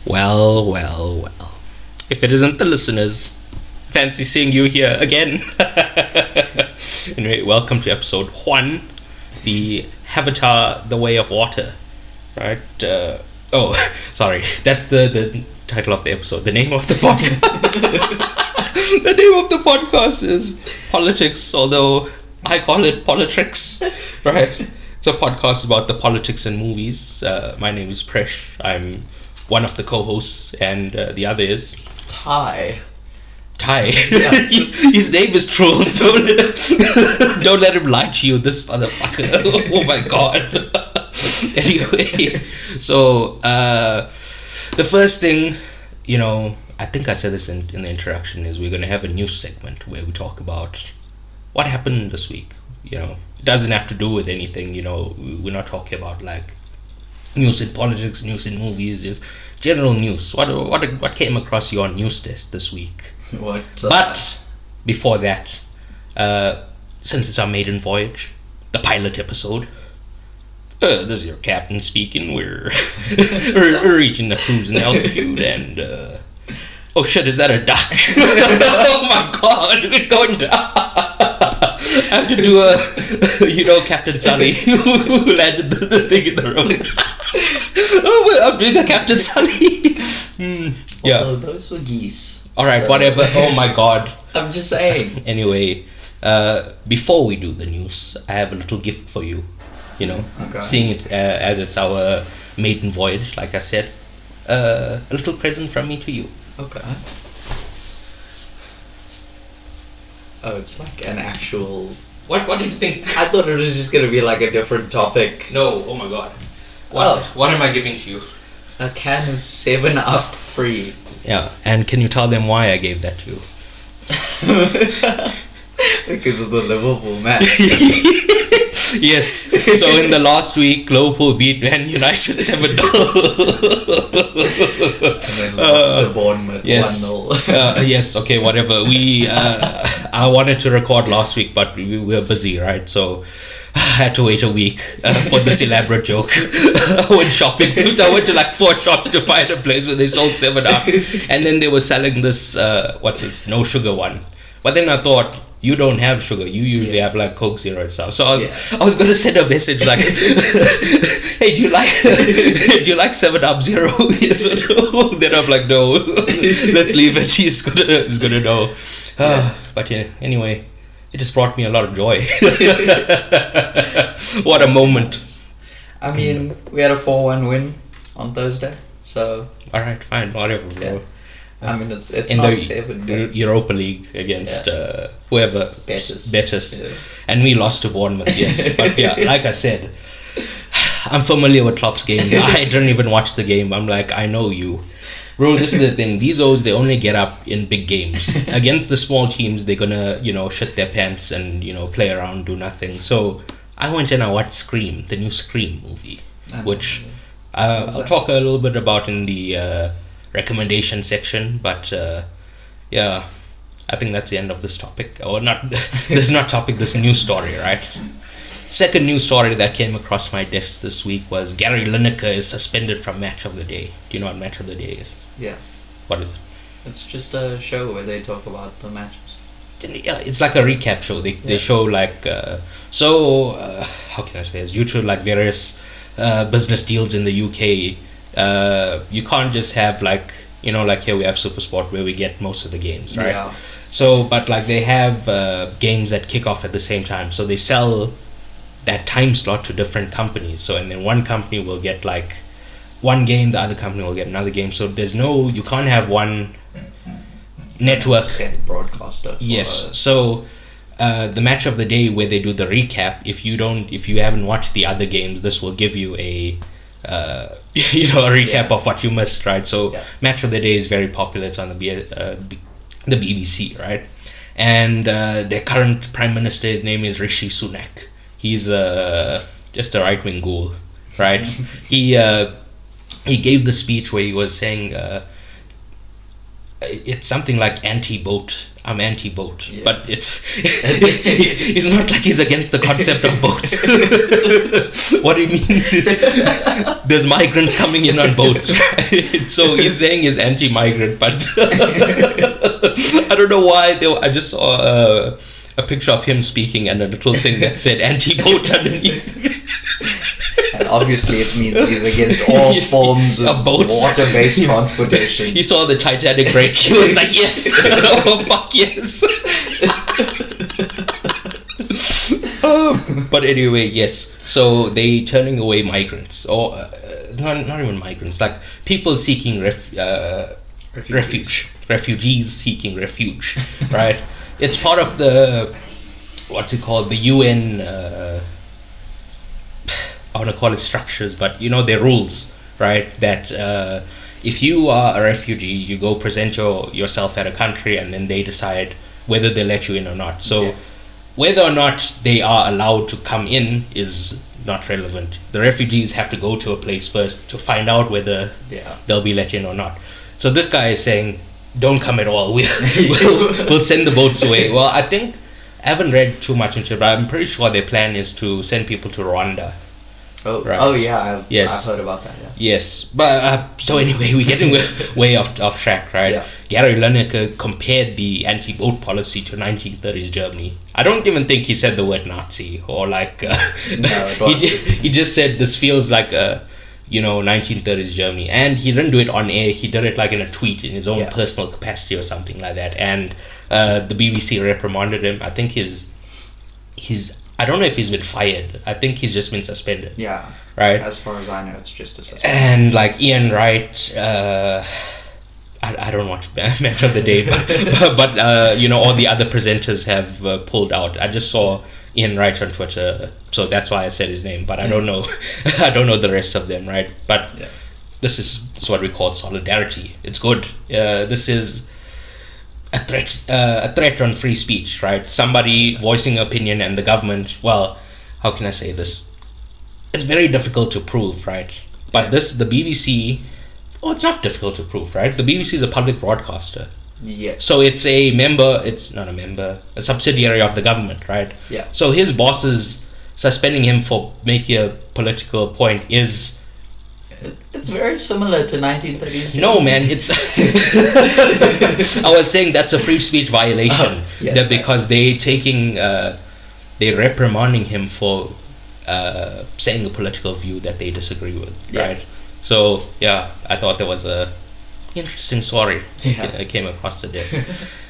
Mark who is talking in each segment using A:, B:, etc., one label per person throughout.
A: Well, well, well. If it isn't the listeners, fancy seeing you here again. Anyway, welcome to episode 1, the Avatar, The Way of Water. Right? Sorry. That's the title of the episode. The name of the podcast. The name of the podcast is Politics, although I call it Politrix. Right? It's a podcast about the politics in movies. My name is Presh. I'm one of the co-hosts, and the other is
B: Ty.
A: Yeah, his name is Troll. Don't let him lie to you, this motherfucker. Oh my god. Anyway, so the first thing, I think I said this in the introduction, is we're going to have a news segment where we talk about what happened this week. It doesn't have to do with anything. We're not talking about like news in politics, news in movies, just general news. What came across your news desk this week? But before that, since it's our maiden voyage, the pilot episode, this is your captain speaking. We're reaching the cruising altitude, and oh shit, is that a duck? Oh my god, we're going down. I have to do Captain Sully who landed the thing in the road. Oh, I'm doing a Captain Sully. Yeah.
B: Although those were geese.
A: Alright, whatever. Oh my god.
B: I'm just saying.
A: Anyway, before we do the news, I have a little gift for you.
B: Okay.
A: Seeing it as it's our maiden voyage, like I said. A little present from me to you.
B: Okay. Oh, it's like an actual...
A: What did you think?
B: I thought it was just going to be like a different topic.
A: No, oh my god. What am I giving to you?
B: A can of 7-Up free.
A: Yeah, and can you tell them why I gave that to you?
B: Because of the Liverpool match.
A: Yes. So in the last week, Liverpool beat Man United 7-0.
B: And then lost to Bournemouth 1-0.
A: Yes. Okay. Whatever. I wanted to record last week, but we were busy, right? So I had to wait a week for this elaborate joke. I went shopping. I went to like 4 shops to find a place where they sold 7-Up, and then they were selling this no sugar one. But then I thought, you don't have sugar. You usually have like Coke Zero and stuff. So I was gonna send a message like, "Hey, do you like 7-Up Zero?" Yes or no? Then I'm like, "No, let's leave it. He's gonna know." But yeah, anyway, it just brought me a lot of joy. What a moment!
B: I mean, we had a 4-1 win on Thursday, so.
A: All right, fine, whatever, bro.
B: Yeah. I mean, it's
A: in
B: not
A: the
B: 7.
A: Europa League against whoever, Betis.
B: Yeah.
A: And we lost to Bournemouth. Yes, but yeah, like I said, I'm familiar with Klopp's game. I didn't even watch the game. I'm like, I know you, bro. This is the thing. These O's, they only get up in big games. Against the small teams, they're gonna shit their pants and play around, do nothing. So I went and I watched Scream, the new Scream movie, which I'll talk a little bit about in the recommendation section, but yeah, I think that's the end of this topic. Or not, this is not topic, this news story, right? Second news story that came across my desk this week was Gary Lineker is suspended from Match of the Day. Do you know what Match of the Day is?
B: Yeah.
A: What is it?
B: It's just a show where they talk about the matches.
A: Yeah, it's like a recap show. They show like, how can I say this? Due to like various business deals in the UK, you can't just have like here we have SuperSport where we get most of the games, right?
B: Yeah.
A: So but like they have games that kick off at the same time, so they sell that time slot to different companies. So and then one company will get like one game, the other company will get another game. So you can't have one network
B: set broadcaster.
A: Yes. So the Match of the Day where they do the recap, if you haven't watched the other games, this will give you a recap of what you missed, right? So Match of the Day is very popular. It's on the BBC, right? And their current prime minister, his name is Rishi Sunak. He's just a right-wing ghoul, right? He gave the speech where he was saying it's something like anti-boat I'm anti-boat,
B: Yeah.
A: but it's not like he's against the concept of boats. What he means is there's migrants coming in on boats, right? So he's saying he's anti-migrant, but I don't know why. I just saw a picture of him speaking and a little thing that said anti-boat underneath.
B: And obviously it means he's against all forms of water-based transportation.
A: He saw the Titanic break. He was like, yes. Oh, fuck yes. But anyway, yes. So they turning away migrants. Or not even migrants. Like people seeking refuge. Refugees seeking refuge. Right? It's part of the... What's it called? The UN... I want to call it structures, but their rules, right? That if you are a refugee, you go present yourself at a country, and then they decide whether they let you in or not. So whether or not they are allowed to come in is not relevant. The refugees have to go to a place first to find out whether they'll be let in or not. So this guy is saying, don't come at all. We'll send the boats away. Well, I think I haven't read too much into it, but I'm pretty sure their plan is to send people to Rwanda.
B: Oh,
A: right.
B: Oh yeah, I've heard about that. Yeah.
A: Yes, but so anyway, we're getting way off track, right?
B: Yeah.
A: Gary Lineker compared the anti-boat policy to 1930s Germany. I don't even think he said the word Nazi or like. He just said this feels like 1930s Germany, and he didn't do it on air. He did it like in a tweet in his own personal capacity or something like that. And the BBC reprimanded him. I think he's. I don't know if he's been fired. I think he's just been suspended.
B: Yeah.
A: Right?
B: As far as I know, it's just a suspension.
A: And like Ian Wright, I don't watch Match of the Day, but all the other presenters have pulled out. I just saw Ian Wright on Twitter, so that's why I said his name, but I don't know I don't know the rest of them, right? But this is what we call solidarity. It's good. This is a threat on free speech, right? Somebody voicing opinion and the government, well, how can I say this? It's very difficult to prove, right? But the BBC, it's not difficult to prove, right? The BBC is a public broadcaster.
B: Yeah.
A: So it's a subsidiary of the government, right?
B: Yeah.
A: So his bosses suspending him for making a political point is...
B: It's very similar to 1930s.
A: No, man, it's... I was saying that's a free speech violation.
B: Yes,
A: because they're reprimanding him for saying a political view that they disagree with, right? So, I thought there was a interesting story that came across the desk.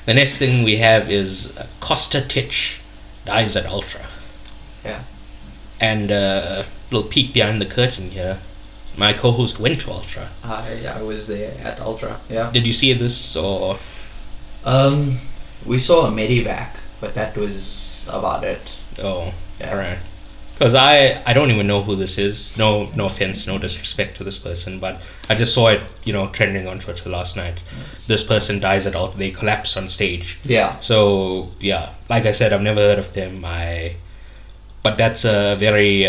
A: The next thing we have is Costa Titch dies at Ultra.
B: Yeah.
A: And a little peek behind the curtain here. My co-host went to Ultra.
B: I was there at Ultra. Yeah.
A: Did you see this or?
B: We saw a Medivac, but that was about it.
A: Oh, alright. Because I don't even know who this is. No offense, no disrespect to this person, but I just saw it, trending on Twitter last night. This person dies at Ultra. They collapse on stage. Yeah. So like I said, I've never heard of them. But that's a very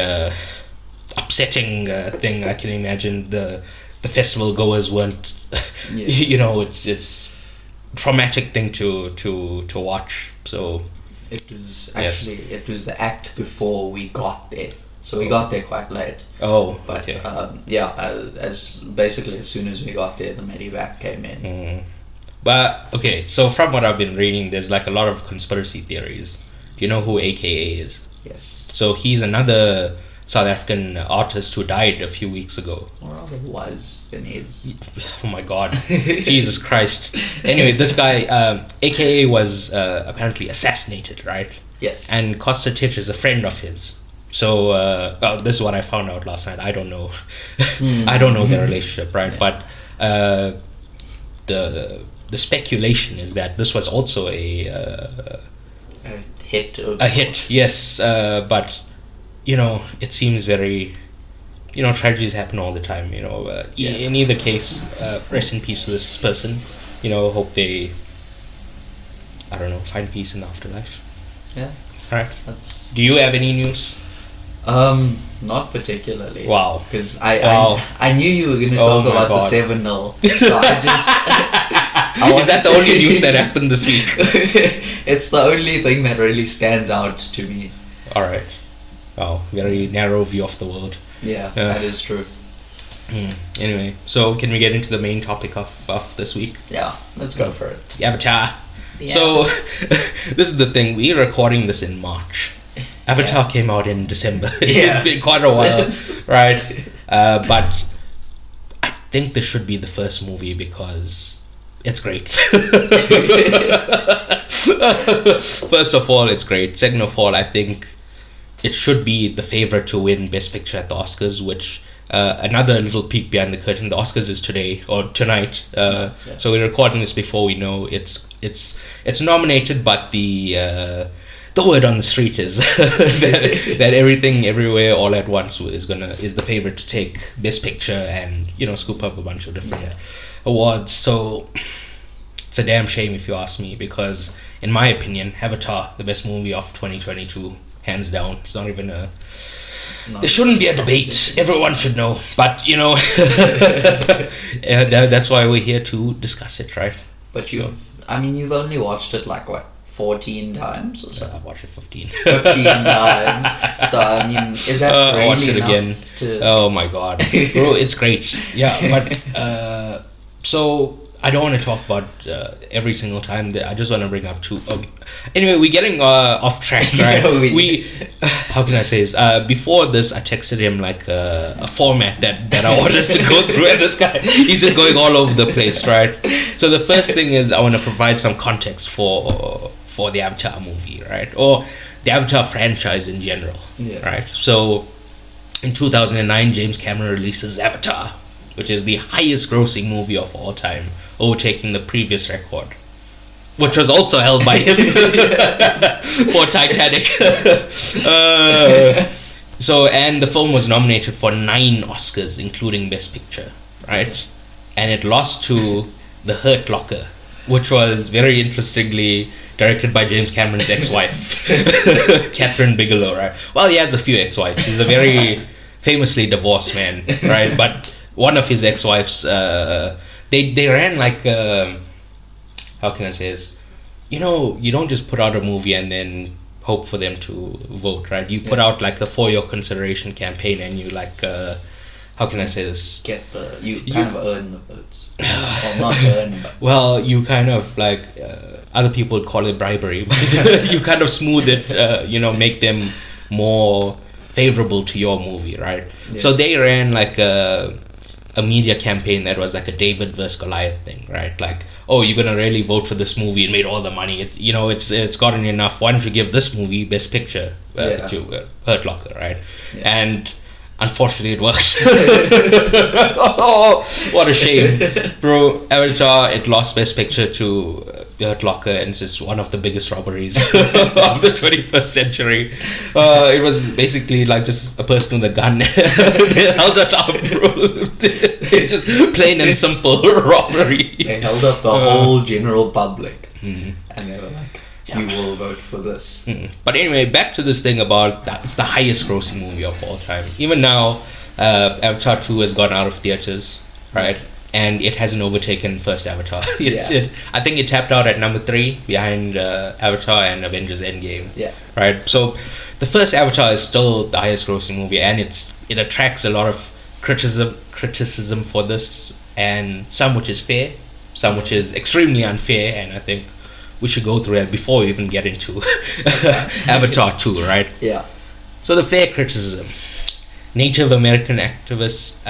A: upsetting thing. I can imagine the festival goers weren't. It's traumatic thing to watch. So
B: it was actually it was the act before we got there, so we got there quite late. But as soon as we got there, the Medivac came in.
A: But okay, so from what I've been reading, there's like a lot of conspiracy theories. Do you know who AKA is?
B: Yes.
A: So he's another South African artist who died a few weeks ago.
B: Or rather was than is.
A: Oh my God. Jesus Christ. Anyway, this guy, AKA was apparently assassinated, right?
B: Yes.
A: And Costa Titch is a friend of his. So, this is what I found out last night. I don't know. I don't know their relationship, right? Yeah. But the speculation is that this was also a
B: hit.
A: A hit, yes. But... it seems very, tragedies happen all the time, in either case, rest in peace to this person, hope they, I don't know, find peace in the afterlife.
B: Yeah.
A: Alright. Do you have any news?
B: Not particularly.
A: Wow.
B: Because I knew you were going to talk about the 7-0. So I just...
A: Is that the only news that happened this week?
B: It's the only thing that really stands out to me.
A: Alright. Wow, very narrow view of the world.
B: Yeah, that is true.
A: Anyway, so can we get into the main topic of this week?
B: Yeah, let's go for it.
A: Avatar. Yeah. So, this is the thing. We're recording this in March. Avatar came out in December. It's been quite a while, right? But I think this should be the first movie because it's great. First of all, it's great. Second of all, I think it should be the favorite to win Best Picture at the Oscars, which another little peek behind the curtain. The Oscars is today or tonight, so we're recording this before we know it's nominated. But the word on the street is that Everything Everywhere All at Once is the favorite to take Best Picture and scoop up a bunch of different awards. So it's a damn shame if you ask me, because in my opinion, Avatar, the best movie of 2022. Hands down. It's not even a... There shouldn't be a debate. Everyone should know. But, that's why we're here to discuss it, right?
B: But you've only watched it 14 times or so?
A: I've watched it 15.
B: 15 times. So, is that really
A: watch it
B: enough
A: again. Oh my god. Bro, it's great. Yeah, but... so... I don't want to talk about every single time. I just want to bring up two. Okay. Anyway, we're getting off track, right? we how can I say this? Before this, I texted him a format that I want us to go through, and this guy, he's just going all over the place, right? So the first thing is I want to provide some context for the Avatar movie, right? Or the Avatar franchise in general, right? So in 2009, James Cameron releases Avatar, which is the highest grossing movie of all time, overtaking the previous record, which was also held by him for Titanic. And the film was nominated for 9 Oscars, including Best Picture, right? And it lost to The Hurt Locker, which was very interestingly directed by James Cameron's ex-wife, Catherine Bigelow, right? Well, he has a few ex-wives. He's a very famously divorced man, right? But one of his ex-wives, they ran how can I say this? You don't just put out a movie and then hope for them to vote, right? You put out a for your consideration campaign, and you how can I say this?
B: You kind of earn the votes. Well, not earn, but...
A: Well, you kind of other people would call it bribery. You kind of smooth it, make them more favorable to your movie, right? Yeah. So they ran a media campaign that was a David versus Goliath thing, right? You're gonna really vote for this movie and made all the money. It's gotten enough. Why don't you give this movie Best Picture to Hurt Locker, right? Yeah. And unfortunately, it worked. Oh, what a shame, bro! Avatar, it lost Best Picture to Hurt Locker, and it's just one of the biggest robberies of the 21st century. It was basically just a person with a gun. They held us up, bro. Just plain and simple robbery.
B: They held up the whole general public, and they were you will vote for this.
A: But anyway, back to this thing about that. It's the highest grossing movie of all time. Even now, Avatar 2 has gone out of theaters, right? And it hasn't overtaken first Avatar. I think it tapped out at number 3 behind Avatar and Avengers Endgame.
B: Yeah.
A: Right. So the first Avatar is still the highest grossing movie, and it attracts a lot of criticism for this, and some which is fair, some which is extremely unfair, and I think we should go through that before we even get into Avatar 2, right?
B: Yeah.
A: So the fair criticism. Native American activists,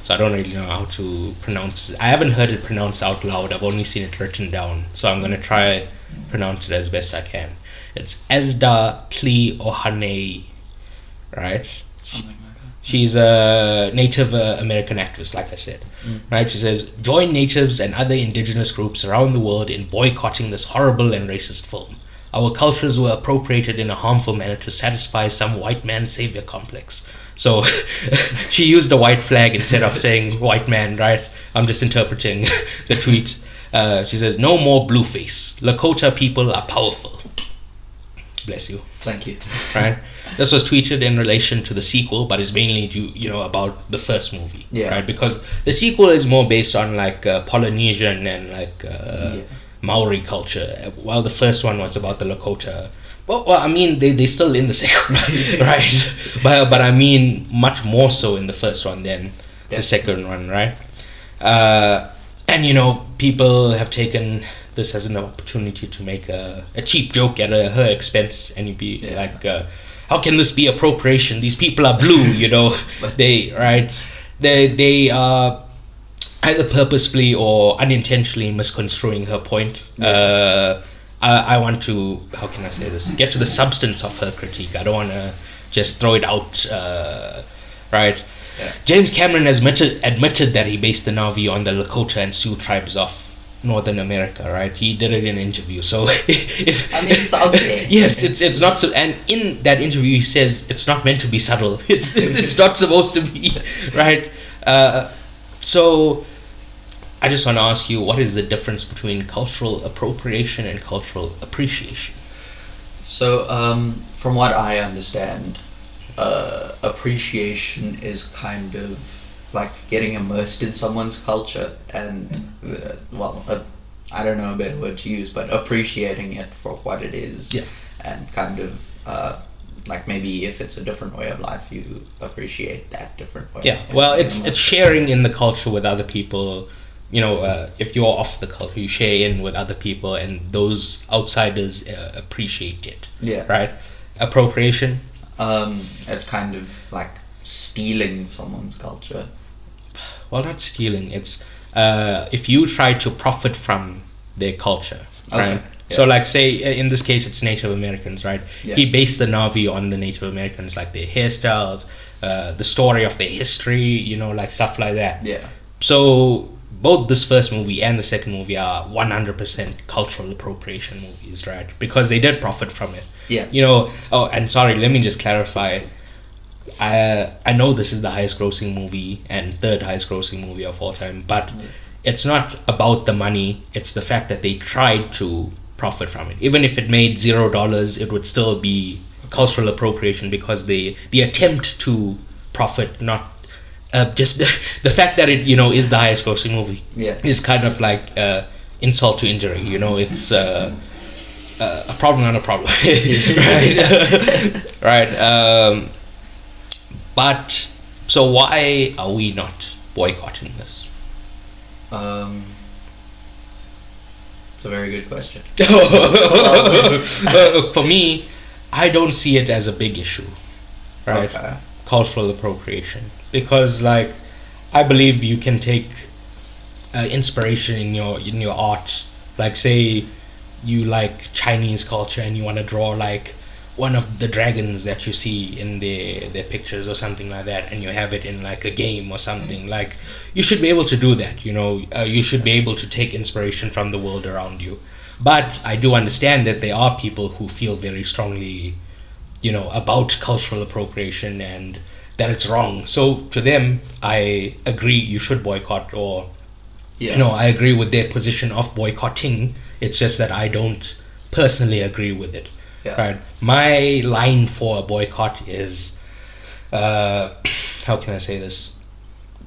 A: so I don't really know how to pronounce it. I haven't heard it pronounced out loud. I've only seen it written down. So I'm going to try pronounce it as best I can. It's Ezda Cleohaney, right?
B: Something like that.
A: She's a Native American activist, like I said. Right? She says, join natives and other indigenous groups around the world in boycotting this horrible and racist film. Our cultures were appropriated in a harmful manner to satisfy some white man savior complex. So she used the white flag instead of saying white man, right? I'm just interpreting the tweet. She says, no more blueface. Lakota people are powerful. Bless you.
B: Thank you.
A: Right. This was tweeted in relation to the sequel, but is mainly about the first movie.
B: Yeah.
A: Right. Because the sequel is more based on like Polynesian and like Maori culture, while the first one was about the Lakota. Well, I mean, they still in the second one, right? But I mean, much more so in the first one than the second one, right? And people have taken this as an opportunity to make a cheap joke at her expense, and you'd be like, how can this be appropriation? These people are blue, they are either purposefully or unintentionally misconstruing her point. I want to, how can I say this, get to the substance of her critique. I don't want to just throw it out, right? Yeah. James Cameron has admitted that he based the Na'vi on the Lakota and Sioux tribes of Northern America, right? He did it in an interview. So,
B: it's out there.
A: Yes, it's not so. And in that interview, he says it's not meant to be subtle. It's not supposed to be, right? So, I just want to ask you, what is the difference between cultural appropriation and cultural appreciation?
B: So, from what I understand, appreciation is kind of like getting immersed in someone's culture and, I don't know a better word to use, but appreciating it for what it is.
A: Yeah.
B: And kind of, like maybe if it's a different way of life, you appreciate that different way.
A: Yeah, well, it's sharing in the culture with other people. If you're off the culture, you share in with other people, and those outsiders appreciate it.
B: Yeah.
A: Right? Appropriation?
B: It's kind of like stealing someone's culture.
A: Well, not stealing. It's if you try to profit from their culture, right?
B: Okay. Yeah.
A: So, like, say, in this case, it's Native Americans, right?
B: Yeah.
A: He based the Na'vi on the Native Americans, like their hairstyles, the story of their history, like stuff like that.
B: Yeah.
A: So, both this first movie and the second movie are 100% cultural appropriation movies, right? Because they did profit from it.
B: Yeah.
A: Oh, and sorry, let me just clarify. I know this is the highest grossing movie and third highest grossing movie of all time, but it's not about the money. It's the fact that they tried to profit from it. Even if it made $0, it would still be cultural appropriation because the attempt to profit, not just the fact that it is the highest grossing movie is kind of like insult to injury. It's a problem, not a problem. Right. Right. But so why are we not boycotting this?
B: It's a very good question.
A: For me, I don't see it as a big issue, right?
B: Okay.
A: Cultural appropriation, because like I believe you can take inspiration in your art. Like, say you like Chinese culture and you want to draw like one of the dragons that you see in their pictures or something like that, and you have it in like a game or something. Like, you should be able to do that. You should be able to take inspiration from the world around you. But I do understand that there are people who feel very strongly about cultural appropriation and that it's wrong. So to them, I agree you should boycott, or I agree with their position of boycotting. It's just that I don't personally agree with it.
B: Yeah.
A: Right. My line for a boycott is, how can I say this?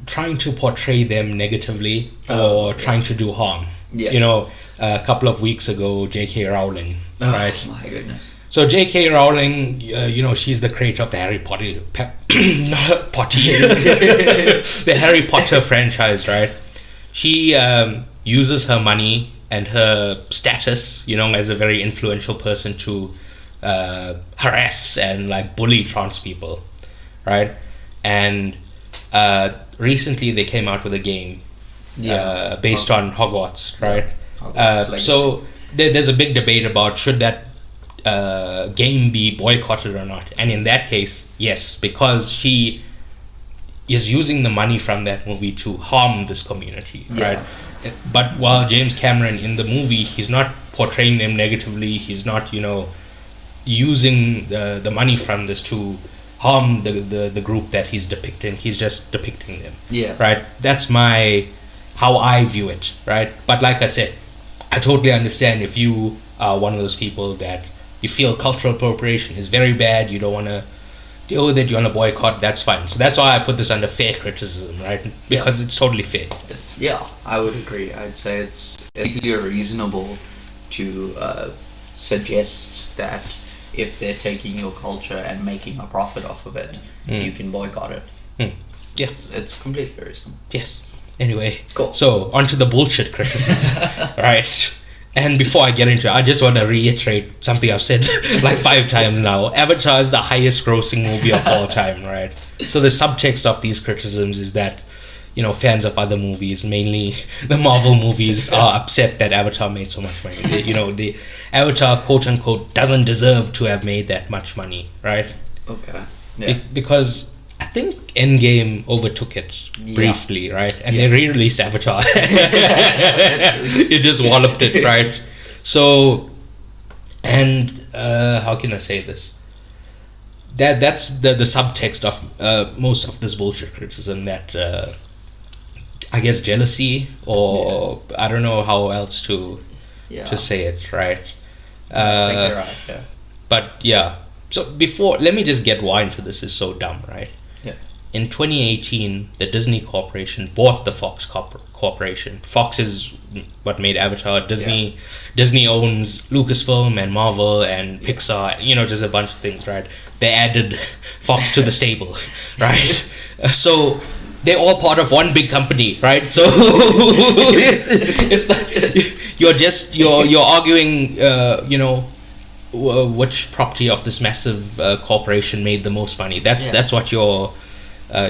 A: Trying to portray them negatively or trying to do harm.
B: Yeah.
A: A couple of weeks ago, J.K. Rowling, right?
B: Oh my goodness.
A: So J.K. Rowling, she's the creator of the Harry Potter, the Harry Potter franchise, right? She uses her money and her status, as a very influential person to harass and like bully trans people, right? And recently they came out with a game based on Hogwarts, right? So there's a big debate about should that game be boycotted or not. And in that case, yes, because she is using the money from that movie to harm this community, right? But while James Cameron in the movie, he's not portraying them negatively, he's not using the money from this to harm the group that he's depicting. He's just depicting them, right? That's how I view it, right? But like I said, I totally understand if you are one of those people that you feel cultural appropriation is very bad, you don't want to deal with it, you want to boycott, that's fine. So that's why I put this under fair criticism, right? Because it's totally fair.
B: Yeah, I would agree. I'd say it's completely reasonable to suggest that if they're taking your culture and making a profit off of it, you can boycott it.
A: Yeah.
B: It's completely reasonable.
A: Yes. Anyway,
B: cool.
A: So onto the bullshit criticism, right? And before I get into it, I just want to reiterate something I've said like 5 times now. Avatar is the highest grossing movie of all time, right? So the subtext of these criticisms is that, you know, fans of other movies, mainly the Marvel movies, are upset that Avatar made so much money. The Avatar, quote unquote, doesn't deserve to have made that much money, right?
B: Okay. Yeah.
A: Because I think Endgame overtook it briefly, right? And they re-released Avatar. It just walloped it, right? So, and how can I say this? That's the subtext of most of this bullshit criticism, that I guess jealousy, or I don't know how else to say it, right?
B: I think you're right, yeah.
A: But yeah, so let me just get why into this is so dumb, right?
B: Yeah.
A: In 2018, the Disney Corporation bought the Fox Corporation. Fox is what made Avatar. Disney owns Lucasfilm and Marvel and Pixar, you know, just a bunch of things, right? They added Fox to the stable, right? So they're all part of one big company, right? So it's like you're arguing, you know, which property of this massive corporation made the most money. That's what you're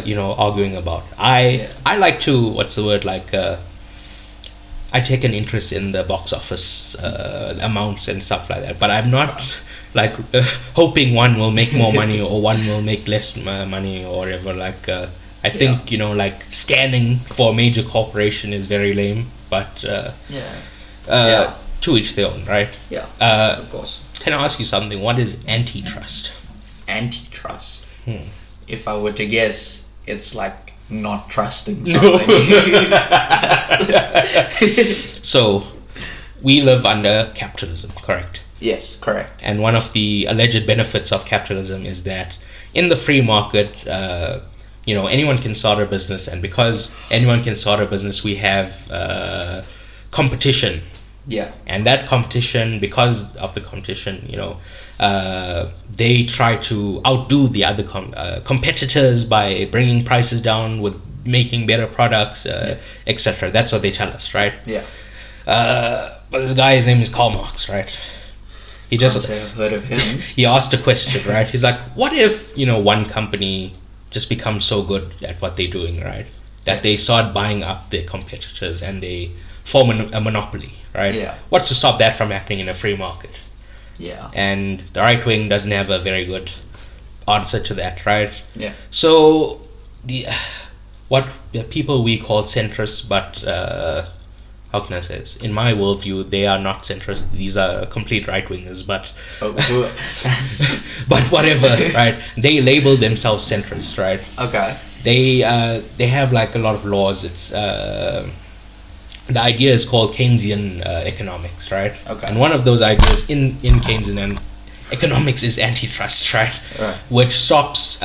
A: you know, arguing about. I like to, what's the word, like I take an interest in the box office amounts and stuff like that, but I'm not like hoping one will make more money or one will make less money or whatever. Like I think, you know, like standing for a major corporation is very lame, but to each their own, right?
B: Yeah, of course.
A: Can I ask you something? What is antitrust?
B: Antitrust? If I were to guess, it's like not trusting something.
A: So, we live under capitalism, correct?
B: Yes, correct.
A: And one of the alleged benefits of capitalism is that in the free market, you know, anyone can start a business, and because anyone can start a business, we have competition.
B: Yeah.
A: And that competition, because of the competition, you know, they try to outdo the other competitors by bringing prices down, with making better products, etc. That's what they tell us, right?
B: Yeah.
A: But this guy, his name is Karl Marx, right? He just
B: I've heard of him.
A: He asked a question, right? He's like, what if, you know, one company just becomes so good at what they're doing, right, that they start buying up their competitors and they form a monopoly, right?
B: Yeah.
A: What's to stop that from happening in a free market?
B: Yeah.
A: And the right wing doesn't have a very good answer to that, right?
B: Yeah.
A: So the people we call centrists, but how can I say this? In my worldview, they are not centrist. These are complete right wingers, but but whatever, right? They label themselves centrist, right?
B: Okay.
A: They have like a lot of laws. It's the idea is called Keynesian economics, right?
B: Okay.
A: And one of those ideas in Keynesian economics is antitrust, right?
B: Right.
A: Which stops.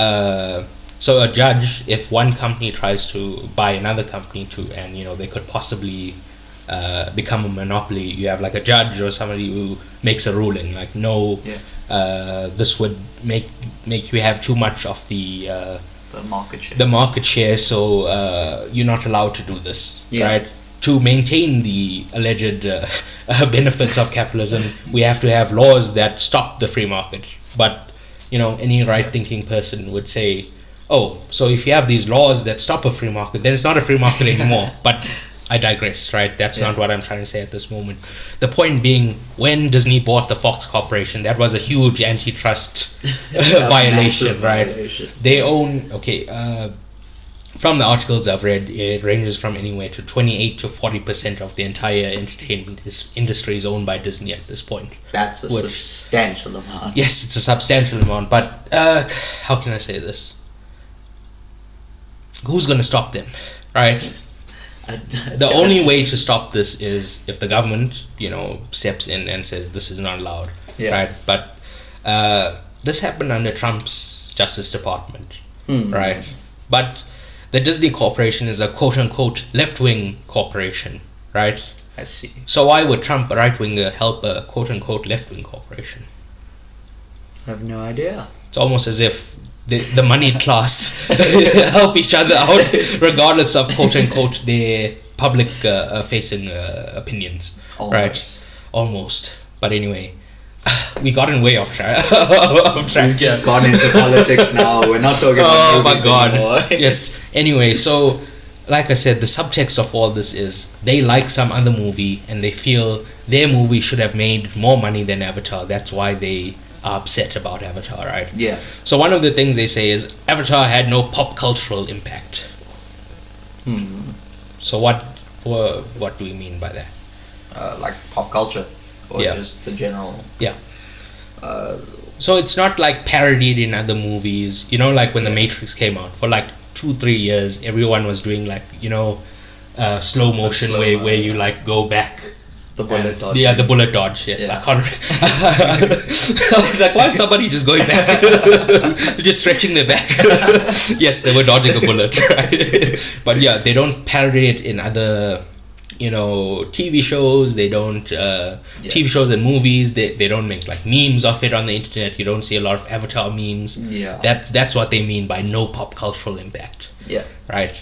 A: So a judge, if one company tries to buy another company and you know they could possibly become a monopoly, you have like a judge or somebody who makes a ruling like, no, this would make you have too much of the market share, so you're not allowed to do this, right? To maintain the alleged benefits of capitalism, we have to have laws that stop the free market. But you know, any right-thinking person would say, oh, so if you have these laws that stop a free market, then it's not a free market anymore. But I digress, right? That's not what I'm trying to say at this moment. The point being, when Disney bought the Fox Corporation, that was a huge antitrust violation, right? They own, from the articles I've read, it ranges from anywhere to 28 to 40% of the entire entertainment industry is owned by Disney at this point.
B: That's a substantial amount.
A: Yes, it's a substantial amount, but how can I say this? Who's going to stop them, right? The only way to stop this is if the government, you know, steps in and says this is not allowed, right? But this happened under Trump's Justice Department, right? But the Disney Corporation is a quote-unquote left-wing corporation, right?
B: I see.
A: So why would Trump, a right-winger, help a quote-unquote left-wing corporation?
B: I have no idea.
A: It's almost as if the moneyed class help each other out, regardless of quote-unquote their public-facing opinions.
B: Almost.
A: Right? Almost. But anyway, we gotten way off track.
B: We've just gone into politics now. We're not talking about movies anymore.
A: Yes. Anyway, so like I said, the subtext of all this is they like some other movie and they feel their movie should have made more money than Avatar. That's why they are upset about Avatar, right?
B: Yeah.
A: So one of the things they say is Avatar had no pop cultural impact. So what do we mean by that?
B: Like pop culture, or just the general.
A: Yeah. So it's not like parodied in other movies. You know, like when The Matrix came out, for like 2-3 years, everyone was doing like, you know, slow motion where you like go back.
B: The bullet dodge.
A: Yeah, the bullet dodge. Yes, I can't. I was like, why is somebody just going back? Just stretching their back. Yes, they were dodging a bullet, right? But yeah, they don't parody it in other, you know, TV shows. They don't TV shows and movies. They don't make like memes of it on the internet. You don't see a lot of Avatar memes.
B: Yeah,
A: that's what they mean by no pop cultural impact.
B: Yeah,
A: right.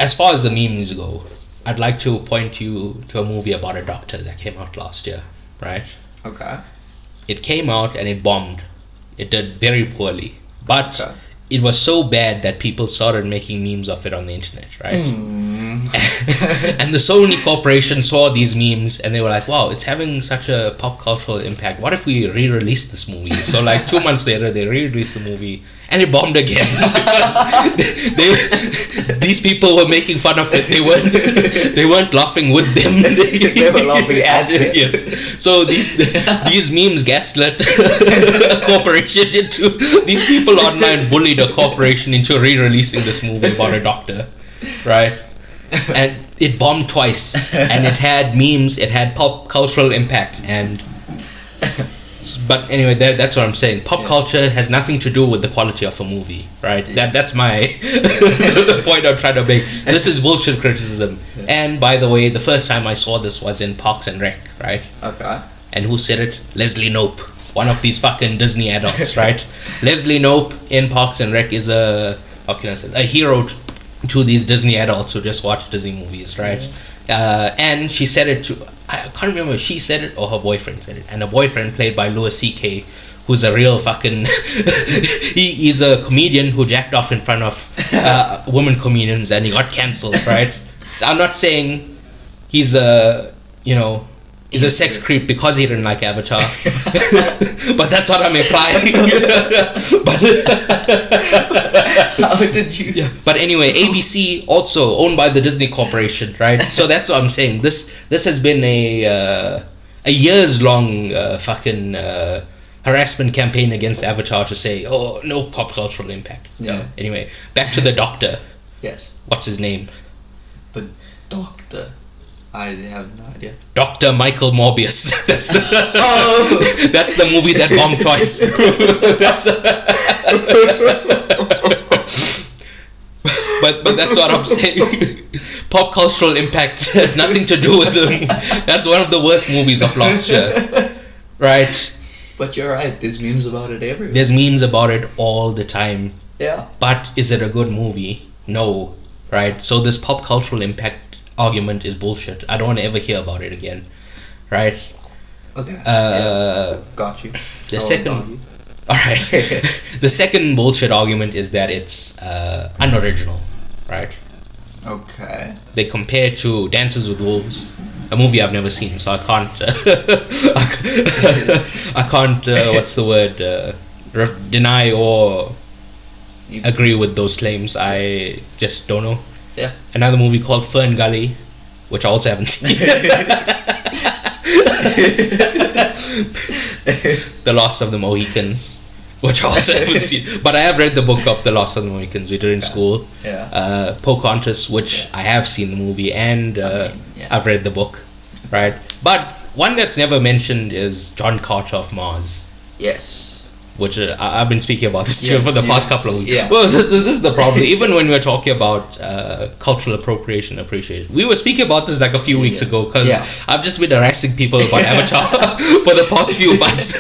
A: As far as the memes go, I'd like to point you to a movie about a doctor that came out last year, right?
B: Okay.
A: It came out and it bombed. It did very poorly. But it was so bad that people started making memes of it on the internet, right? And the Sony Corporation saw these memes and they were like, wow, it's having such a pop cultural impact. What if we re-release this movie? So like 2 months later, they re-released the movie and it bombed again. Because these people were making fun of it. They weren't laughing with them.
B: They were laughing at it.
A: Yes. So these memes gaslit a corporation into, these people online bullied a corporation into re-releasing this movie about a doctor, right? And it bombed twice, and it had memes, it had pop cultural impact, and but anyway, that's what I'm saying. Pop culture has nothing to do with the quality of a movie, right? That's my point I'm trying to make. This is bullshit criticism. And by the way, the first time I saw this was in Parks and Rec, right?
B: Okay.
A: And who said it? Leslie Knope, one of these fucking Disney adults, right? Leslie Knope in Parks and Rec is a hero to these Disney adults who just watch Disney movies, right? And she said it to, I can't remember if she said it or her boyfriend said it. And her boyfriend, played by Louis C.K., who's a real fucking he's a comedian who jacked off in front of women comedians and he got cancelled, right? I'm not saying he's a sex creep because he didn't like Avatar. But that's what I'm implying.
B: How did you?
A: Yeah. But anyway, ABC, also owned by the Disney Corporation, right? So that's what I'm saying. This has been a years-long fucking harassment campaign against Avatar to say, oh, no pop cultural impact.
B: Yeah.
A: Anyway, back to the doctor.
B: Yes.
A: What's his name?
B: The doctor. I have no idea. Dr.
A: Michael Morbius. That's the movie that bombed twice. But that's what I'm saying. Pop cultural impact has nothing to do with them. That's one of the worst movies of last year, right?
B: But you're right. There's memes about it everywhere.
A: There's memes about it all the time.
B: Yeah.
A: But is it a good movie? No, right? So this pop cultural impact argument is bullshit. I don't want to ever hear about it again, right?
B: Okay. Got you.
A: The second, all right. The second bullshit argument is that it's unoriginal, right?
B: Okay.
A: They compare to Dances with Wolves, a movie I've never seen, so I can't. I can't. What's the word? Deny or agree with those claims. I just don't know.
B: Yeah.
A: Another movie called Fern Gully, which I also haven't seen. The Last of the Mohicans, which I also haven't seen. But I have read the book of The Last of the Mohicans. We did in school.
B: Yeah.
A: Pocahontas, which I have seen the movie and I've read the book, right? But one that's never mentioned is John Carter of Mars.
B: Yes.
A: Which I've been speaking about this for the past couple of weeks.
B: Yeah.
A: Well, so this is the problem. Even when we're talking about cultural appropriation, we were speaking about this like a few weeks ago, because I've just been harassing people about Avatar for the past few months.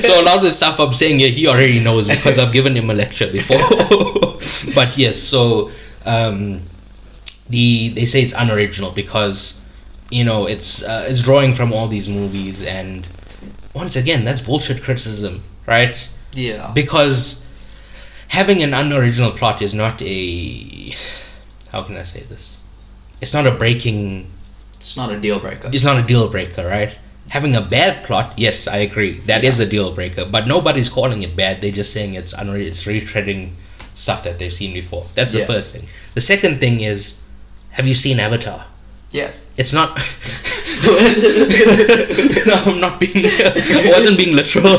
A: So a lot of the stuff I'm saying here, he already knows because I've given him a lecture before. But yes, so they say it's unoriginal because it's drawing from all these movies, and once again, that's bullshit criticism. Right?
B: Yeah.
A: Because having an unoriginal plot is not a... How can I say this? It's not a breaking...
B: It's not a deal breaker.
A: It's not a deal breaker, right? Having a bad plot, yes, I agree. That is a deal breaker. But nobody's calling it bad. They're just saying it's retreading stuff that they've seen before. That's the first thing. The second thing is, have you seen Avatar?
B: Yes.
A: It's not... No, I'm not being... I wasn't being literal.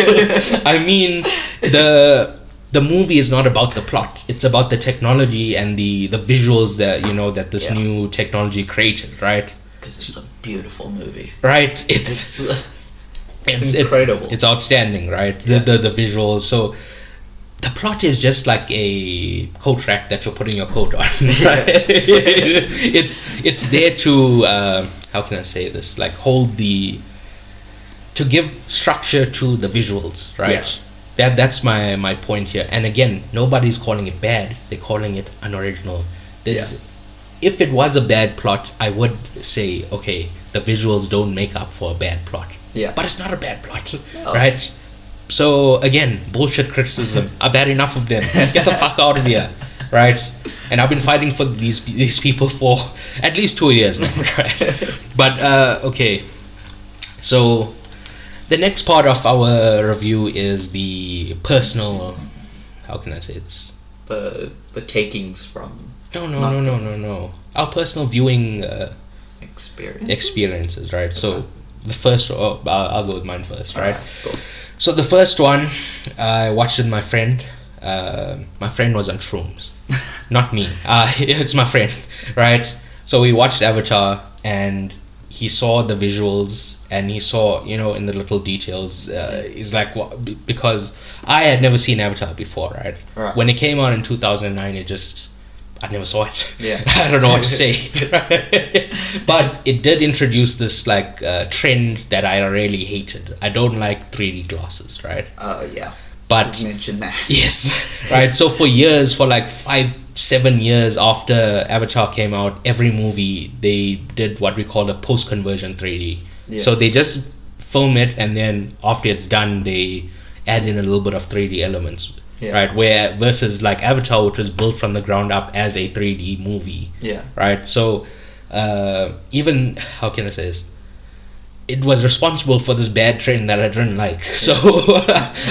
A: I mean, the movie is not about the plot. It's about the technology and the visuals that, that this new technology created, right?
B: Because it's a beautiful movie.
A: Right. It's incredible. It's outstanding, right? The visuals. So... The plot is just like a coat rack that you're putting your coat on, right? It's there to how can I say this? Like to give structure to the visuals, right? Yeah. That's my point here. And again, nobody's calling it bad. They're calling it unoriginal. If it was a bad plot, I would say, okay, the visuals don't make up for a bad plot.
B: Yeah.
A: But it's not a bad plot, right? So again, bullshit criticism. I've had enough of them. Get the fuck out of here, right? And I've been fighting for these people for at least 2 years now, right? But okay, so the next part of our review is the personal. How can I say this?
B: The takings from.
A: No. Our personal viewing experiences, right? Okay. So the first, I'll go with mine first, right?
B: Cool.
A: So the first one, I watched with my friend. My friend was on shrooms, not me. It's my friend, right? So we watched Avatar, and he saw the visuals, and he saw, in the little details. He's like, what? Because I had never seen Avatar before, right? When it came out in 2009, I never saw it.
B: Yeah.
A: I don't know what to say. But it did introduce this trend that I really hated. I don't like 3D glasses, right?
B: Yeah.
A: But
B: you mentioned that.
A: Yes. Right. So for years, for 5-7 years after Avatar came out, every movie they did what we call a post-conversion 3D. Yeah. So they just film it, and then after it's done, they add in a little bit of 3D elements. Yeah. Right, where versus Avatar, which was built from the ground up as a 3D movie.
B: Yeah.
A: Right. So, even how can I say this? It was responsible for this bad trend that I didn't like. So,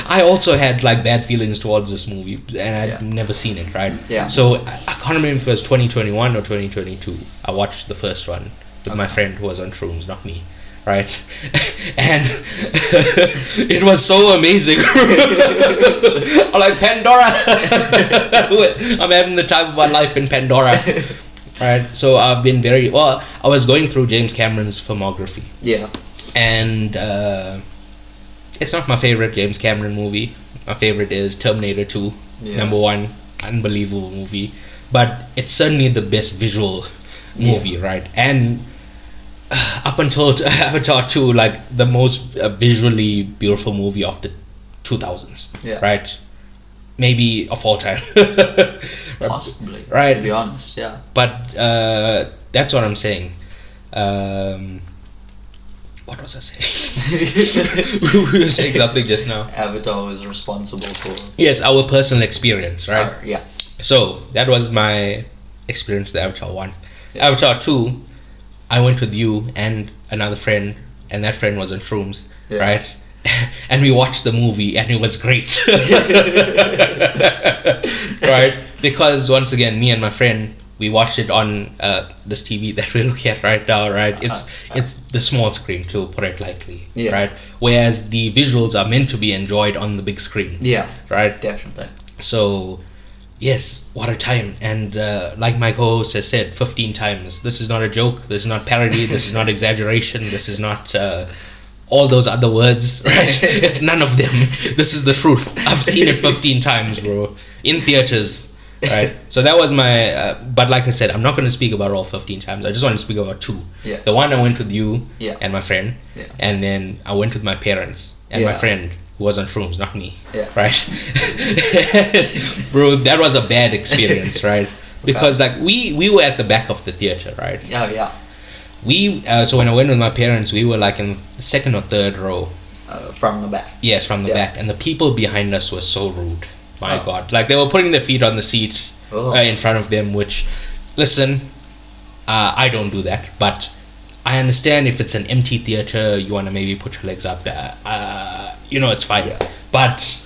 A: I also had bad feelings towards this movie, and I'd never seen it. Right.
B: Yeah.
A: So I can't remember if it was 2021 or 2022. I watched the first one with my friend who was on shrooms, not me. Right, and it was so amazing. I'm like, Pandora. I'm having the time of my life in Pandora. Right, so I've been I was going through James Cameron's filmography.
B: Yeah,
A: and it's not my favorite James Cameron movie. My favorite is Terminator 2, number 1, unbelievable movie. But it's certainly the best visual movie, right? And up until Avatar 2, the most visually beautiful movie of the 2000s, right? Maybe of all time.
B: Possibly,
A: right?
B: To be honest, yeah.
A: But that's what I'm saying. What was I saying? We were saying something just now.
B: Avatar was responsible for...
A: Yes, our personal experience, right?
B: Yeah.
A: So, that was my experience with Avatar 1. Yeah. Avatar 2... I went with you and another friend, and that friend was on shrooms, right? And we watched the movie, and it was great. Right? Because, once again, me and my friend, we watched it on this TV that we look at right now, right? It's the small screen, to put it lightly, right? Whereas the visuals are meant to be enjoyed on the big screen.
B: Yeah.
A: Right?
B: Definitely.
A: So... yes, what a time. And like my co-host has said 15 times, this is not a joke, this is not parody, this is not exaggeration, this is not all those other words, right? It's none of them. This is the truth. I've seen it 15 times, bro, in theaters, right? So that was my. But like I said, I'm not going to speak about all 15 times. I just want to speak about 2.
B: Yeah.
A: The one I went with you and my friend,
B: yeah.
A: and then I went with my parents and my friend who was on shrooms, not me, right? Bro, that was a bad experience, right? Because like we were at the back of the theater, right?
B: Yeah.
A: We so when I went with my parents, we were like in the second or third row.
B: From the back.
A: Yes, from the back, and the people behind us were so rude. My God, like they were putting their feet on the seat in front of them. Which, listen, I don't do that, but I understand if it's an empty theater, you want to maybe put your legs up there. It's fine. Yeah. But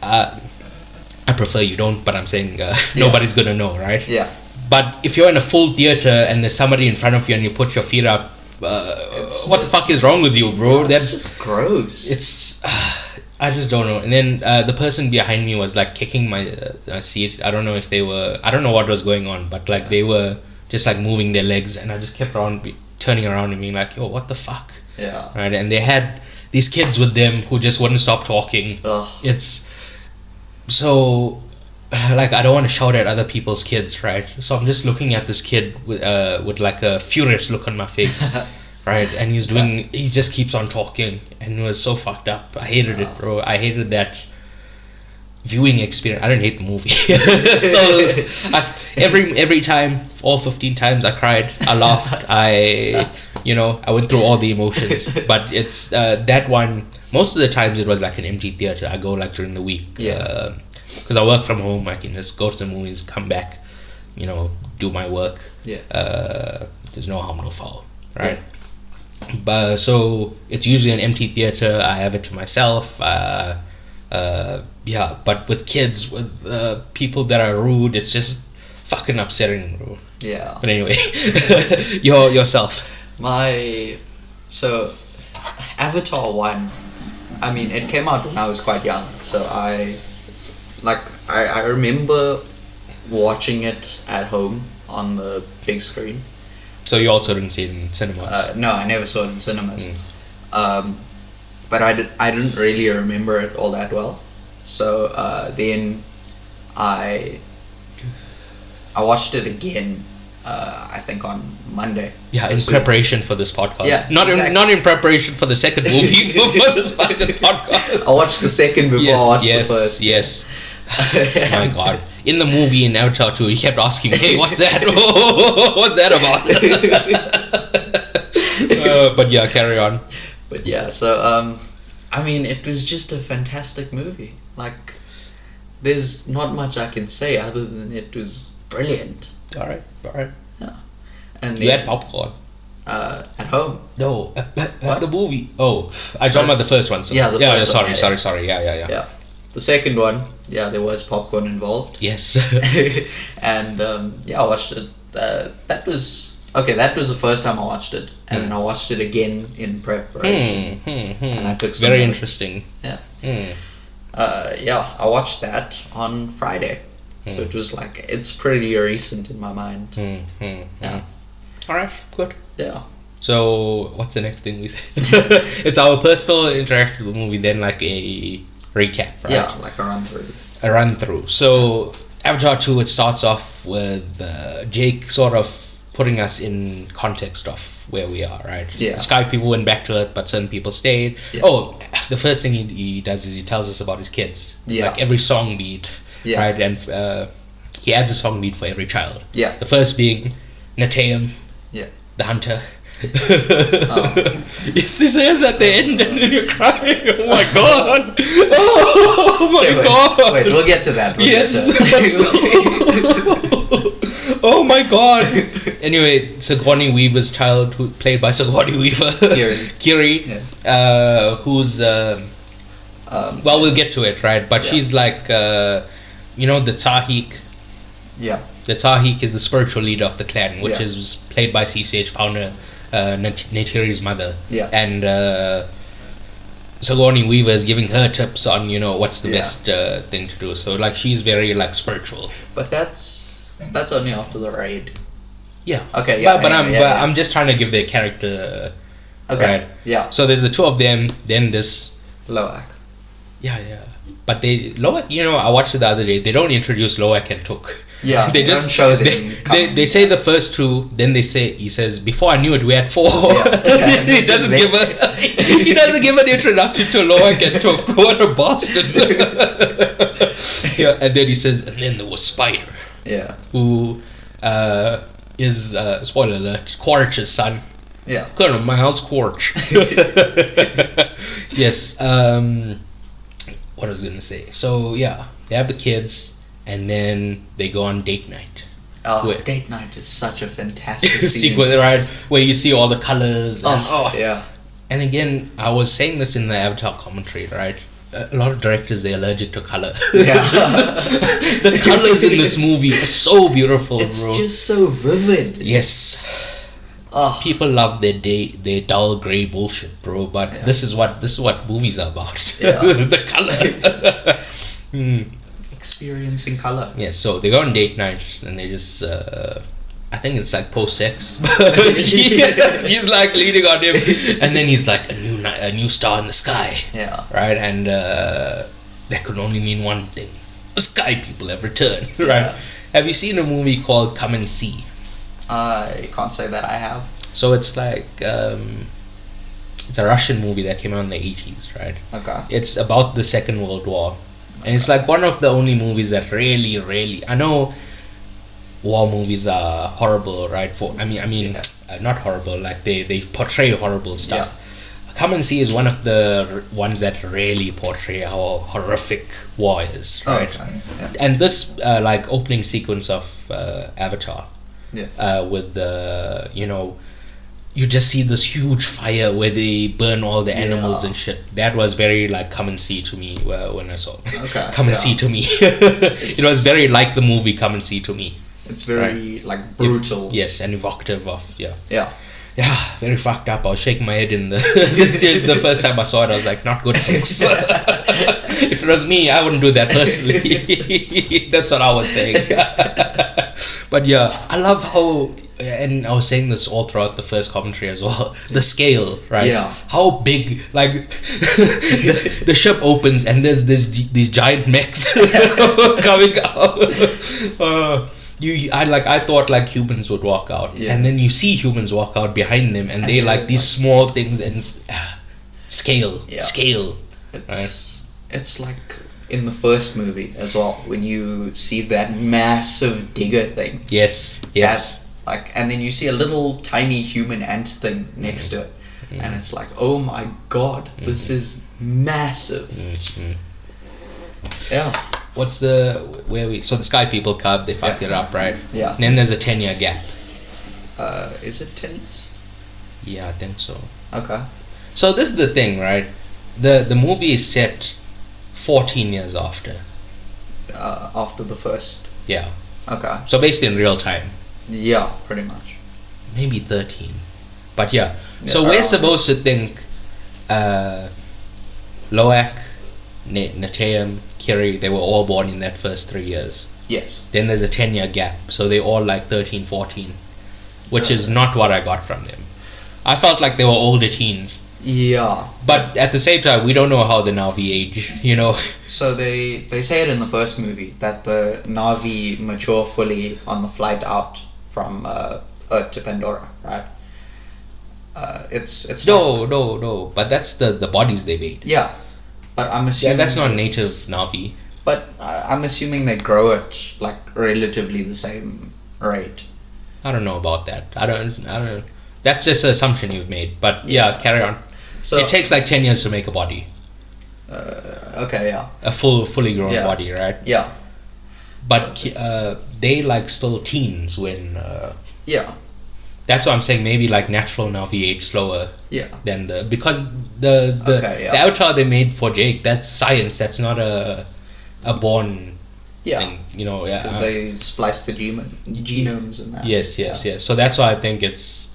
A: I prefer you don't. But I'm saying nobody's gonna know, right?
B: Yeah.
A: But if you're in a full theater and there's somebody in front of you and you put your feet up, what the fuck is wrong with you, bro?
B: That's just gross.
A: It's I just don't know. And then the person behind me was like kicking my seat. I don't know if they were. I don't know what was going on, but like they were just like moving their legs, and I just kept on turning around and being like, "Yo, what the fuck?"
B: Yeah.
A: Right. And they had these kids with them who just wouldn't stop talking.
B: Ugh.
A: It's so. Like I don't want to shout at other people's kids, right? So I'm just looking at this kid with like a furious look on my face, right? And he just keeps on talking, and it was so fucked up. I hated it, bro. I hated that viewing experience. I didn't hate the movie. Every time, all 15 times, I cried, I laughed, I went through all the emotions. But it's that one. Most of the times it was like an empty theater. I go like during the week.
B: Yeah.
A: Because I work from home, I can just go to the movies, come back, do my work.
B: Yeah.
A: There's no harm, no foul, right? Yeah. But so it's usually an empty theater. I have it to myself. But with kids, with people that are rude, it's just fucking upsetting, bro.
B: Yeah.
A: But anyway, yourself.
B: So Avatar 1. I mean, it came out when I was quite young, so I remember watching it at home on the big screen.
A: So you also didn't see it in cinemas?
B: No, I never saw it in cinemas. But I didn't really remember it all that well. So then I watched it again. I think on Monday.
A: Yeah, in preparation for this podcast.
B: Yeah,
A: not in preparation for the second movie for this fucking podcast.
B: I watched the second before I watched the first.
A: Yes. My God. In the movie in Avatar 2, he kept asking me, "Hey, what's that? What's that about?" But yeah, carry on.
B: But yeah, so I mean, it was just a fantastic movie. Like, there's not much I can say other than it was brilliant.
A: All right.
B: Yeah. And
A: you had popcorn.
B: At home.
A: No, at the movie. Oh, I talking about the first one. So.
B: Yeah, the first one.
A: Sorry. Yeah.
B: Yeah. The second one, there was popcorn involved.
A: Yes.
B: And I watched it. That was the first time I watched it, and then I watched it again in preparation. And I took some
A: very
B: notes.
A: interesting.
B: Yeah. I watched that on Friday, so it was like it's pretty recent in my mind. Yeah.
A: All right. Good.
B: Yeah.
A: So what's the next thing we say? It's our personal interaction with the movie, then like a recap, right?
B: Yeah, like a run through.
A: So Avatar 2, it starts off with Jake sort of putting us in context of where we are, right?
B: Yeah.
A: Sky people went back to Earth, but certain people stayed. Yeah. Oh, the first thing he does is he tells us about his kids.
B: Yeah.
A: Like every song beat, right? And he adds a song beat for every child.
B: Yeah.
A: The first being Nataeum, the hunter. Yes, this is at the end, and then you're crying. Oh my God! Oh my God!
B: Wait, we'll get to that.
A: Oh my God! Anyway, Sigourney Weaver's child, who played by Sigourney Weaver, Kiri, who's well, we'll get to it, right? But she's like, the Tsahik.
B: Yeah.
A: The Tsahik is the spiritual leader of the clan, which is played by CCH founder Neytiri's mother.
B: Yeah.
A: And Sigourney Weaver is giving her tips on, what's the best thing to do. So, like, she's very, like, spiritual.
B: But that's only after the raid.
A: Yeah.
B: Okay, yeah.
A: But I'm just trying to give their character
B: Okay.
A: Right?
B: Yeah.
A: So there's the two of them, then this...
B: Loak.
A: Yeah. But Loak, I watched it the other day, they don't introduce Loak and Took.
B: Yeah, they just don't show them.
A: They say the first two, then he says, before I knew it, we had four.
B: Yeah.
A: he doesn't give an introduction to Loak and Took. What a bastard. Yeah, and then he says, and then there was Spider.
B: Yeah.
A: Who is, spoiler alert, Quaritch's son.
B: Yeah.
A: Colonel Miles Quaritch. Yes. What I was going to say. So, yeah, they have the kids, and then they go on date night.
B: Oh, date night is such a fantastic
A: sequence, right? Where you see all the colors.
B: Yeah.
A: And again, I was saying this in the Avatar commentary, right? A lot of directors, they're allergic to color.
B: Yeah.
A: The colors in this movie are so beautiful,
B: it's
A: bro.
B: It's just so vivid.
A: Yes.
B: Oh.
A: People love their dull grey bullshit, bro. But this is what movies are about.
B: Yeah.
A: The color.
B: Experiencing color.
A: Yeah. So they go on date night and they just. I think it's like post-sex. She's like leaning on him, and then he's like a new star in the sky.
B: Yeah.
A: Right, and that could only mean one thing: the sky people have returned. Right.
B: Yeah.
A: Have you seen a movie called Come and See?
B: I can't say that I have.
A: So it's like it's a Russian movie that came out in the 80s, right?
B: Okay.
A: It's about the Second World War, and it's like one of the only movies that really, I know war movies are horrible, right? Not horrible, like they portray horrible stuff. Yeah. Come and See is one of the ones that really portray how horrific war is, right?
B: Okay. Yeah.
A: And this like opening sequence of Avatar.
B: Yeah.
A: With you just see this huge fire where they burn all the animals and shit. That was very like Come and See to me when I saw it.
B: Okay.
A: Come and See to me. It was very like the movie Come and See to me.
B: It's very like brutal.
A: Yes, and evocative of
B: Yeah.
A: Yeah, very fucked up. I was shaking my head in the the first time I saw it. I was like, not good, folks. If it was me, I wouldn't do that personally. That's what I was saying. But yeah, I love how, and I was saying this all throughout the first commentary as well, the scale, right?
B: Yeah.
A: How big, like, the ship opens and there's these giant mechs coming out. I thought like humans would walk out, and then you see humans walk out behind them, and they like these small things and scale.
B: It's like in the first movie as well when you see that massive digger thing.
A: Yes.
B: And then you see a little tiny human ant thing next to it, and it's like, oh my god, this is massive. Yeah.
A: So the Sky People Cub, they fucked it up, right?
B: Yeah.
A: And then there's a 10-year gap.
B: Is it 10 years?
A: Yeah, I think so.
B: Okay.
A: So this is the thing, right? The movie is set 14 years after.
B: After the first.
A: Yeah.
B: Okay.
A: So based in real time.
B: Yeah, pretty much.
A: Maybe 13. But yeah. So we're supposed to think Loak, Nateum, Kiri, they were all born in that first 3 years.
B: Yes.
A: Then there's a 10-year gap. So they're all like 13, 14. Which is not what I got from them. I felt like they were older teens.
B: Yeah.
A: But at the same time, we don't know how the Na'vi age,
B: So they say it in the first movie that the Na'vi mature fully on the flight out from Earth to Pandora, right? It's
A: no. But that's the bodies they made.
B: Yeah. But I'm assuming
A: that's not native Na'vi.
B: But I'm assuming they grow at like relatively the same rate.
A: I don't know about that. I don't. That's just an assumption you've made. But yeah, carry on. So it takes like 10 years to make a body.
B: Okay, yeah.
A: A fully grown body, right?
B: Yeah.
A: But they like still teens when.
B: Yeah.
A: That's what I'm saying. Maybe like natural Na'vi age slower.
B: Yeah.
A: Than because the avatar they made for Jake, that's science. That's not a born.
B: Yeah.
A: Thing,
B: Because they spliced the genomes and that.
A: Yes. So that's why I think it's.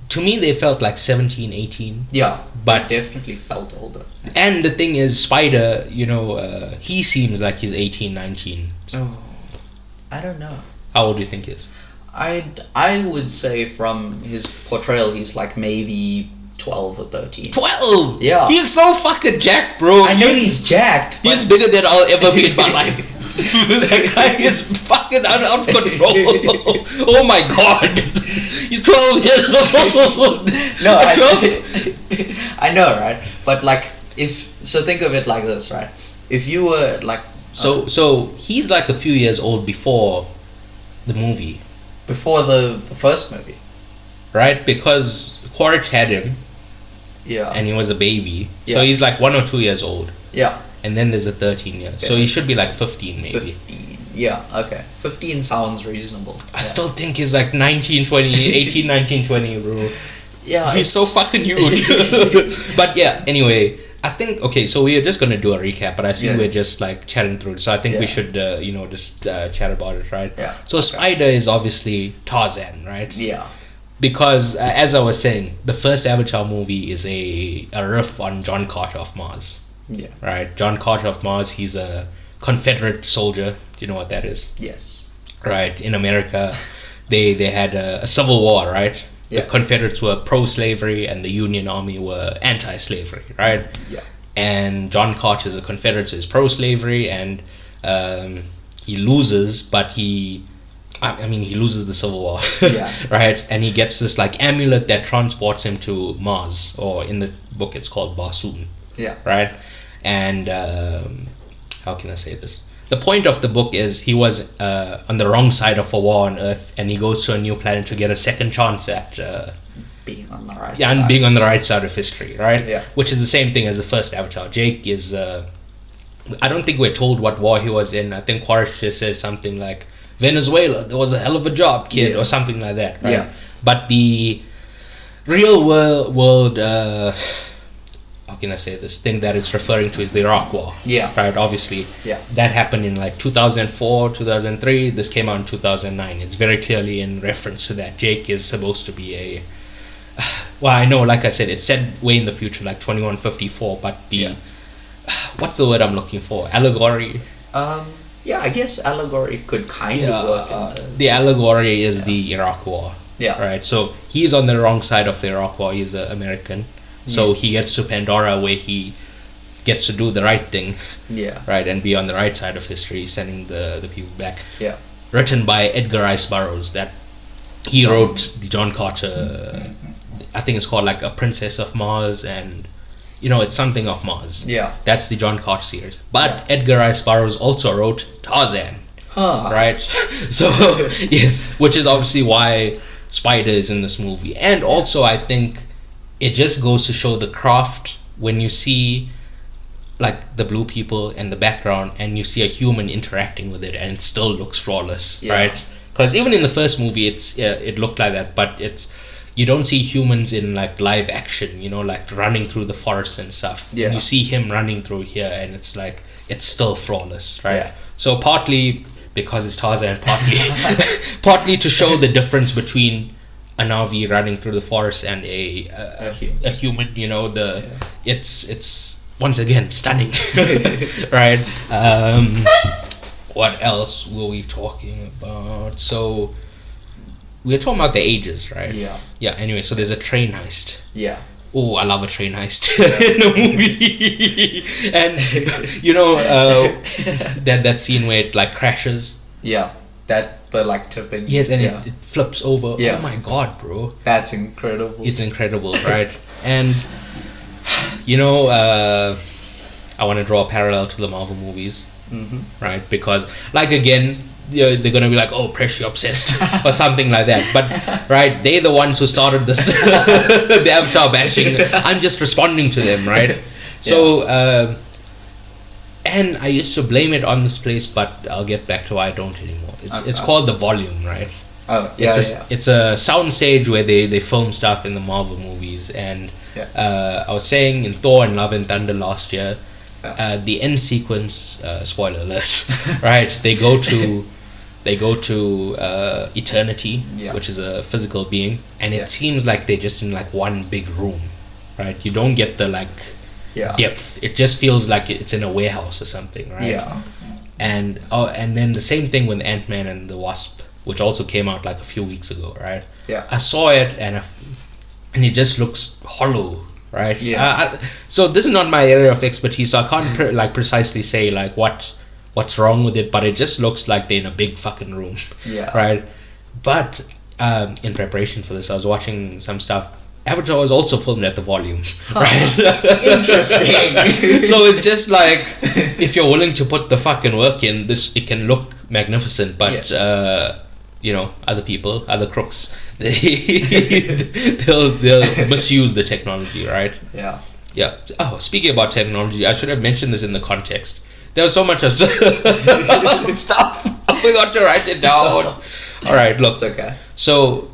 A: To me, they felt like 17, 18.
B: Yeah,
A: but
B: they definitely felt older.
A: And the thing is, Spider, he seems like he's 18, 19.
B: Oh, I don't know.
A: How old do you think he is?
B: I would say from his portrayal, he's like maybe 12 or 13.
A: 12?
B: Yeah.
A: He's so fucking jacked, bro.
B: I know he's jacked.
A: He's bigger than I'll ever be in my life. That guy is fucking out of control. Oh my god. He's 12 years old.
B: No, I know, right? But like, think of it like this, right? If you were like...
A: So he's like a few years old before the movie.
B: Before the first movie.
A: Right? Because Quaritch had him.
B: Yeah.
A: And he was a baby.
B: Yeah.
A: So he's like 1 or 2 years old.
B: Yeah.
A: And then there's a 13 year. Okay. So he should be like 15 maybe.
B: 15. Yeah, okay. 15 sounds reasonable.
A: I still think he's like 19, 20, 18, 19, 20, bro.
B: Yeah.
A: He's so fucking huge. But yeah, anyway, I think, okay, so we are just going to do a recap, but I see we're just like chatting through it. So I think we should, just chat about it, right?
B: Yeah.
A: So Spider is obviously Tarzan, right?
B: Yeah.
A: Because, as I was saying, the first Avatar movie is a riff on John Carter of Mars.
B: Yeah.
A: Right? John Carter of Mars, he's a Confederate soldier. Do you know what that is?
B: Yes.
A: Right. In America, they had a civil war, right? Yeah. The Confederates were pro-slavery and the Union Army were anti-slavery, right?
B: Yeah.
A: And John Carter is a Confederate, so he's pro-slavery, and he loses, but he loses the Civil War, right? And he gets this like amulet that transports him to Mars, or in the book it's called Barsoom.
B: Yeah.
A: Right? And how can I say this? The point of the book is he was on the wrong side of a war on Earth, and he goes to a new planet to get a second chance at
B: being on the right side.
A: And being on the right side of history, right?
B: Yeah.
A: Which is the same thing as the first Avatar. Jake is I don't think we're told what war he was in. I think Quaritch just says something like, Venezuela, there was a hell of a job, kid, or something like that, right?
B: Yeah.
A: But the real world how can I say this thing that it's referring to is the Iraq War.
B: Yeah.
A: Right, obviously.
B: Yeah.
A: That happened in like 2004, 2003. This came out in 2009. It's very clearly in reference to that. Jake is supposed to be well, I know, like I said, it's said way in the future, like 2154, but the what's the word I'm looking for? Allegory?
B: Yeah, I guess allegory could kind of work.
A: The allegory is the Iraq War.
B: Yeah.
A: Right. So he's on the wrong side of the Iraq War. He's an American. So he gets to Pandora where he gets to do the right thing.
B: Yeah.
A: Right, and be on the right side of history, sending the people back.
B: Yeah.
A: Written by Edgar Rice Burroughs. That he wrote the John Carter. I think it's called like A Princess of Mars, and it's something of Mars.
B: Yeah.
A: That's the John Carter series. But Edgar Rice Burroughs also wrote Tarzan.
B: Huh.
A: Right? So, yes, which is obviously why Spider is in this movie. And also, I think it just goes to show the craft when you see like the blue people in the background and you see a human interacting with it and it still looks flawless, right? Because even in the first movie, it looked like that, but you don't see humans in like live action, like running through the forest and stuff.
B: Yeah.
A: You see him running through here and it's like, it's still flawless, right?
B: Yeah.
A: So partly because it's Tarzan, partly to show the difference between a Navi running through the forest and a human, it's once again stunning. Right? What else were we talking about? So we were talking about the ages, right? Yeah, anyway, so there's a train heist.
B: Yeah.
A: Oh, I love a train heist in a movie. And that scene where it like crashes.
B: Yeah. The like tipping.
A: Yes, and it flips over.
B: Yeah.
A: Oh my god, bro.
B: That's incredible.
A: It's incredible, right? And I want to draw a parallel to the Marvel movies.
B: Mm-hmm.
A: Right? Because like again, they're gonna be like, oh, Presh, you're obsessed or something like that. But right, they're the ones who started this the Avatar bashing. I'm just responding to them, right? So and I used to blame it on this place, but I'll get back to why I don't anymore. It's called The Volume, right?
B: Oh,
A: It's a soundstage where they film stuff in the Marvel movies, and I was saying in Thor and Love and Thunder last year, the end sequence, spoiler alert, right? They go to eternity, which is a physical being, and it seems like they're just in like one big room, right? You don't get the depth. It just feels like it's in a warehouse or something, right?
B: Yeah.
A: And then the same thing with Ant-Man and the Wasp, which also came out like a few weeks ago, right?
B: Yeah.
A: I saw it and and it just looks hollow, right?
B: Yeah.
A: So this is not my area of expertise, so I can't precisely say like what's wrong with it, but it just looks like they're in a big fucking room.
B: Yeah.
A: Right. But in preparation for this, I was watching some stuff. Avatar was also filmed at the volume, right?
B: Interesting.
A: So it's just like, if you're willing to put the fucking work in, it can look magnificent, but other people, other crooks, they'll misuse the technology, right?
B: Yeah.
A: Yeah. Oh, speaking about technology, I should have mentioned this in the context. There was so much of stuff. I forgot to write it down. All right, look.
B: It's okay.
A: So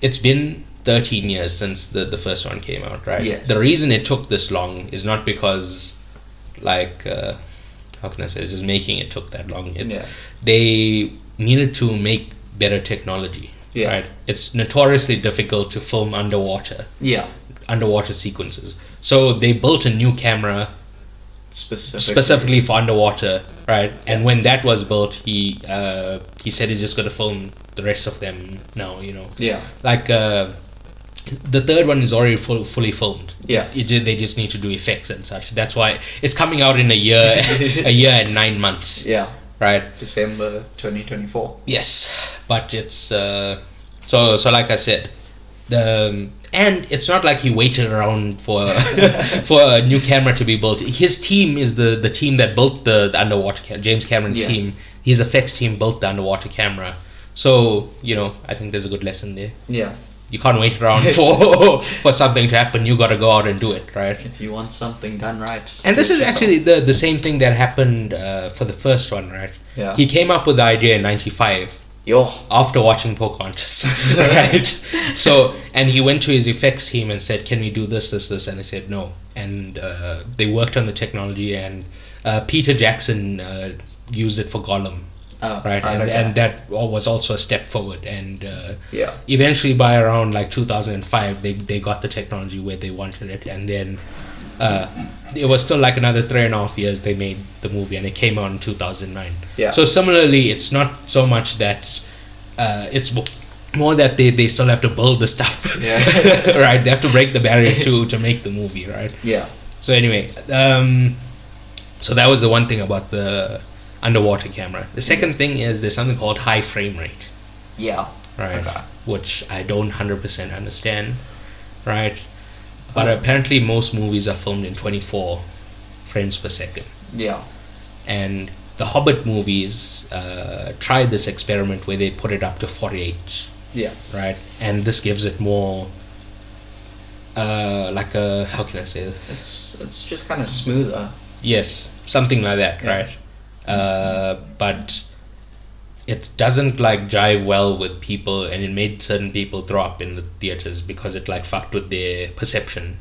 A: it's been 13 years since the first one came out, right?
B: Yes.
A: The reason it took this long is not because, how can I say, it's just making it took that long. They needed to make better technology, right? It's notoriously difficult to film underwater.
B: Yeah.
A: Underwater sequences. So they built a new camera specifically for underwater, right? And when that was built, he said he's just going to film the rest of them now,
B: Yeah.
A: The third one is already fully filmed.
B: Yeah.
A: They just need to do effects and such. That's why it's coming out in a year and 9 months.
B: Yeah.
A: Right.
B: December 2024.
A: Yes, but it's so like I said, and it's not like he waited around for for a new camera to be built. His team is the team that built the underwater James Cameron's team. His effects team built the underwater camera. So I think there's a good lesson there.
B: Yeah.
A: You can't wait around for something to happen. You got to go out and do it, right?
B: If you want something done right.
A: And this is actually the same thing that happened for the first one, right?
B: Yeah.
A: He came up with the idea in '95. After watching Pocahontas, right? So, and he went to his effects team and said, "Can we do this?" And they said no. And they worked on the technology, and Peter Jackson used it for Gollum. Right, and that was also a step forward, and eventually by around 2005 they got the technology where they wanted it, and then it was still another 3.5 years they made the movie, and it came out in 2009. So similarly, it's not so much that it's more that they still have to build the stuff. Right, they have to break the barrier to make the movie, right? So anyway, so that was the one thing about the underwater camera. The second thing is there's something called high frame rate. Right. Okay. Which I don't 100% understand. Right. But apparently most movies are filmed in 24 frames per second. And the Hobbit movies tried this experiment where they put it up to 48. Right. And this gives it more how can I say it?
B: It's just kind of smoother.
A: Yes, something like that, right? But it doesn't jive well with people, and it made certain people throw up in the theaters because it fucked with their perception.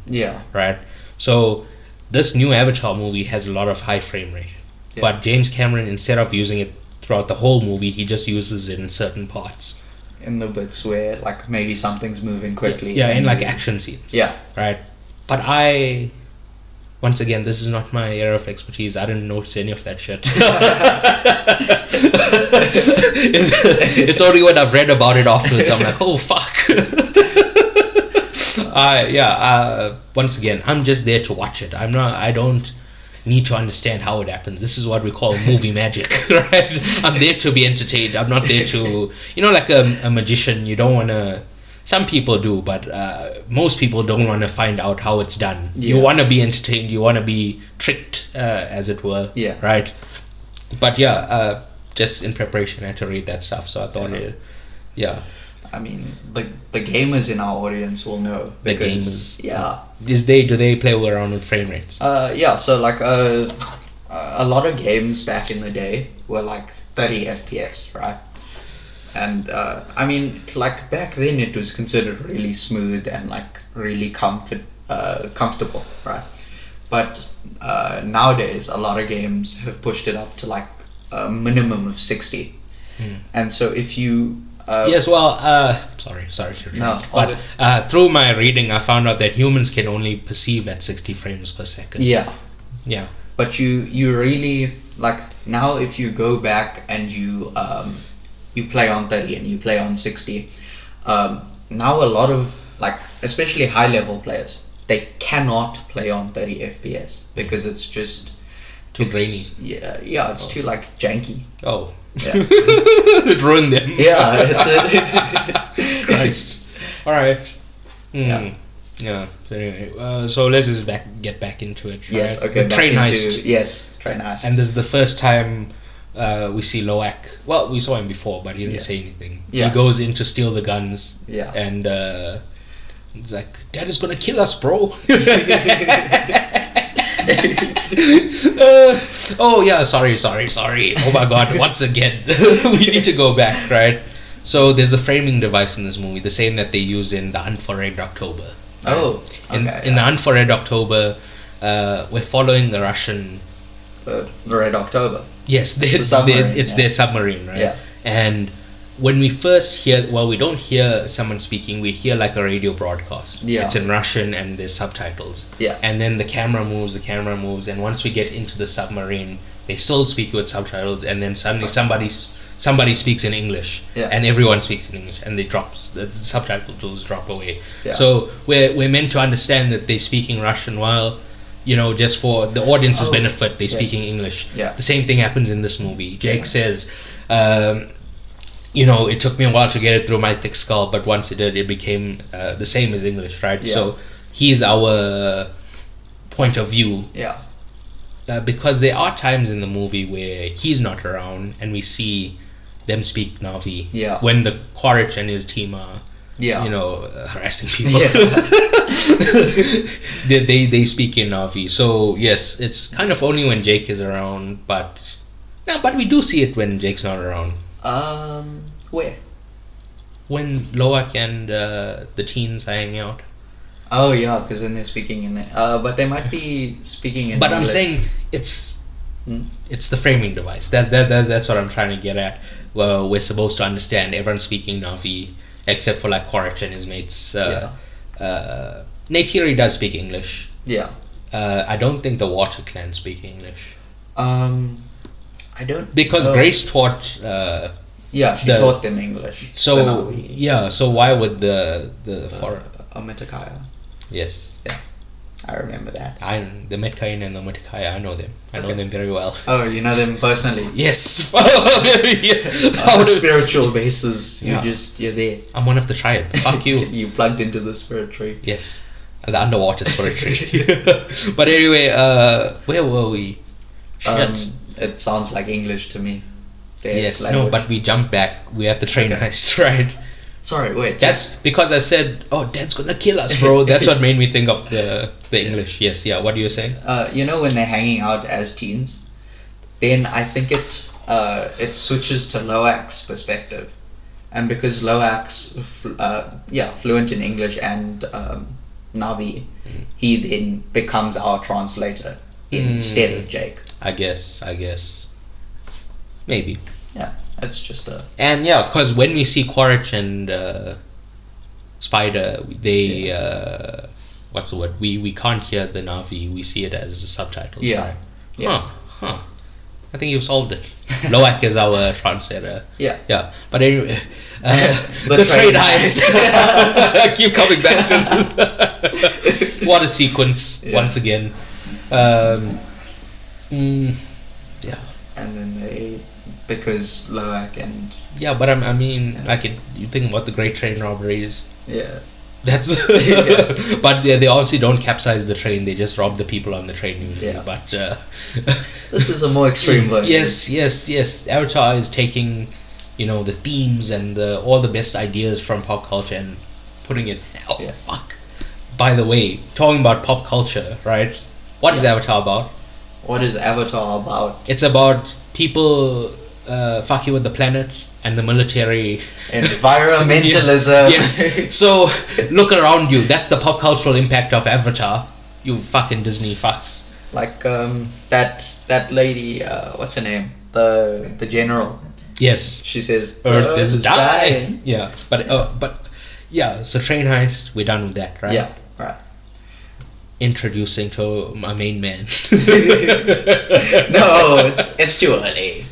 A: Right. So this new Avatar movie has a lot of high frame rate, but James Cameron, instead of using it throughout the whole movie, he just uses it in certain parts.
B: In the bits where maybe something's moving quickly.
A: In action scenes. Right. But once again, this is not my area of expertise. I didn't notice any of that shit. It's only when I've read about it afterwards, I'm like, oh, fuck. Once again, I'm just there to watch it. I don't need to understand how it happens. This is what we call movie magic, right? I'm there to be entertained. I'm not there to, like a magician, you don't want to... Some people do, but most people don't want to find out how it's done. You want to be entertained. You want to be tricked, as it were. Right. But just in preparation, I had to read that stuff, so I thought
B: I mean, the gamers in our audience will know. Because,
A: the gamers. Do they play around with frame rates?
B: So a lot of games back in the day were 30 FPS, right? And I mean, back then it was considered really smooth and really comfortable, right? But nowadays a lot of games have pushed it up to a minimum of 60. And so if you sorry to interrupt. But
A: through my reading, I found out that humans can only perceive at 60 frames per second.
B: But you really now if you go back and you play on 30 and you play on 60, now a lot of especially high level players, they cannot play on 30 FPS because it's just
A: too grainy.
B: Yeah, it's too like janky.
A: Oh,
B: yeah,
A: it ruined them.
B: Yeah.
A: Christ. All right.
B: Yeah.
A: Yeah. So anyway, so let's just get back into it. Right?
B: Yes. Okay.
A: The train heist.
B: Yes, train heist.
A: And this is the first time we see Loak. Well, we saw him before, but he didn't say anything.
B: Yeah.
A: He goes in to steal the guns.
B: Yeah.
A: And it's like, Dad is gonna kill us, bro. Oh yeah, sorry. Oh my God, once again, we need to go back, right? So there's a framing device in this movie, the same that they use in The Hunt for Red October. Right?
B: Oh, okay.
A: In The Hunt for Red October, we're following the Russian.
B: The Red October.
A: Yes, it's their submarine, right?
B: Yeah.
A: And when we first hear, well, we don't hear someone speaking, we hear like a radio broadcast.
B: Yeah.
A: It's in Russian and there's subtitles.
B: Yeah.
A: And then the camera moves, and once we get into the submarine, they still speak with subtitles, and then suddenly somebody speaks in English, and everyone speaks in English, and the subtitles drop away.
B: Yeah.
A: So we're meant to understand that they're speaking Russian while, just for the audience's benefit, they're speaking English.
B: Yeah.
A: The same thing happens in this movie. Jake says, it took me a while to get it through my thick skull, but once it did, it became the same as English, right?
B: Yeah.
A: So he's our point of view.
B: Yeah.
A: Because there are times in the movie where he's not around and we see them speak Na'vi.
B: Yeah.
A: When the Quaritch and his team are, harassing people.
B: Yeah.
A: they speak in Na'vi. So yes, it's kind of only when Jake is around, but we do see it when Jake's not around.
B: Where?
A: When Loak and the teens are hanging out.
B: Oh yeah, because then they're speaking in but they might be speaking in
A: But
B: English.
A: I'm saying it's the framing device. That's what I'm trying to get at. Well, we're supposed to understand everyone's speaking Na'vi except for like Quaritch and his mates. Neytiri does speak English.
B: Yeah.
A: I don't think the Water Clan speak English.
B: I don't.
A: Because Grace taught.
B: She taught them English.
A: So so why would the
B: Ometakaya?
A: Yes.
B: Yeah. I remember that.
A: The Metkain and the Ometakaya, I know them. I know them very well.
B: Oh, you know them personally?
A: Yes. Yes.
B: On a spiritual basis, you're there.
A: I'm one of the tribe. Fuck you.
B: You plugged into the spirit tree.
A: Yes. The underwater spirit tree. But anyway, where were we?
B: It sounds like English to me.
A: Yes, language. No, but we jump back. We're at the train heist, right?
B: Sorry, wait.
A: That's because I said, Dad's gonna kill us, bro. That's what made me think of the English. Yes, yeah. What are you saying?
B: When they're hanging out as teens, then I think it switches to Loak's perspective, and because Loak's fluent in English and Na'vi, he then becomes our translator instead of Jake.
A: I guess. Maybe.
B: Yeah, it's just a...
A: And because when we see Quaritch and Spider, they... what's the word? We can't hear the Na'vi, we see it as subtitles, right?
B: Yeah.
A: Huh. I think you've solved it. Loak is our translator.
B: Yeah.
A: But anyway, the train heist. I keep coming back to this. What a sequence, once again. Yeah.
B: And then because Loak and...
A: Yeah, but you think about the Great Train Robberies.
B: Yeah.
A: That's... But they obviously don't capsize the train, they just rob the people on the train usually.
B: Yeah.
A: But...
B: this is a more extreme version.
A: Yes. Avatar is taking, the themes and all the best ideas from pop culture and putting it... Fuck. By the way, talking about pop culture, right? What is Avatar about?
B: What is Avatar about?
A: It's about people fucking with the planet and the military.
B: Environmentalism.
A: Yes. So look around you. That's the pop cultural impact of Avatar. You fucking Disney fucks.
B: Like that lady. What's her name? The general.
A: Yes.
B: She says
A: Earth is dying. Yeah. But yeah. So train heist. We're done with that, right?
B: Yeah. Right.
A: Introducing to my main man.
B: No, it's too early.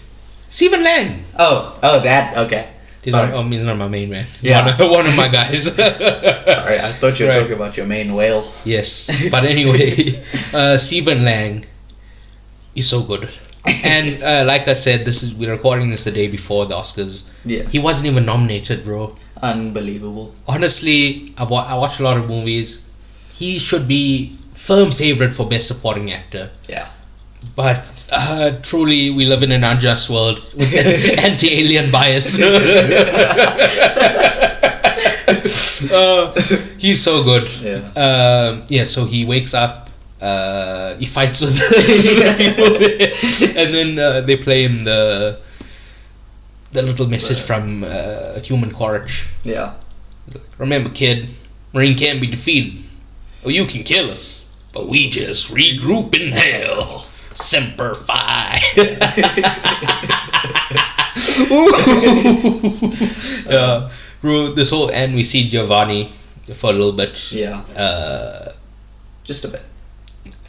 A: Stephen Lang.
B: Oh, that, okay.
A: He's not my main man. Yeah. One of my guys.
B: Sorry, I thought you were talking about your main whale.
A: Yes. But anyway, Stephen Lang is so good. And like I said, we're recording this the day before the Oscars.
B: Yeah.
A: He wasn't even nominated, bro.
B: Unbelievable.
A: Honestly, I watched a lot of movies. He should be firm favorite for Best Supporting Actor.
B: Yeah.
A: But truly, we live in an unjust world with anti-alien bias. He's so good.
B: Yeah.
A: So he wakes up. He fights with people, and then they play him the little message from Human Courage.
B: Yeah.
A: Remember, kid, Marine can't be defeated. Or you can kill us, but we just regroup in hell. Semper Fi. Bro, this whole end we see Giovanni for a little bit.
B: Yeah. Just a bit.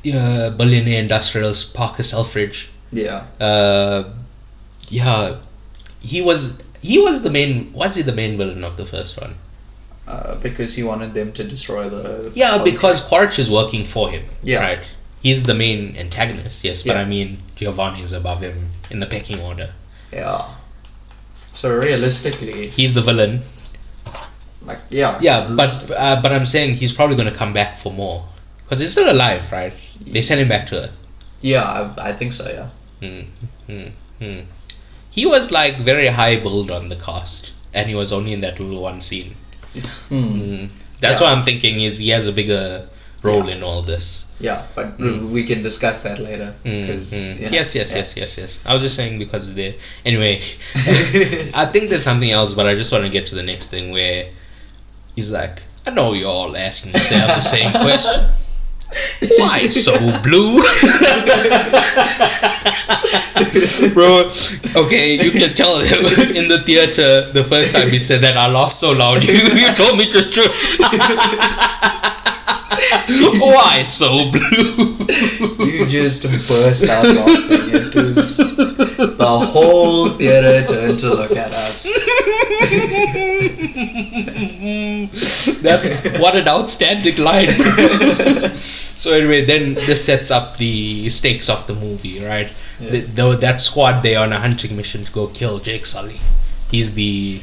A: Yeah, billionaire industrialist Parker Selfridge.
B: Yeah.
A: Yeah. He was the main. Was he the main villain of the first one?
B: Because he wanted them to destroy the...
A: Yeah, because Quaritch is working for him.
B: Yeah.
A: Right? He's the main antagonist, yes. But
B: Yeah.
A: I mean, Giovanni is above him in the pecking order.
B: Yeah. So realistically...
A: He's the villain.
B: Like, yeah.
A: Yeah, but I'm saying he's probably going to come back for more. Because he's still alive, right? They sent him back to Earth.
B: Yeah, I think so, yeah.
A: He was like very high build on the cast. And he was only in that little one scene. That's why I'm thinking is he has a bigger role in all this.
B: Yeah, but we can discuss that later.
A: Yes. I was just saying because they... Anyway, I think there's something else, but I just want to get to the next thing where he's like, I know you're all asking yourself the same question. Why so blue? Bro, okay, you can tell him in the theater the first time he said that I laughed so loud. You told me to shush. Why so blue?
B: You just burst out laughing. It was the whole theater turned to look at us.
A: That's what an outstanding line. So anyway, then this sets up the stakes of the movie, right?
B: Yeah.
A: That squad, they are on a hunting mission to go kill Jake Sully. He's the...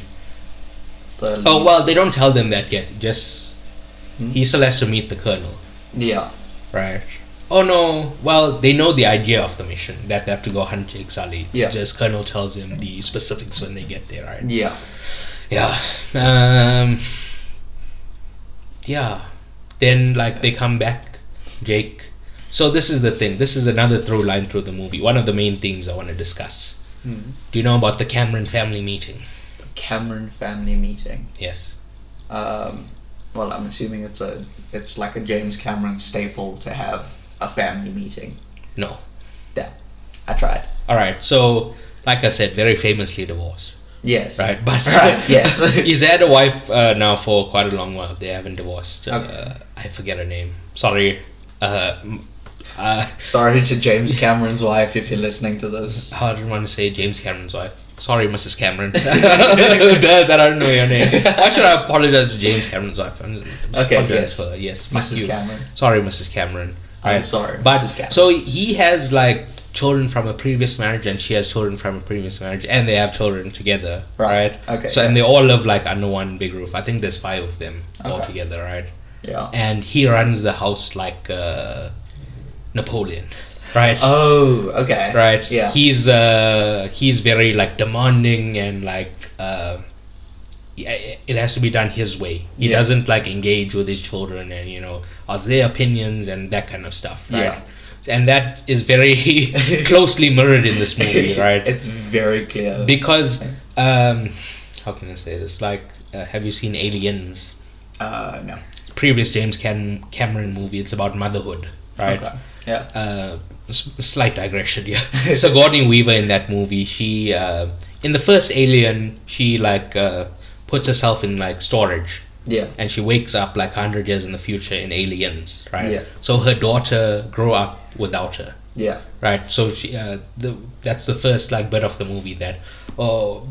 A: Oh, well, they don't tell them that yet. Just... He still has to meet the colonel.
B: Yeah.
A: Right. Oh no, well, they know the idea of the mission, that they have to go hunt Jake Sully.
B: Yeah.
A: Just colonel tells them the specifics when they get there, right?
B: Yeah.
A: Yeah. Yeah. Then, like, they come back, Jake. So this is the thing. This is another through line through the movie. One of the main themes I want to discuss. Do you know about the Cameron family meeting?
B: The Cameron family meeting?
A: Yes.
B: Well, I'm assuming it's like a James Cameron staple to have a family meeting.
A: No.
B: Damn. I tried.
A: Alright, so, like I said, very famously divorced.
B: Yes.
A: Right, but
B: yes.
A: He's had a wife now for quite a long while. They haven't divorced.
B: Okay.
A: I forget her name. Sorry.
B: Sorry to James Cameron's wife if you're listening to this.
A: I didn't want to say James Cameron's wife. Sorry, Mrs. Cameron. that I don't know your name. Why should I apologize to James Cameron's wife?
B: Okay, yes.
A: Yes,
B: Mrs. Cameron.
A: Sorry, Mrs. Cameron.
B: I'm sorry,
A: but,
B: Mrs. Cameron.
A: So he has like children from a previous marriage and she has children from a previous marriage and they have children together, right?
B: Okay.
A: So, and they all live like under one big roof. I think there's 5 of them all together, right?
B: Yeah.
A: And he runs the house like Napoleon. Right.
B: Oh, okay.
A: Right.
B: Yeah.
A: He's very like demanding and like it has to be done his way. He doesn't like engage with his children and ask their opinions and that kind of stuff. Right.
B: Yeah.
A: And that is very closely mirrored in this movie, right?
B: It's very clear
A: because how can I say this? Like, have you seen Aliens?
B: No.
A: Previous James Cameron movie. It's about motherhood, right?
B: Okay. Yeah.
A: Slight digression here. Sigourney Weaver in that movie, she in the first Alien, she like puts herself in like storage.
B: Yeah.
A: And she wakes up like 100 years in the future in Aliens, right?
B: Yeah.
A: So her daughter grew up without her.
B: Yeah.
A: Right. So she that's the first like bit of the movie that oh,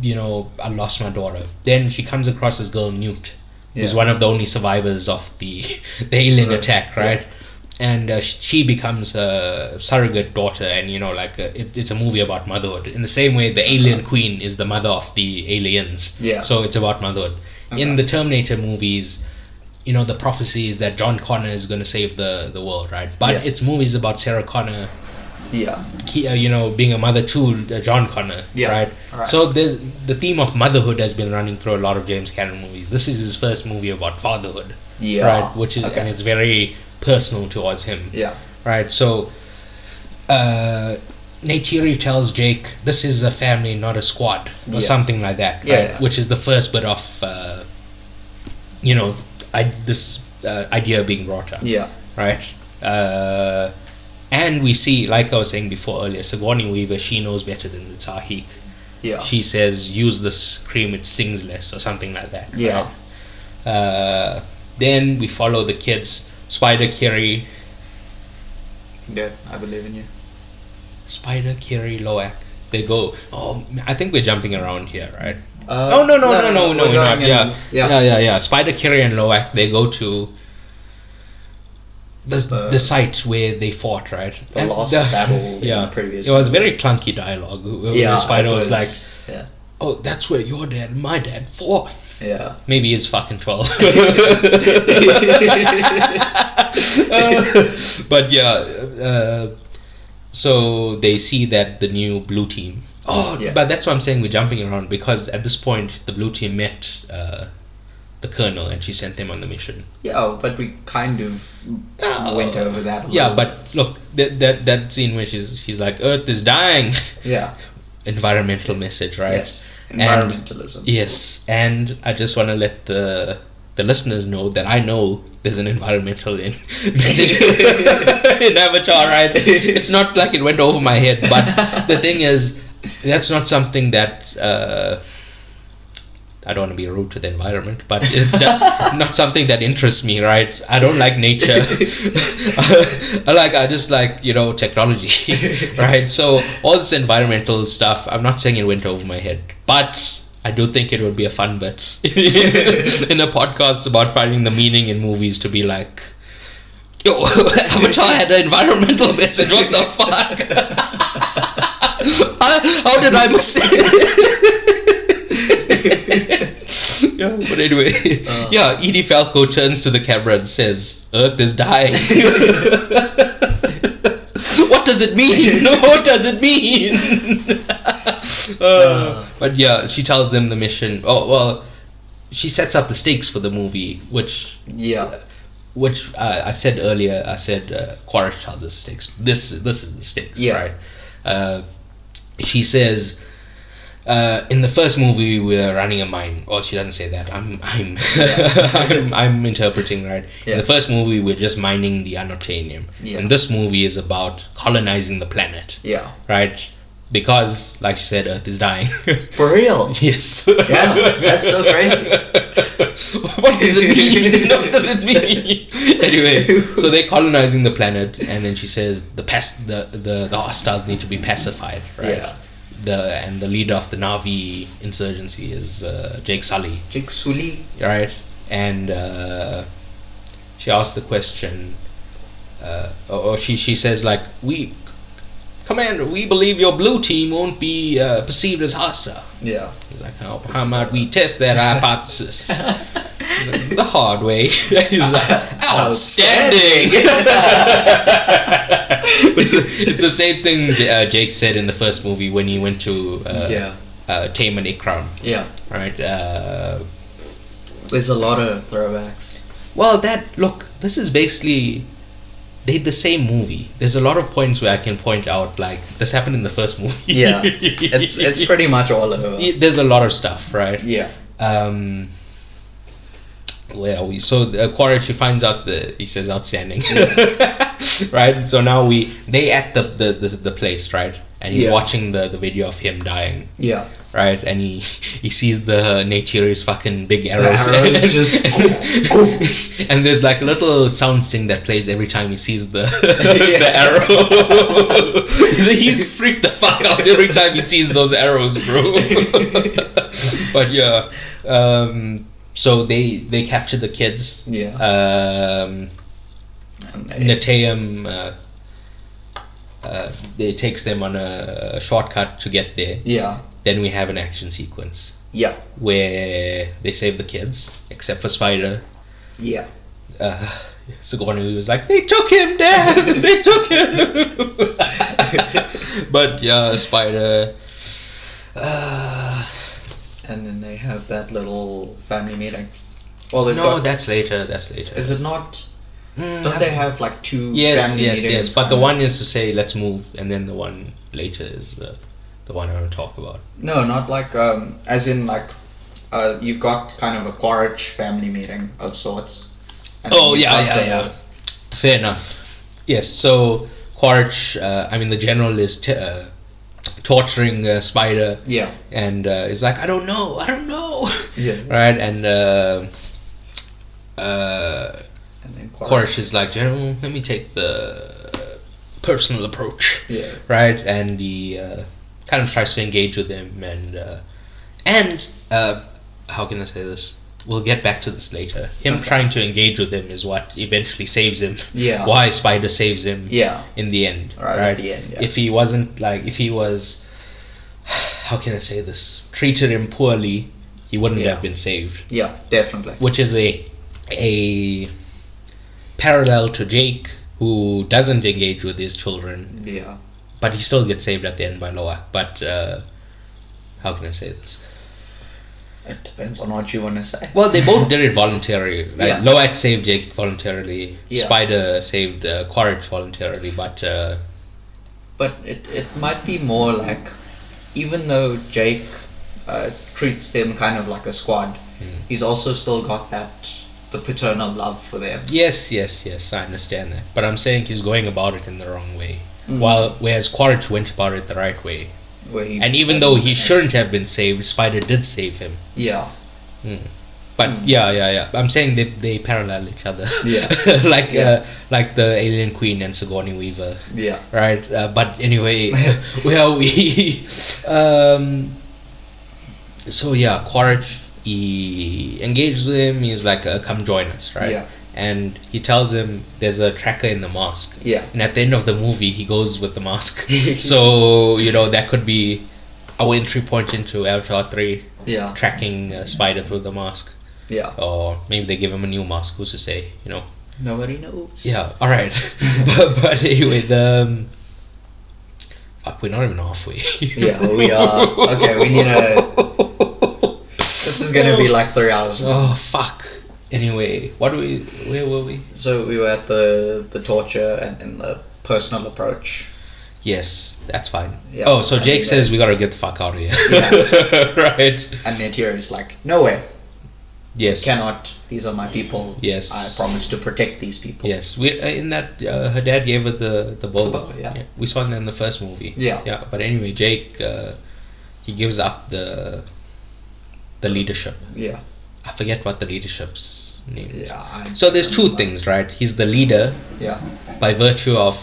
A: I lost my daughter. Then she comes across this girl, Newt, who's one of the only survivors of the alien attack, right? Yeah. And she becomes a surrogate daughter, and it's a movie about motherhood. In the same way, the alien queen is the mother of the aliens. Yeah. So it's about motherhood. Okay. In the Terminator movies, the prophecy is that John Connor is going to save the world, right? But it's movies about Sarah Connor. Yeah. Being a mother to John Connor, right? So the theme of motherhood has been running through a lot of James Cameron movies. This is his first movie about fatherhood, right? Which is and it's very personal towards him, right? So Neytiri tells Jake, "This is a family, not a squad," or something like that, right? Which is the first bit of this idea being brought up, right? And we see, like I was saying before earlier, Sigourney Weaver, she knows better than the Tsahik. Yeah. She says, use this cream, it stings less, or something like that. Yeah. Right? Then we follow the kids. Spider, Kiri.
B: Yeah, I believe in you.
A: Spider, Kiri, Loak. They go. Oh, I think we're jumping around here, right?
B: No, we're not.
A: Yeah. Spider, Kiri, and Loak, they go to the site where they fought, right?
B: The last battle in the previous.
A: It was very clunky dialogue. The Spider was like, "Oh, that's where your dad and my dad fought."
B: Yeah.
A: Maybe he's fucking 12. But so they see that the new blue team. But that's why I'm saying we're jumping around, because at this point the blue team met the colonel and she sent them on the mission.
B: Yeah, but we kind of went over that a
A: little. But look, that scene where she's like, Earth is dying.
B: Yeah.
A: Environmental message, right?
B: Yes. Environmentalism.
A: Yes, and I just want to let the listeners know that I know there's an environmental message in Avatar, right? It's not like it went over my head, but the thing is, that's not something that I don't want to be rude to the environment, but not something that interests me, right? I don't like nature. I just like, technology, right? So all this environmental stuff, I'm not saying it went over my head, but I do think it would be a fun bit in a podcast about finding the meaning in movies to be like, yo, Avatar had an environmental message, what the fuck? How did I miss it? But anyway, Edie Falco turns to the camera and says, Earth is dying. What does it mean? What does it mean? But she tells them the mission. Oh, well, she sets up the stakes for the movie, which I said earlier. I said Quaritch tells us stakes. This is the stakes, right? She says, in the first movie we're running a mine. Well, she doesn't say that. I'm interpreting, right? Yeah. In the first movie we're just mining the unobtainium. Yeah. And this movie is about colonizing the planet. Yeah. Right? Because, like she said, Earth is dying.
B: For real?
A: Yes.
B: Yeah, that's so crazy.
A: What does it mean? What does it mean? Anyway, so they're colonizing the planet, and then she says the hostiles need to be pacified, right? Yeah. And the leader of the Na'vi insurgency is Jake Sully.
B: Jake Sully.
A: Right? And she asks the question, she says, like, Commander, we believe your blue team won't be perceived as hostile. Yeah. He's like, how might we test that hypothesis? He's like, the hard way. He's like, outstanding! It's the same thing Jake said in the first movie when he went to Tame and Ikram.
B: Yeah.
A: Right?
B: There's a lot of throwbacks.
A: Well, this is basically... They the same movie. There's a lot of points where I can point out, like, this happened in the first movie.
B: Yeah. It's pretty much all over.
A: There's a lot of stuff, right?
B: Yeah.
A: Where are we? So Quaritch, she finds out he says outstanding. Yeah. Right? So now they at the place, right? And he's watching the video of him dying.
B: Yeah.
A: right? And he sees the Neytiri's fucking big arrows. And there's like a little sound sting that plays every time he sees the the arrow. He's freaked the fuck out every time he sees those arrows, bro. But yeah, so they capture the kids.
B: Yeah.
A: Nateum it takes them on a shortcut to get there.
B: Yeah.
A: Then we have an action sequence.
B: Yeah.
A: Where they save the kids, except for Spider.
B: Yeah.
A: Sigourney was like, they took him, Dad! They took him! But yeah, Spider...
B: and then they have that little family meeting. Well,
A: that's later.
B: Is it not... Don't they have like two family meetings?
A: Yes. But the one is to say, let's move, and then the one later is the one I want to talk about.
B: No, not like, as in like, you've got kind of a Quaritch family meeting of sorts.
A: Yeah. Fair enough. Yes, so Quaritch, the general is torturing Spider.
B: Yeah.
A: And is like, I don't know.
B: Yeah.
A: Right, and then Quaritch is like, General, let me take the personal approach.
B: Yeah.
A: Right, and he kind of tries to engage with him, and how can I say this? We'll get back to this later. Him trying to engage with him is what eventually saves him.
B: Yeah.
A: Why Spider saves him.
B: Yeah.
A: In the end.
B: Right. At the end. Yeah.
A: If he was, how can I say this? Treated him poorly, he wouldn't have been saved.
B: Yeah, definitely.
A: Which is a parallel to Jake, who doesn't engage with his children.
B: Yeah.
A: But he still gets saved at the end by Loak. But how can I say this?
B: It depends on what you want to say.
A: Well, they both did it voluntarily. Like,
B: Yeah.
A: Loak saved Jake voluntarily.
B: Yeah.
A: Spider saved Quaritch voluntarily. But
B: it might be more like, even though Jake treats them kind of like a squad, he's also still got the paternal love for them.
A: Yes, I understand that. But I'm saying he's going about it in the wrong way. Whereas Quaritch went about it the right way. And even though he shouldn't have been saved, Spider did save him.
B: Yeah.
A: But yeah. I'm saying they parallel each other.
B: Yeah.
A: like the Alien Queen and Sigourney Weaver.
B: Yeah.
A: Right. But anyway, where are we? So yeah, Quaritch, he engages with him. He's like, "Come join us," right?
B: Yeah.
A: And he tells him there's a tracker in the mask.
B: Yeah.
A: And at the end of the movie, he goes with the mask. So, that could be our entry point into Avatar 3.
B: Yeah.
A: Tracking Spider through the mask.
B: Yeah.
A: Or maybe they give him a new mask, who's to say,
B: Nobody knows.
A: Yeah, alright. but anyway, fuck, we're not even halfway.
B: Yeah, we are. Okay, we need this is gonna be like 3 hours.
A: Oh, fuck. Anyway, where were we?
B: So we were at the torture and the personal approach.
A: Yes, that's fine.
B: Yeah,
A: oh, so Jake says we gotta get the fuck out of here.
B: Yeah.
A: Right.
B: And Neytiri is like, no way.
A: Yes.
B: Cannot. These are my people.
A: Yes.
B: I promise to protect these people.
A: Yes. We in that her dad gave her the bow.
B: The bow, yeah.
A: We saw it in the first movie.
B: Yeah.
A: Yeah. But anyway, Jake he gives up the leadership.
B: Yeah.
A: I forget what the leadership's name is.
B: Yeah.
A: So there's two things, right? He's the leader.
B: Yeah.
A: By virtue of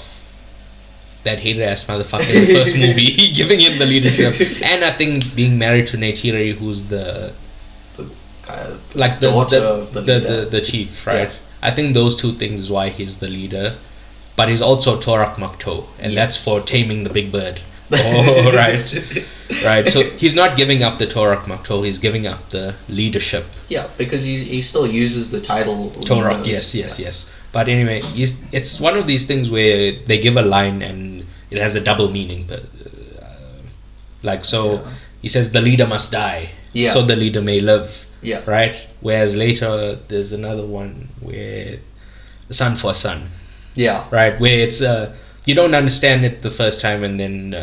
A: that hated ass motherfucker in the first movie giving him the leadership, and I think being married to Neytiri, who's the chief, right?
B: Yeah.
A: I think those two things is why he's the leader, but he's also Torak Makto, and that's for taming the big bird. Oh, right. So he's not giving up the Torak Makto, he's giving up the leadership.
B: Yeah, because he still uses the title
A: Torak. Yes. But anyway, it's one of these things where they give a line and it has a double meaning. But he says the leader must die, so the leader may live.
B: Yeah.
A: Right. Whereas later there's another one where the son for a son.
B: Yeah.
A: Right. Where it's you don't understand it the first time and then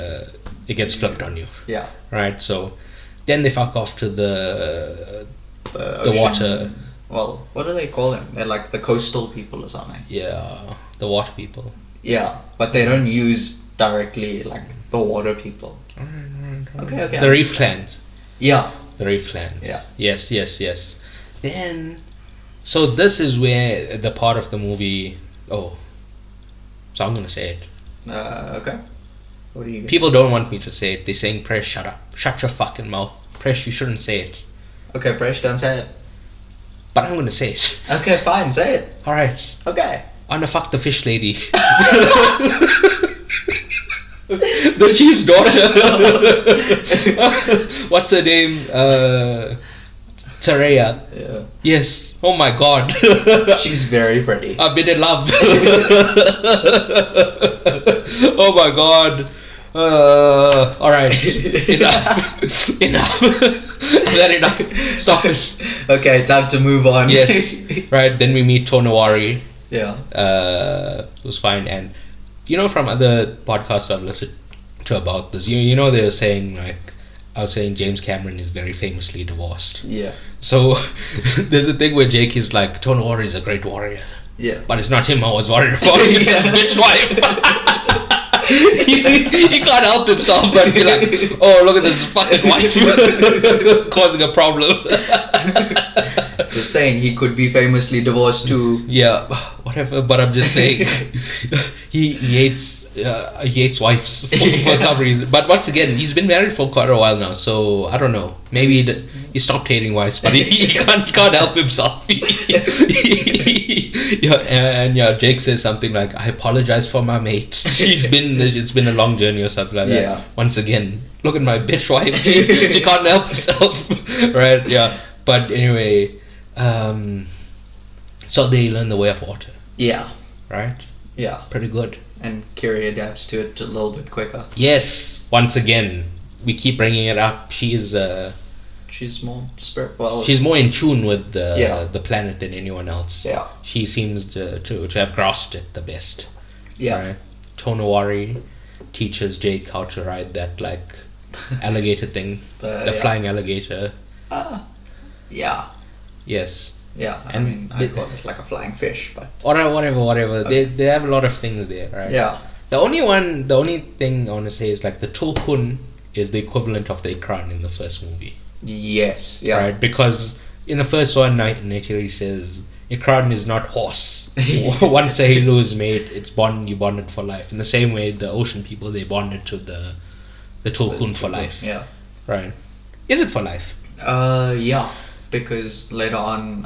A: it gets flipped on you.
B: Yeah.
A: Right. So then they fuck off to the water.
B: Well, what do they call them? They're like the coastal people or something.
A: Yeah, the water people.
B: Yeah, but they don't use directly like the water people.
A: Right.
B: Okay.
A: The reef clans.
B: Yeah.
A: The reef lands.
B: Yeah.
A: Yes. Then, so this is where the part of the movie. Oh, so I'm gonna say it.
B: Okay. What do you?
A: People don't want me to say it. They're saying, "Presh, shut up. Shut your fucking mouth. Presh, you shouldn't say it."
B: Okay, Presh, don't say it.
A: But I'm gonna say it.
B: Okay, fine, say it.
A: All right.
B: Okay.
A: I wanna fuck the fish lady. The chief's daughter. What's her name? Saraya.
B: Yeah.
A: Yes. Oh my god.
B: She's very pretty.
A: I've been in love. Oh my god. Alright. Enough. That enough. Stop it.
B: Okay, time to move on.
A: Yes. Right, then we meet Tonawari.
B: Yeah.
A: Who's fine, and you know, from other podcasts I've listened to about this, you know, they were saying, like, I was saying James Cameron is very famously divorced.
B: Yeah.
A: So there's a thing where Jake is like, Tonawari is a great warrior.
B: Yeah.
A: But it's not him I was worried about. It's his bitch wife. he can't help himself but be like, oh, look at this fucking wife causing a problem.
B: Just saying, he could be famously divorced too.
A: Yeah, whatever. But I'm just saying, he hates wives for some reason. But once again, he's been married for quite a while now, so I don't know. Maybe he stopped hating wives, but he can't help himself. Jake says something like, "I apologize for my mate. It's been a long journey," or something like that.
B: Yeah.
A: Once again, look at my bitch wife. She can't help herself, right? Yeah. But anyway. So they learn the way of water.
B: Yeah.
A: Right?
B: Yeah.
A: Pretty good.
B: And Kiri adapts to it a little bit quicker.
A: Yes. Once again, we keep bringing it up. She's
B: more spiritual.
A: She's more in tune with the planet than anyone else.
B: Yeah.
A: She seems to have grasped it the best.
B: Yeah.
A: Right? Tonawari teaches Jake how to ride that like alligator thing, the flying alligator.
B: Yeah.
A: Yes.
B: Yeah, I mean, I call it like a flying fish, but
A: whatever.
B: Okay.
A: They have a lot of things there, right?
B: Yeah.
A: The only thing I want to say is like the tulkun is the equivalent of the Ikran in the first movie.
B: Yes. Yeah.
A: Right, because in the first one, Neytiri says Ikran is not horse. Once a Halo is made, you bonded for life. In the same way, the ocean people, they bonded to the tulkun for life.
B: Yeah.
A: Right. Is it for life?
B: Yeah. Because later on,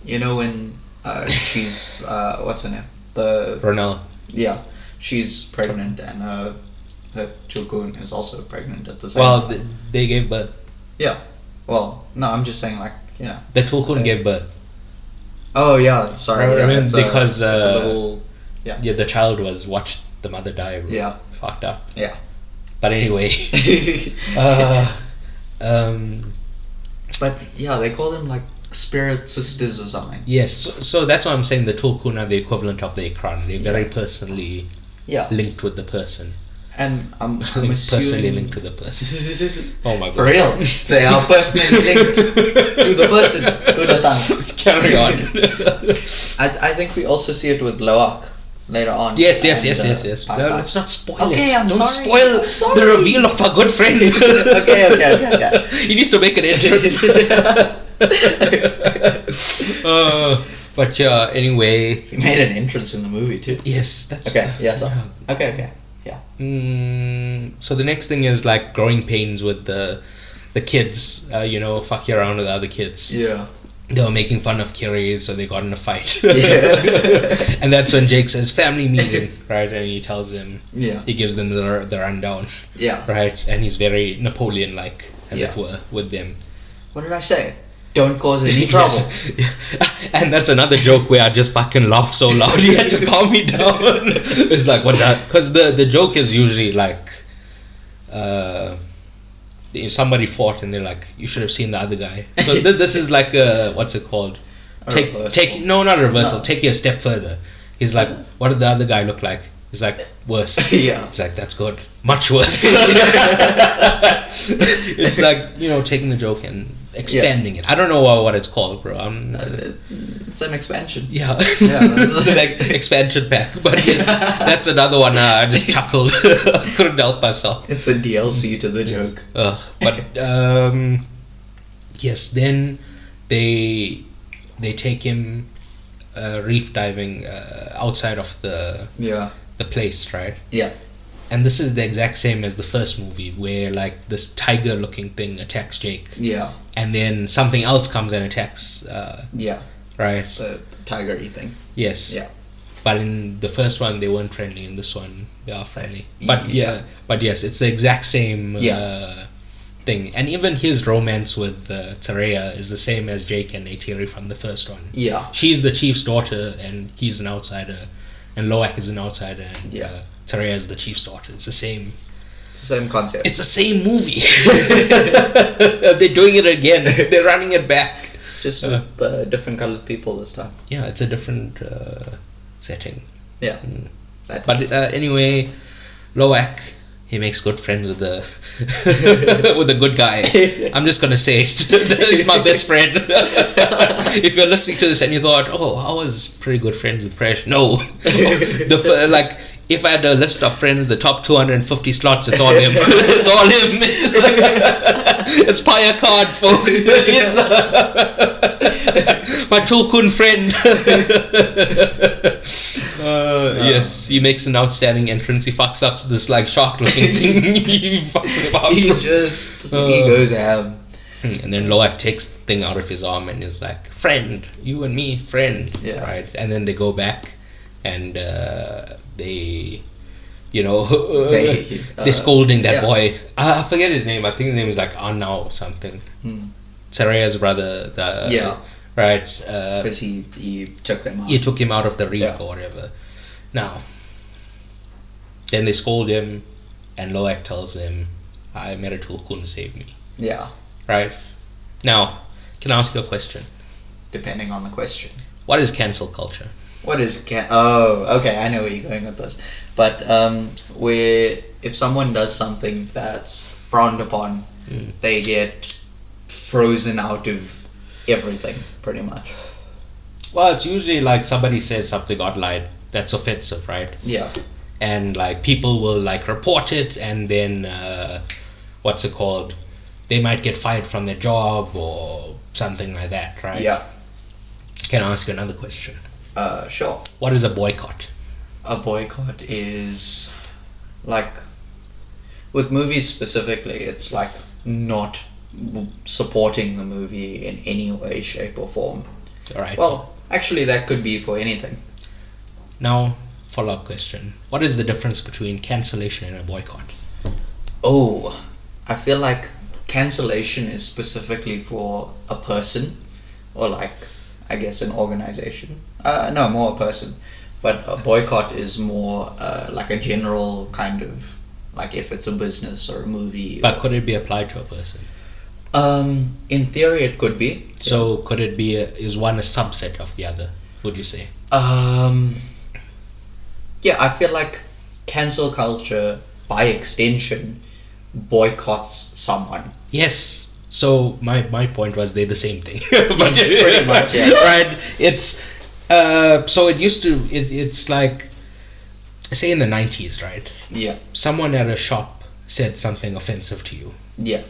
B: when she's what's her name?
A: Ronelle.
B: Yeah, she's pregnant, and her Chulkun is also pregnant at the same time.
A: Well, they gave birth.
B: Yeah. Well, no, I'm just saying, like,
A: the Tulkun gave birth.
B: Oh yeah, sorry.
A: Right,
B: yeah,
A: I mean,
B: it's
A: because
B: it's a little,
A: the child watched the mother die.
B: Yeah.
A: Fucked up.
B: Yeah.
A: But anyway.
B: But yeah, they call them like spirit sisters or something.
A: Yes, so that's why I'm saying the Tulkun are the equivalent of the Ikran. They're very personally linked with the person.
B: And I'm assuming
A: personally linked to the person. Oh my god.
B: For real, they are personally linked to the person.
A: Carry on.
B: I think we also see it with Loak later on.
A: Yes. No, let's not spoil it.
B: Okay,
A: Don't spoil the reveal of our good friend.
B: Okay.
A: He needs to make an entrance. But yeah, anyway.
B: He made an entrance in the movie too.
A: Yes, that's
B: okay. Yeah, so okay. Yeah.
A: So the next thing is like growing pains with the kids. Fucking around with the other kids.
B: Yeah.
A: They were making fun of Kiri, so they got in a fight.
B: Yeah.
A: And that's when Jake says, family meeting, right? And he tells him, he gives them the rundown.
B: Yeah.
A: Right? And he's very Napoleon-like, as it were, with them.
B: What did I say? Don't cause any trouble.
A: And that's another joke where I just fucking laugh so loud, he had to calm me down. It's like, what that? Because the joke is usually like, somebody fought and they're like, you should have seen the other guy. So this is like what's it called? No, not a reversal. No. Take it a step further. He's like, what did the other guy look like? He's like, worse.
B: Yeah.
A: It's like, that's good. Much worse. It's like, taking the joke and expanding it. I don't know what it's called, bro.
B: It's an expansion.
A: Yeah, it's like expansion pack. But yes, that's another one. I just chuckled. Couldn't help myself.
B: It's a DLC to the joke.
A: But yes, then they take him reef diving outside of the place, right?
B: Yeah.
A: And this is the exact same as the first movie, where like this tiger-looking thing attacks Jake.
B: Yeah.
A: And then something else comes and attacks. Right.
B: The tiger-y thing.
A: Yes.
B: Yeah.
A: But in the first one, they weren't friendly. In this one, they are friendly. But but yes, it's the exact same thing. And even his romance with Tareya is the same as Jake and Neytiri from the first one.
B: Yeah.
A: She's the chief's daughter, and he's an outsider, and Loak is an outsider, and Tareya is the chief's daughter. It's the same.
B: It's the same concept.
A: It's the same movie. They're doing it again. They're running it back.
B: Just with different colored people this time.
A: Yeah, it's a different setting.
B: Yeah.
A: But anyway, Loak, he makes good friends with the with a good guy. I'm just gonna say it. He's my best friend. If you're listening to this and you thought, "Oh, I was pretty good friends with Presh," no. If I had a list of friends, the top 250 slots, it's all him. It's all him. It's Paya card, folks. He's my Tulkun friend. Yes, he makes an outstanding entrance. He fucks up this like shark-looking thing. He fucks him up.
B: He goes ham.
A: And then Loak takes the thing out of his arm and is like, "Friend, you and me, friend."
B: Yeah.
A: Right. And then they go back, and they're scolding that boy. I forget his name. I think his name is like Anna or something. Sareya's brother. Right.
B: Because he took them out.
A: He took him out of the reef or whatever. Now, then they scold him, and Loak tells him, "I met a Tulkun to save me."
B: Yeah.
A: Right. Now, can I ask you a question?
B: Depending on the question.
A: What is cancel culture?
B: What is okay, I know where you're going with this. But where if someone does something that's frowned upon, they get frozen out of everything, pretty much.
A: Well, it's usually like somebody says something online that's offensive, right?
B: Yeah.
A: And like people will like report it, and then what's it called? They might get fired from their job or something like that, right?
B: Yeah.
A: Can I ask you another question?
B: Sure.
A: What is a boycott?
B: A boycott is like, with movies specifically, it's like not supporting the movie in any way, shape or form.
A: Alright.
B: Well, actually that could be for anything.
A: Now, follow-up question. What is the difference between cancellation and a boycott?
B: Oh, I feel like cancellation is specifically for a person, or like, I guess, an organization. No, more a person. But a boycott is more like a general kind of, like if it's a business or a movie.
A: But could it be applied to a person?
B: In theory it could be.
A: So could it be, is one a subset of the other, would you say?
B: Yeah, I feel like cancel culture, by extension, boycotts someone.
A: Yes. So my point was they're the same thing.
B: But pretty much, yeah.
A: Right. It's so it used to. It's like, say in the 90s, right?
B: Yeah.
A: Someone at a shop said something offensive to you.
B: Yeah.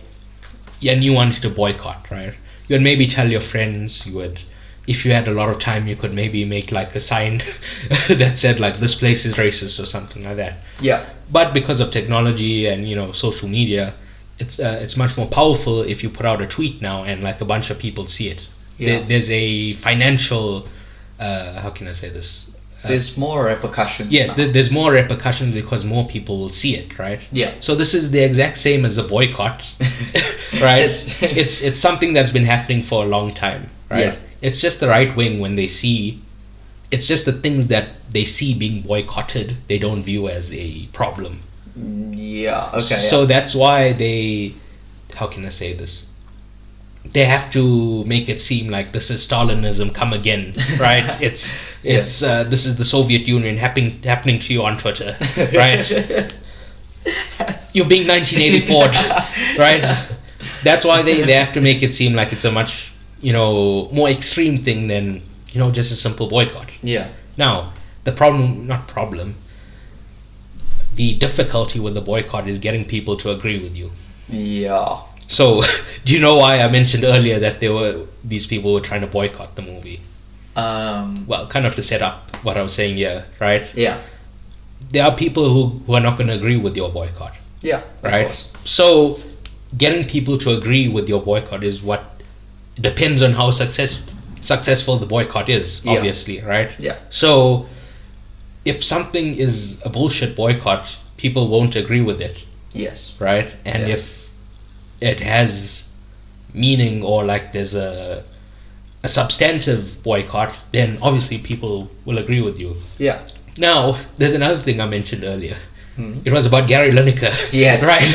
A: And you wanted to boycott, right? You would maybe tell your friends. You would, if you had a lot of time, you could maybe make like a sign that said like, "This place is racist" or something like that.
B: Yeah.
A: But because of technology and social media, it's much more powerful if you put out a tweet now and like a bunch of people see it.
B: Yeah.
A: There's a financial, how can I say this?
B: There's more repercussions.
A: Yes, there's more repercussions because more people will see it, right?
B: Yeah.
A: So this is the exact same as a boycott, right? It's something that's been happening for a long time, right?
B: Yeah.
A: It's just the right wing when they see, it's just the things that they see being boycotted, they don't view as a problem.
B: Yeah. Okay.
A: So that's why they, how can I say this? They have to make it seem like this is Stalinism come again, right? It's this is the Soviet Union happening to you on Twitter, right? You're being 1984, right? That's why they have to make it seem like it's a much, more extreme thing than, just a simple boycott.
B: Yeah.
A: Now, the difficulty with the boycott is getting people to agree with you.
B: Yeah.
A: So, do you know why I mentioned earlier that these people were trying to boycott the movie? Well, kind of to set up what I was saying here, right?
B: Yeah.
A: There are people who are not going to agree with your boycott.
B: Yeah,
A: right? Course. So, getting people to agree with your boycott is what depends on how successful the boycott is, obviously, right?
B: Yeah.
A: So, if something is a bullshit boycott, people won't agree with it.
B: Yes.
A: Right? And if it has meaning or like there's a substantive boycott, then obviously people will agree with you.
B: Yeah.
A: Now, there's another thing I mentioned earlier. It was about Gary Lineker.
B: Yes.
A: Right?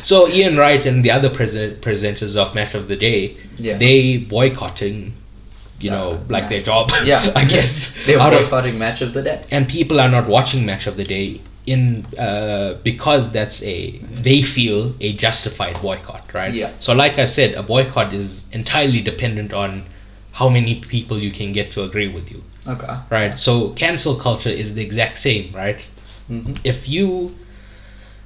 A: So Ian Wright and the other presenters of Match of the Day, they boycotting, their job.
B: Yeah.
A: I guess.
B: They're boycotting Match of the Day.
A: And people are not watching Match of the Day because that's they feel a justified boycott, right?
B: Yeah.
A: So like I said, a boycott is entirely dependent on how many people you can get to agree with you.
B: Okay.
A: Right? So cancel culture is the exact same, right?
B: Mm-hmm.
A: If you,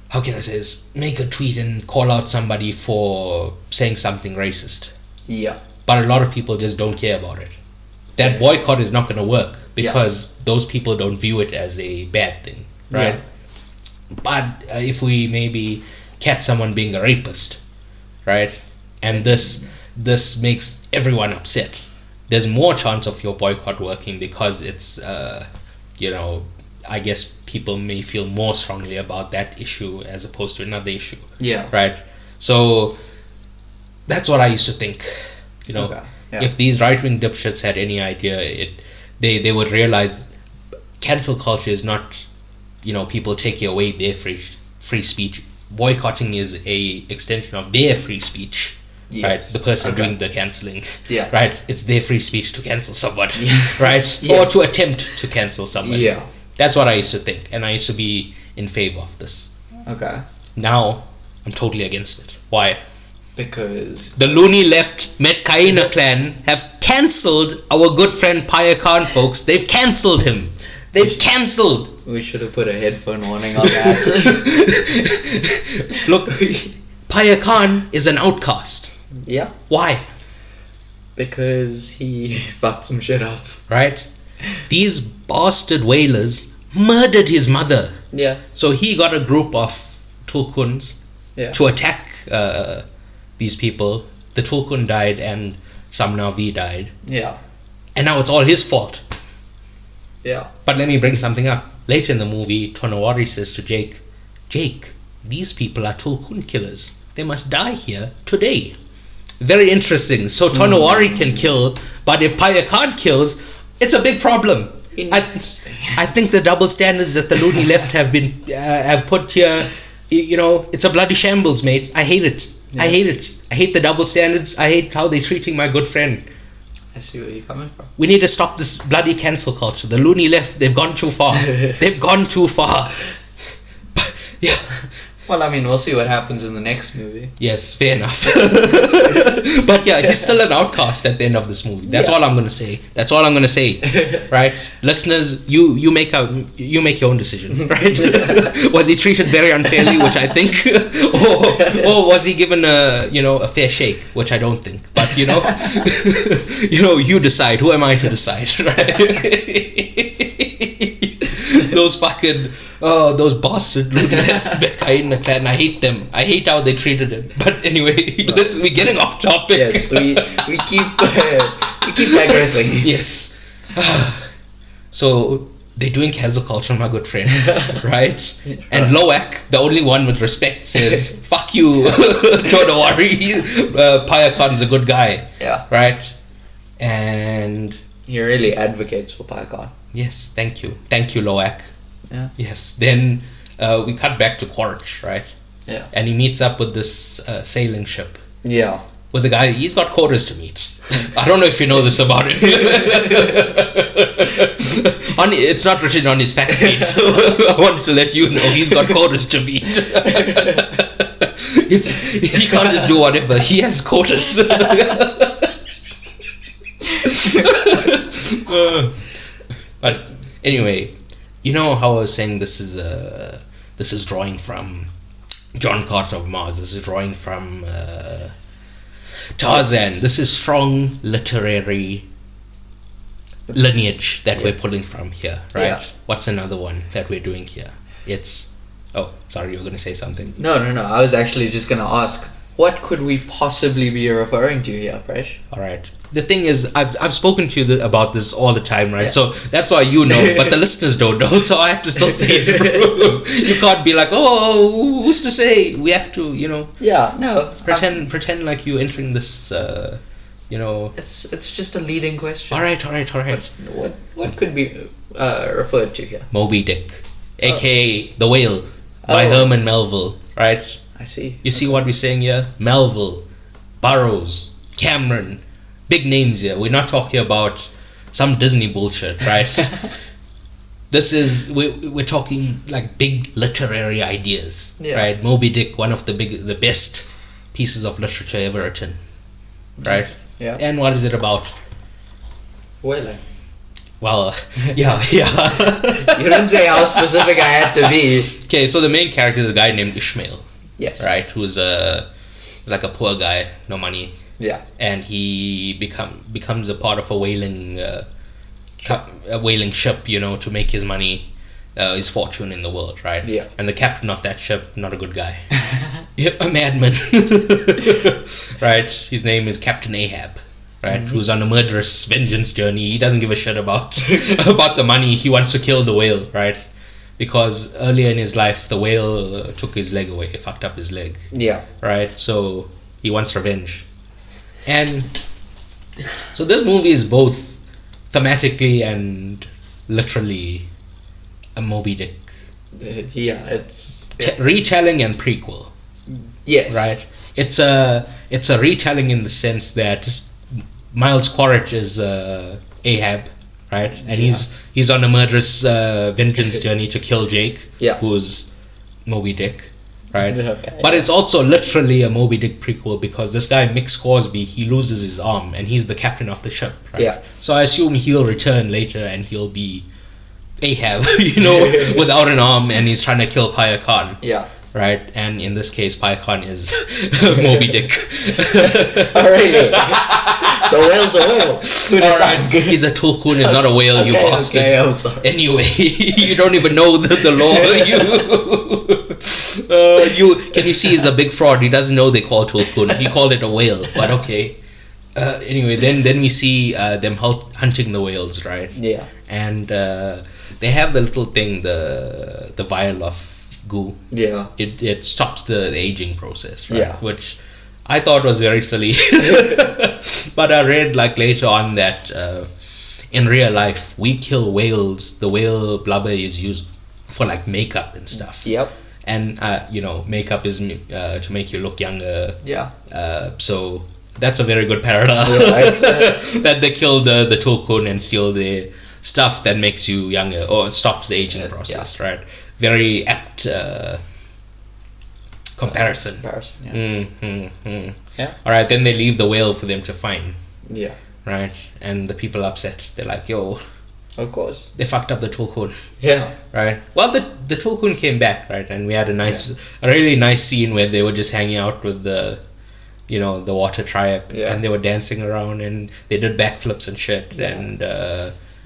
A: how can I say this, make a tweet and call out somebody for saying something racist.
B: Yeah.
A: But a lot of people just don't care about it. That boycott is not going to work because those people don't view it as a bad thing, right?
B: Yeah.
A: But if we maybe catch someone being a rapist, right? And this makes everyone upset. There's more chance of your boycott working because it's, I guess people may feel more strongly about that issue as opposed to another issue.
B: Yeah.
A: Right? So that's what I used to think.
B: Okay. Yeah.
A: If these right-wing dipshits had any idea, they would realize cancel culture is not, people taking away their free speech. Boycotting is a extension of their free speech. Yes. Right, the person doing the cancelling.
B: Yeah.
A: Right, it's their free speech to cancel somebody.
B: Yeah.
A: Right, or to attempt to cancel somebody.
B: Yeah.
A: That's what I used to think, and I used to be in favor of this.
B: Okay.
A: Now, I'm totally against it. Why?
B: Because
A: the loony left Metkaina clan have cancelled our good friend Paya Khan, folks. They've cancelled him. They've cancelled.
B: We should have put a headphone warning on that.
A: Look, Paya Khan is an outcast.
B: Yeah.
A: Why?
B: Because he fucked some shit up.
A: Right? These bastard whalers murdered his mother.
B: Yeah.
A: So he got a group of Tulkuns to attack these people. The Tulkun died and some Navi died.
B: Yeah.
A: And now it's all his fault.
B: Yeah.
A: But let me bring something up. Later in the movie, Tonawari says to Jake, these people are Tulkun killers. They must die here today. Very interesting. So Tonawari can kill, but if Paya Khan kills, it's a big problem. I think the double standards that the loony left have put here, it's a bloody shambles, mate. I hate it. Yeah. I hate it. I hate the double standards. I hate how they're treating my good friend.
B: I see where you're coming from.
A: We need to stop this bloody cancel culture. The loony left, they've gone too far. They've gone too far. But, yeah.
B: Well, I mean, we'll see what happens in the next movie.
A: Yes, fair enough. But yeah, he's still an outcast at the end of this movie. That's all I'm going to say. That's all I'm going to say. Right? Listeners, you make your own decision. Right? Was he treated very unfairly, which I think, or was he given a fair shake, which I don't think. But you decide. Who am I to decide? Right? Those fucking those bastard Metkaina clan. I hate them. I hate how they treated him. But anyway, we're getting off topic.
B: Yes, we keep digressing.
A: Yes. So they're doing cancel culture, my good friend, right? And Loak, the only one with respect, says, "Fuck you, Tonawari. Paya Khan's a good guy."
B: Yeah.
A: Right. And
B: he really advocates for Paya Khan.
A: Yes, thank you, Loak.
B: Yeah.
A: Yes. Then we cut back to Quaritch, right?
B: Yeah.
A: And he meets up with this sailing ship.
B: Yeah.
A: With the guy, he's got quotas to meet. I don't know if you know this about him. It's not written on his fact page, so I wanted to let you know he's got quotas to meet. He can't just do whatever. He has quotas. But anyway, you know how I was saying this is drawing from John Carter of Mars. This is drawing from Tarzan. This is strong literary lineage that we're pulling from here, right? Yeah. What's another one that we're doing here? It's... Oh, sorry, you were going to say something.
B: No. I was actually just going to ask, what could we possibly be referring to here, Presh?
A: All right. The thing is, I've spoken to you about this all the time, right? Yeah. So that's why you know, but the listeners don't know, so I have to still say it. You can't be like, oh, who's to say? We have to,
B: Yeah, no.
A: Pretend like you're entering this,
B: It's just a leading question.
A: All right.
B: What could be referred to here?
A: Moby Dick, a.k.a. The Whale, by Herman Melville, right?
B: I see.
A: You see what we're saying here? Melville, Burroughs, Cameron, big names here. We're not talking about some Disney bullshit, right? We're talking like big literary ideas, right? Moby Dick, one of the best pieces of literature ever written, right?
B: Yeah.
A: And what is it about?
B: Whaling.
A: Well, yeah.
B: You didn't say how specific I had to be.
A: Okay, so the main character is a guy named Ishmael.
B: Yes.
A: Right, who's like a poor guy, no money.
B: Yeah.
A: And he becomes a part of a whaling ship, to make his money, his fortune in the world, right?
B: Yeah.
A: And the captain of that ship, not a good guy. A madman. Right? His name is Captain Ahab. Right? Who's on a murderous vengeance journey. He doesn't give a shit about the money. He wants to kill the whale, right? Because earlier in his life, the whale took his leg away. It fucked up his leg.
B: Yeah.
A: Right? So he wants revenge. And so this movie is both thematically and literally a Moby Dick.
B: It's...
A: retelling and prequel.
B: Yes.
A: Right? It's a retelling in the sense that Miles Quaritch is Ahab, right? And he's on a murderous vengeance journey to kill Jake, who's Moby Dick, right? Okay, but it's also literally a Moby Dick prequel because this guy Mick Scoresby, he loses his arm and he's the captain of the ship, right?
B: Yeah.
A: So I assume he'll return later and he'll be Ahab, without an arm, and he's trying to kill Paya Khan.
B: Yeah.
A: Right, and in this case, Paya Khan is Moby Dick.
B: Oh, really? The whale's a whale.
A: All right, he's a tulkun. He's not a whale. You bastard.
B: Okay, I'm sorry.
A: Anyway, you don't even know the law. Can you see? He's a big fraud. He doesn't know they call tulkun. He called it a whale. But okay. Anyway, then we see them hunting the whales, right?
B: Yeah.
A: And they have the little thing, the vial of goo.
B: Yeah.
A: It stops the aging process, right?
B: Yeah.
A: Which I thought was very silly. But I read later on that in real life we kill whales. The whale blubber is used for makeup and stuff.
B: Yep.
A: And makeup is to make you look younger.
B: Yeah.
A: So that's a very good parallel.
B: Yeah,
A: that they kill the tulkun and steal the stuff that makes you younger or stops the aging process, right? Very apt comparison.
B: Yeah. Yeah.
A: All right, then they leave the whale for them to find.
B: Yeah.
A: Right, and the people are upset. They're like, "Yo,
B: of course,
A: they fucked up the tulkun."
B: Yeah.
A: Right. Well, the tulkun came back, right, and we had a really nice scene where they were just hanging out with the water tribe, and they were dancing around and they did backflips and shit, and.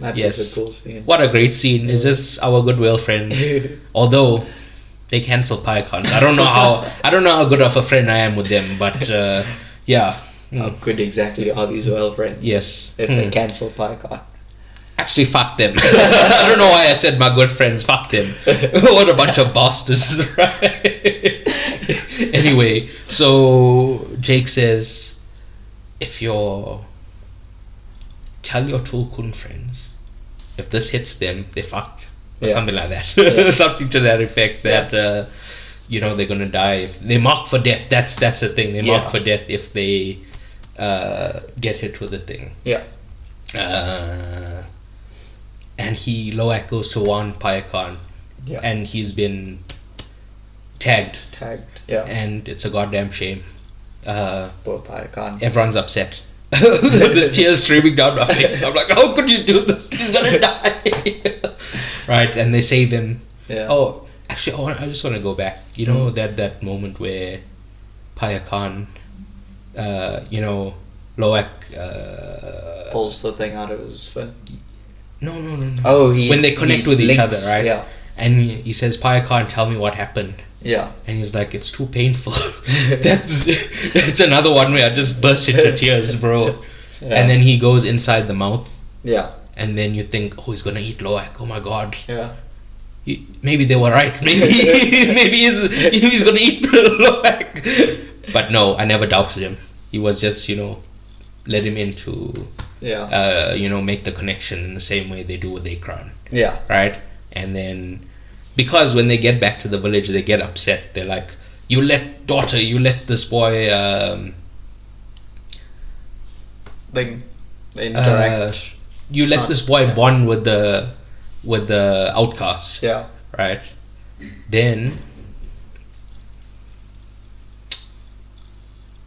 B: That was a cool scene.
A: What a great scene. It's just our good whale friends. Although they cancelled Paya Khan. I don't know how good of a friend I am with them, but yeah.
B: How good exactly are these whale friends?
A: Yes.
B: If they cancel Paya Khan.
A: Actually, fuck them. I don't know why I said my good friends. Fuck them. What a bunch of bastards, right? Anyway, so Jake says, tell your tulkun friends, if this hits them, they fucked. Or something like that. Something to that effect, that they're gonna die. If they mark for death. That's the thing. They mark for death if they get hit with the thing.
B: Yeah.
A: And Loak goes to warn Paya Khan.
B: Yeah.
A: And he's been tagged.
B: Yeah.
A: And it's a goddamn shame.
B: Poor Payakan.
A: Everyone's upset. There's tears streaming down my face. I'm like, how could you do this? He's gonna die. Right, and they save him.
B: Yeah.
A: Oh, actually, I just want to go back. You know that moment where Payakan, Loak
B: pulls the thing out of his foot.
A: No.
B: Oh,
A: when they connect with each other, right?
B: Yeah.
A: And he says, Payakan, tell me what happened.
B: Yeah.
A: And he's like, it's too painful. That's another one where I just burst into tears, bro. Yeah. And then he goes inside the mouth.
B: Yeah.
A: And then you think, oh, he's gonna eat Loak. Oh my god.
B: Yeah.
A: Maybe they were right. Maybe he's gonna eat Loak. But no, I never doubted him. He was just, let him in to, make the connection in the same way they do with Akron.
B: Yeah.
A: Right? And then, because when they get back to the village, they get upset. They're like, you let this boy...
B: they interact.
A: You let this boy bond with the outcast.
B: Yeah.
A: Right? Then...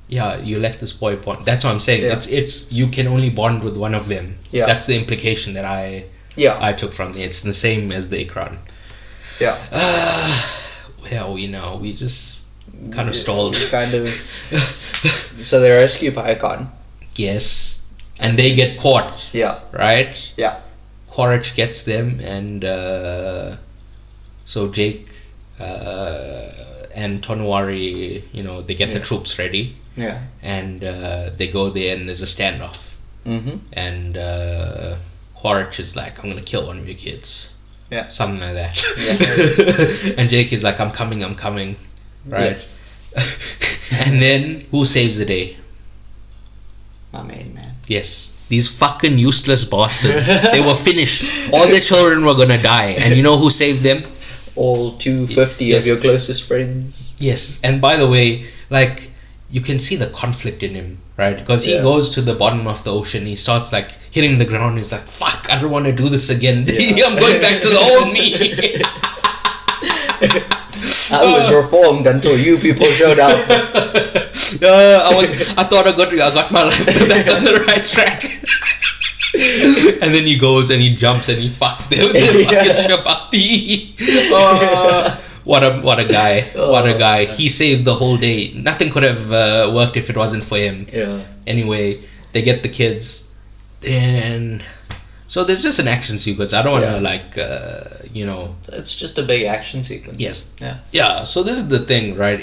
A: Yeah, you let this boy bond. That's what I'm saying. Yeah. It's you can only bond with one of them.
B: Yeah.
A: That's the implication that I took from it. It's the same as the Ikran.
B: Yeah.
A: We just kind of stalled.
B: So they rescue Payakan.
A: Yes. And they get caught.
B: Yeah.
A: Right?
B: Yeah.
A: Quaritch gets them, and so Jake and Tonwari, they get the troops ready.
B: Yeah.
A: And they go there, and there's a standoff.
B: Mm-hmm.
A: And Quaritch is like, I'm gonna kill one of your kids.
B: Yeah.
A: Something like that. Yeah. And Jake is like, I'm coming. Right? Yeah. And then, who saves the day?
B: My main man.
A: Yes. These fucking useless bastards. They were finished. All their children were gonna die. And you know who saved them?
B: All 250 of your closest friends.
A: Yes. And by the way, you can see the conflict in him, right? Because he goes to the bottom of the ocean. He starts hitting the ground. He's like, fuck, I don't want to do this again. Yeah. I'm going back to the old me.
B: I was reformed until you people showed up.
A: I thought I got my life back on the right track. And then he goes and he jumps and he fucks the fucking ship up. What a guy. What a guy. He saves the whole day. Nothing could have worked if it wasn't for him.
B: Yeah.
A: Anyway, they get the kids. And so there's just an action sequence. I don't want to
B: It's just a big action sequence.
A: Yes.
B: Yeah.
A: Yeah. So this is the thing, right?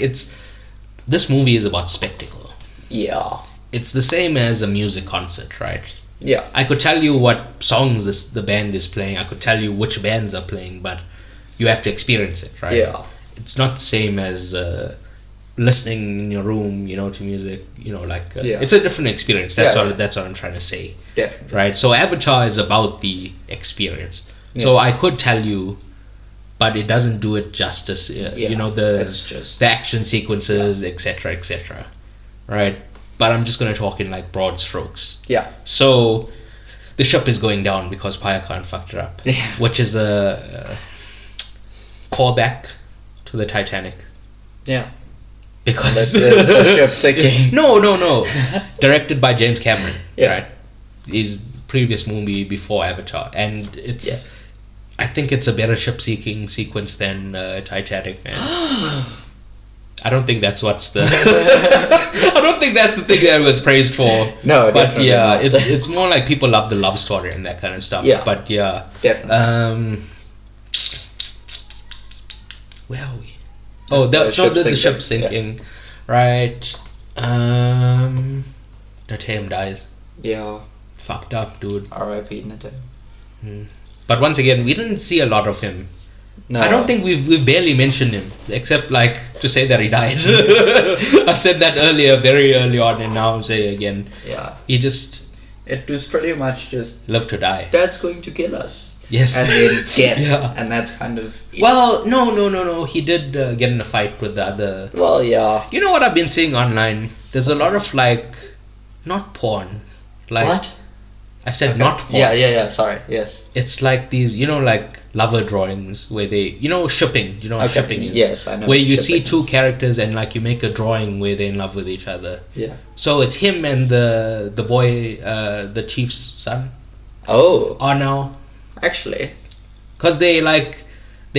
A: This movie is about spectacle.
B: Yeah.
A: It's the same as a music concert, right?
B: Yeah.
A: I could tell you what songs the band is playing. I could tell you which bands are playing, but you have to experience it, right?
B: Yeah.
A: It's not the same as listening in your room, to music. It's a different experience. That's what I'm trying to say.
B: Definitely.
A: Right. So Avatar is about the experience. Yeah. So I could tell you, but it doesn't do it justice. The action sequences, etc., etc. Right. But I'm just going to talk in broad strokes.
B: Yeah.
A: So the ship is going down because Payakan fucked her up.
B: Yeah.
A: Which is a callback to the Titanic.
B: Yeah.
A: Because
B: the ship sinking.
A: No. Directed by James Cameron.
B: Yeah.
A: Right. His previous movie before Avatar. And it's... I think it's a better ship sinking sequence than Titanic, man. I don't think that's I don't think that's the thing that was praised for.
B: No,
A: but
B: definitely not.
A: it's more like people love the love story and that kind of stuff.
B: Yeah,
A: but
B: definitely.
A: Where are we? Oh, the ship sinking, right? Natem dies.
B: Yeah.
A: Fucked up, dude.
B: R.I.P. Natem.
A: But once again, we didn't see a lot of him.
B: No.
A: I don't think we've barely mentioned him, except to say that he died. I said that earlier, very early on, and now I'm saying again.
B: Yeah.
A: He just...
B: It was pretty much just...
A: Live to die.
B: Dad's going to kill us.
A: Yes.
B: And then death.
A: Yeah.
B: And that's kind of...
A: Well, no. He did get in a fight with the other...
B: Well, yeah.
A: You know what I've been seeing online? There's a lot of not porn.
B: What?
A: I said not porn.
B: Yeah, sorry, yes.
A: It's these, lover drawings where they, shipping. You know what shipping is?
B: Yes, I know.
A: Where you see two characters and like you make a drawing where they're in love with each other.
B: Yeah.
A: So it's him and the boy, the chief's son.
B: Oh.
A: Are now.
B: Actually.
A: Because they're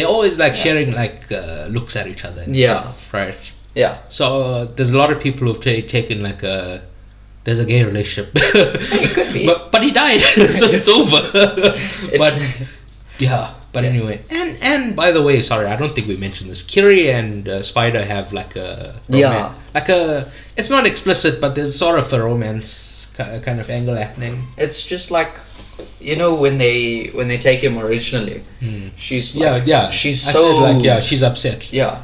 A: always sharing looks at each other and stuff, right?
B: Yeah.
A: So there's a lot of people who've taken there's a gay relationship.
B: It could be.
A: But he died, so it's over. But anyway, and by the way, sorry, I don't think we mentioned this. Kiri and Spider have it's not explicit, but there's sort of a romance kind of angle happening.
B: It's just when they take him originally, she's she's
A: she's upset.
B: Yeah.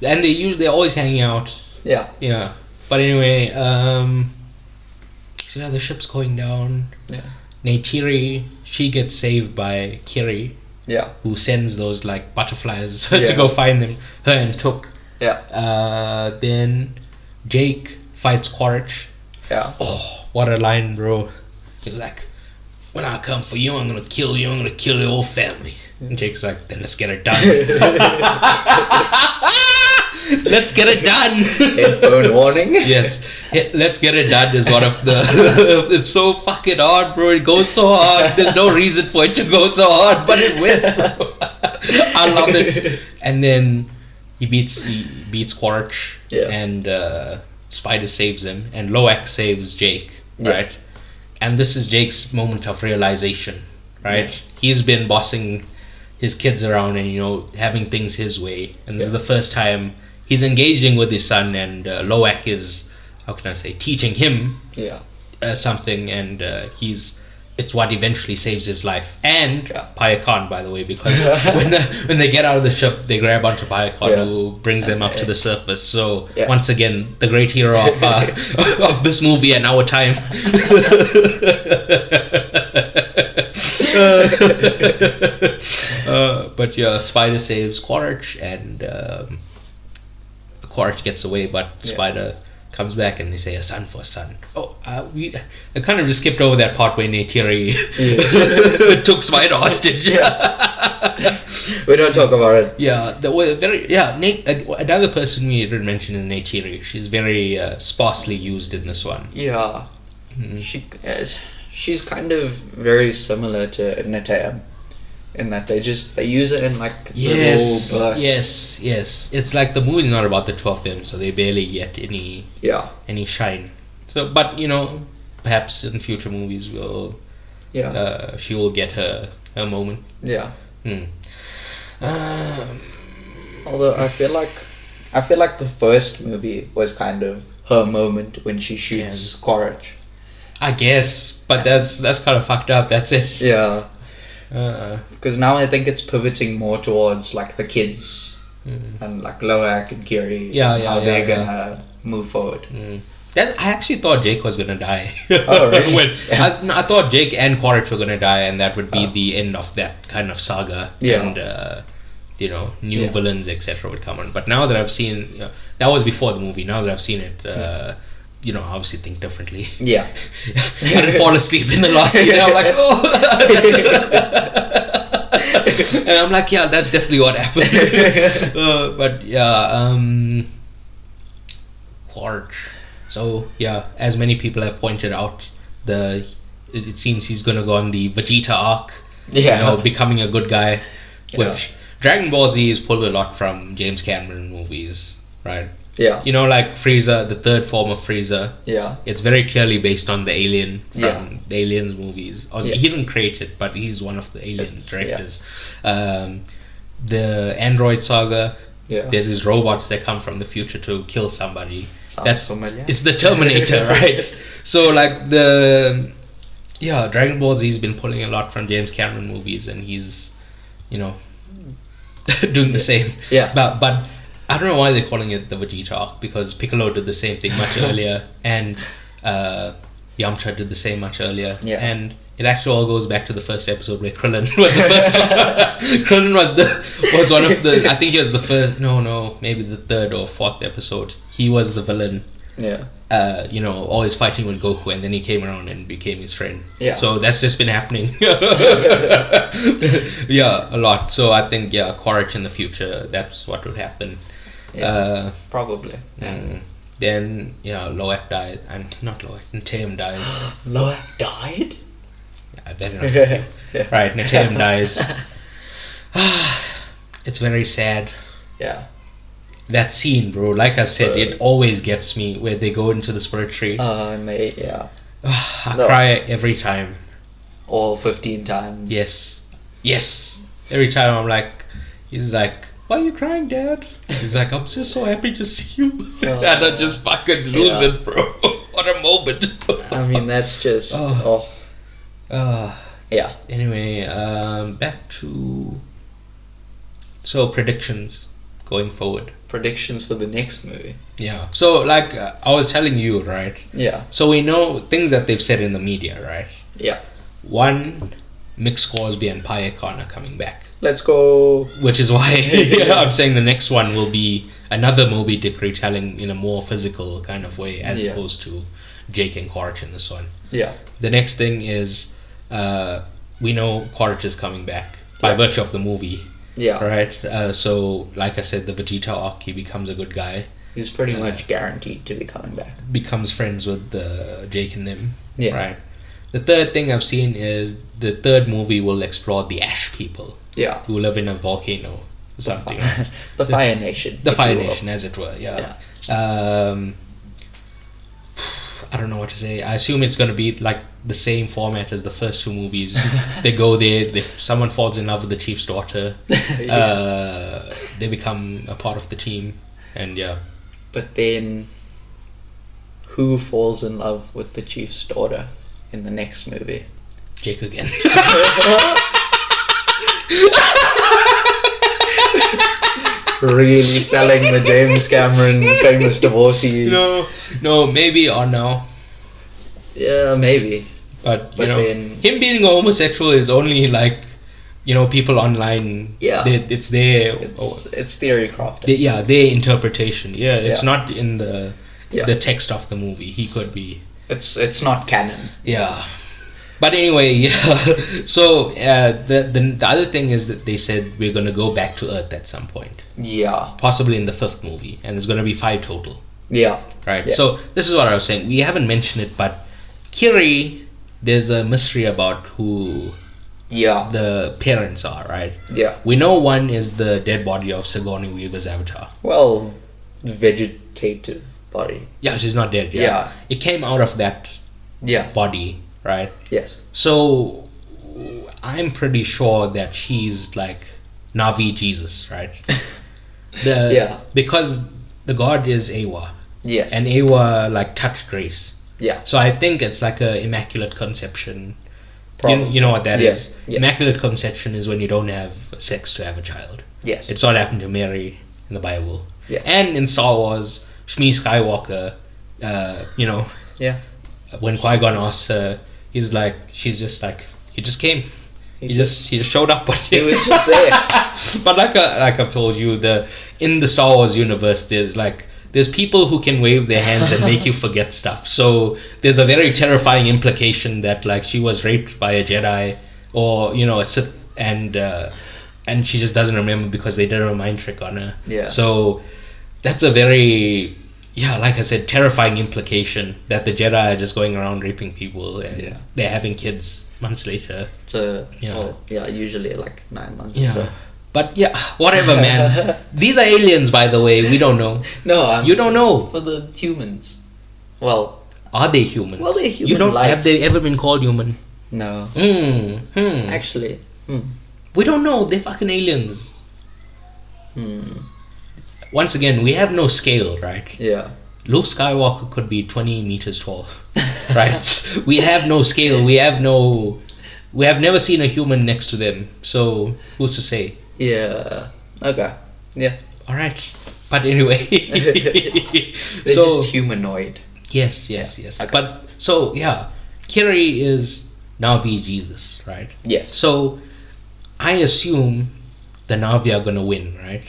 A: And they're always hanging out.
B: Yeah.
A: Yeah. But anyway, so the ship's going down.
B: Yeah.
A: Neytiri, she gets saved by Kiri.
B: Yeah.
A: Who sends those butterflies to go find them. Her and Took.
B: Yeah.
A: Then Jake fights Quaritch.
B: Yeah.
A: Oh, what a line, bro. He's like, when I come for you, I'm gonna kill you. I'm gonna kill your whole family. And Jake's like, then let's get it done. Let's get it done.
B: Headphone warning.
A: Yes, let's get it done is one of the. It's so fucking hard, bro. It goes so hard. There's no reason for it to go so hard, but it will. I love it. And then he beats Quaritch, and Spider saves him, and Loak saves Jake, right? And this is Jake's moment of realization, right? Yeah. He's been bossing his kids around and having things his way, and this is the first time he's engaging with his son, and Loak is, how can I say, teaching him something, and it's what eventually saves his life. And Payakan, by the way, because when they get out of the ship, they grab onto Payakan, who brings them up to the surface. So once again, the great hero of of this movie and our time. But Spider saves Quaritch, and Quaritch gets away, but Spider comes back and they say a son for a son. Oh, I kind of just skipped over that part where Neytiri took Spider hostage.
B: We don't talk about it.
A: Another person we didn't mention is Neytiri. She's very sparsely used in this one.
B: Yeah, she's kind of very similar to Netayam. In that they use it in little bursts.
A: Yes. It's like the movie's not about the 2 of them, so they barely get any shine. So, but perhaps in future movies she will get her moment.
B: Yeah. Although I feel like the first movie was kind of her moment when she shoots Quaritch.
A: I guess, but that's kind of fucked up. That's it.
B: Yeah. Because now I think it's pivoting more towards the kids and Loak and Kiri, how they're gonna move forward.
A: I actually thought Jake was gonna die.
B: Oh, really?
A: I thought Jake and Quaritch were gonna die, and that would be the end of that kind of saga.
B: Yeah.
A: And new villains, etc. would come on. But now that I've seen, that was before the movie. Now that I've seen it. Obviously think differently. Yeah. I didn't fall asleep in the last scene. I'm like, and I'm like, that's definitely what happened. Quaritch. So, as many people have pointed out, it seems he's going to go on the Vegeta arc. Yeah. Becoming a good guy. Which Dragon Ball Z is pulled a lot from James Cameron movies, right?
B: Yeah.
A: Frieza, the third form of Frieza.
B: Yeah.
A: It's very clearly based on the Alien from the Aliens movies. He didn't create it, but he's one of the Alien directors. The Android saga. Yeah. There's these robots that come from the future to kill somebody.
B: Sounds familiar.
A: It's the Terminator, right? So Dragon Ball Z's been pulling a lot from James Cameron movies, and he's, doing the same.
B: Yeah.
A: But I don't know why they're calling it the Vegeta arc, because Piccolo did the same thing much earlier, and Yamcha did the same much earlier.
B: Yeah.
A: And it actually all goes back to the first episode where Krillin was the first one. Krillin was one of the, I think he was the first, maybe the third or fourth episode. He was the villain.
B: Yeah.
A: Always fighting with Goku, and then he came around and became his friend.
B: Yeah.
A: So that's just been happening. Yeah, a lot. So I think, Quaritch in the future, that's what would happen.
B: Yeah, probably.
A: Then, Loak dies. And not Loak, Nataeum dies.
B: Loak died?
A: I better not forget. Right, Nataeum dies. It's very sad.
B: Yeah.
A: That scene, bro, like I said, it always gets me where they go into the spirit tree.
B: Yeah.
A: I cry every time.
B: All 15 times.
A: Yes. Every time I'm like, he's like, why are you crying, Dad? He's like, I'm just so happy to see you. And I just fucking lose it, bro. What a moment.
B: I mean, that's just... Yeah.
A: Anyway, back to... So, predictions going forward.
B: Predictions for the next movie.
A: Yeah. So, like, I was telling you, right?
B: Yeah.
A: So, we know things that they've said in the media, right?
B: Yeah.
A: One, Mick Scoresby and Paia Khan are coming back.
B: Let's go.
A: Which is why I'm saying the next one will be another Moby Dick retelling in a more physical kind of way, as opposed to Jake and Quaritch in this one.
B: Yeah.
A: The next thing is, we know Quaritch is coming back by virtue of the movie.
B: Yeah.
A: Right? So, like I said, the Vegeta arc, he becomes a good guy.
B: He's pretty much guaranteed to be coming back.
A: Becomes friends with Jake and them.
B: Yeah.
A: Right? The third thing I've seen is the third movie will explore the Ash people.
B: Yeah.
A: Who live in a volcano or something.
B: The Fire Nation.
A: The Fire Nation, as it were, yeah. I don't know what to say. I assume it's going to be like the same format as the first two movies. They go there, someone falls in love with the chief's daughter. They become a part of the team, and yeah.
B: But then, who falls in love with the chief's daughter in the next movie?
A: Jake again.
B: Really selling the James Cameron famous divorcee.
A: No, maybe or no.
B: Yeah, maybe.
A: But then, him being a homosexual is only like, people online.
B: Yeah,
A: it's their.
B: It's theory crafted.
A: Their interpretation. Yeah, it's not in the text of the movie. He could be.
B: It's not canon.
A: Yeah. But anyway, so the other thing is that they said we're going to go back to Earth at some point.
B: Yeah.
A: Possibly in the fifth movie, and there's going to be 5 total.
B: Yeah.
A: Right. Yeah. So this is what I was saying. We haven't mentioned it, but Kiri, there's a mystery about who the parents are, right?
B: Yeah.
A: We know one is the dead body of Sigourney Weaver's avatar.
B: Well, vegetative body.
A: Yeah, she's not dead. Yeah. It came out of that body. Right?
B: Yes.
A: So, I'm pretty sure that she's like Navi Jesus, right? Because the god is Awa.
B: Yes.
A: And Awa like touched grace.
B: Yeah.
A: So I think it's like a immaculate conception. You know what that is? Yeah. Immaculate conception is when you don't have sex to have a child.
B: Yes.
A: It's what happened to Mary in the Bible.
B: Yes.
A: And in Star Wars, Shmi Skywalker,
B: Yeah.
A: When Qui-Gon asks her, he's like, she's just like, he just came. He just showed up.
B: He was just there.
A: But like I've told you, in the Star Wars universe, there's people who can wave their hands and make you forget stuff. So there's a very terrifying implication that like she was raped by a Jedi or a Sith, and she just doesn't remember because they did a mind trick on her.
B: Yeah.
A: So that's a very like I said, terrifying implication that the Jedi are just going around raping people and they're having kids months later.
B: Usually like 9 months
A: or
B: so.
A: But whatever, man. These are aliens, by the way. We don't know.
B: No,
A: you don't know.
B: For the humans. Well,
A: are they humans?
B: Well, they're human.
A: You don't have they ever been called human?
B: No. Actually,
A: we don't know. They're fucking aliens. Once again, we have no scale, right?
B: Yeah.
A: Luke Skywalker could be 20 meters tall, right? We have no scale. We have never seen a human next to them. So who's to say?
B: Yeah. Okay. Yeah.
A: All right. But anyway,
B: they're just humanoid.
A: Yes. Okay. But so Kiri is Navi Jesus, right?
B: Yes.
A: So I assume the Navi are gonna win, right?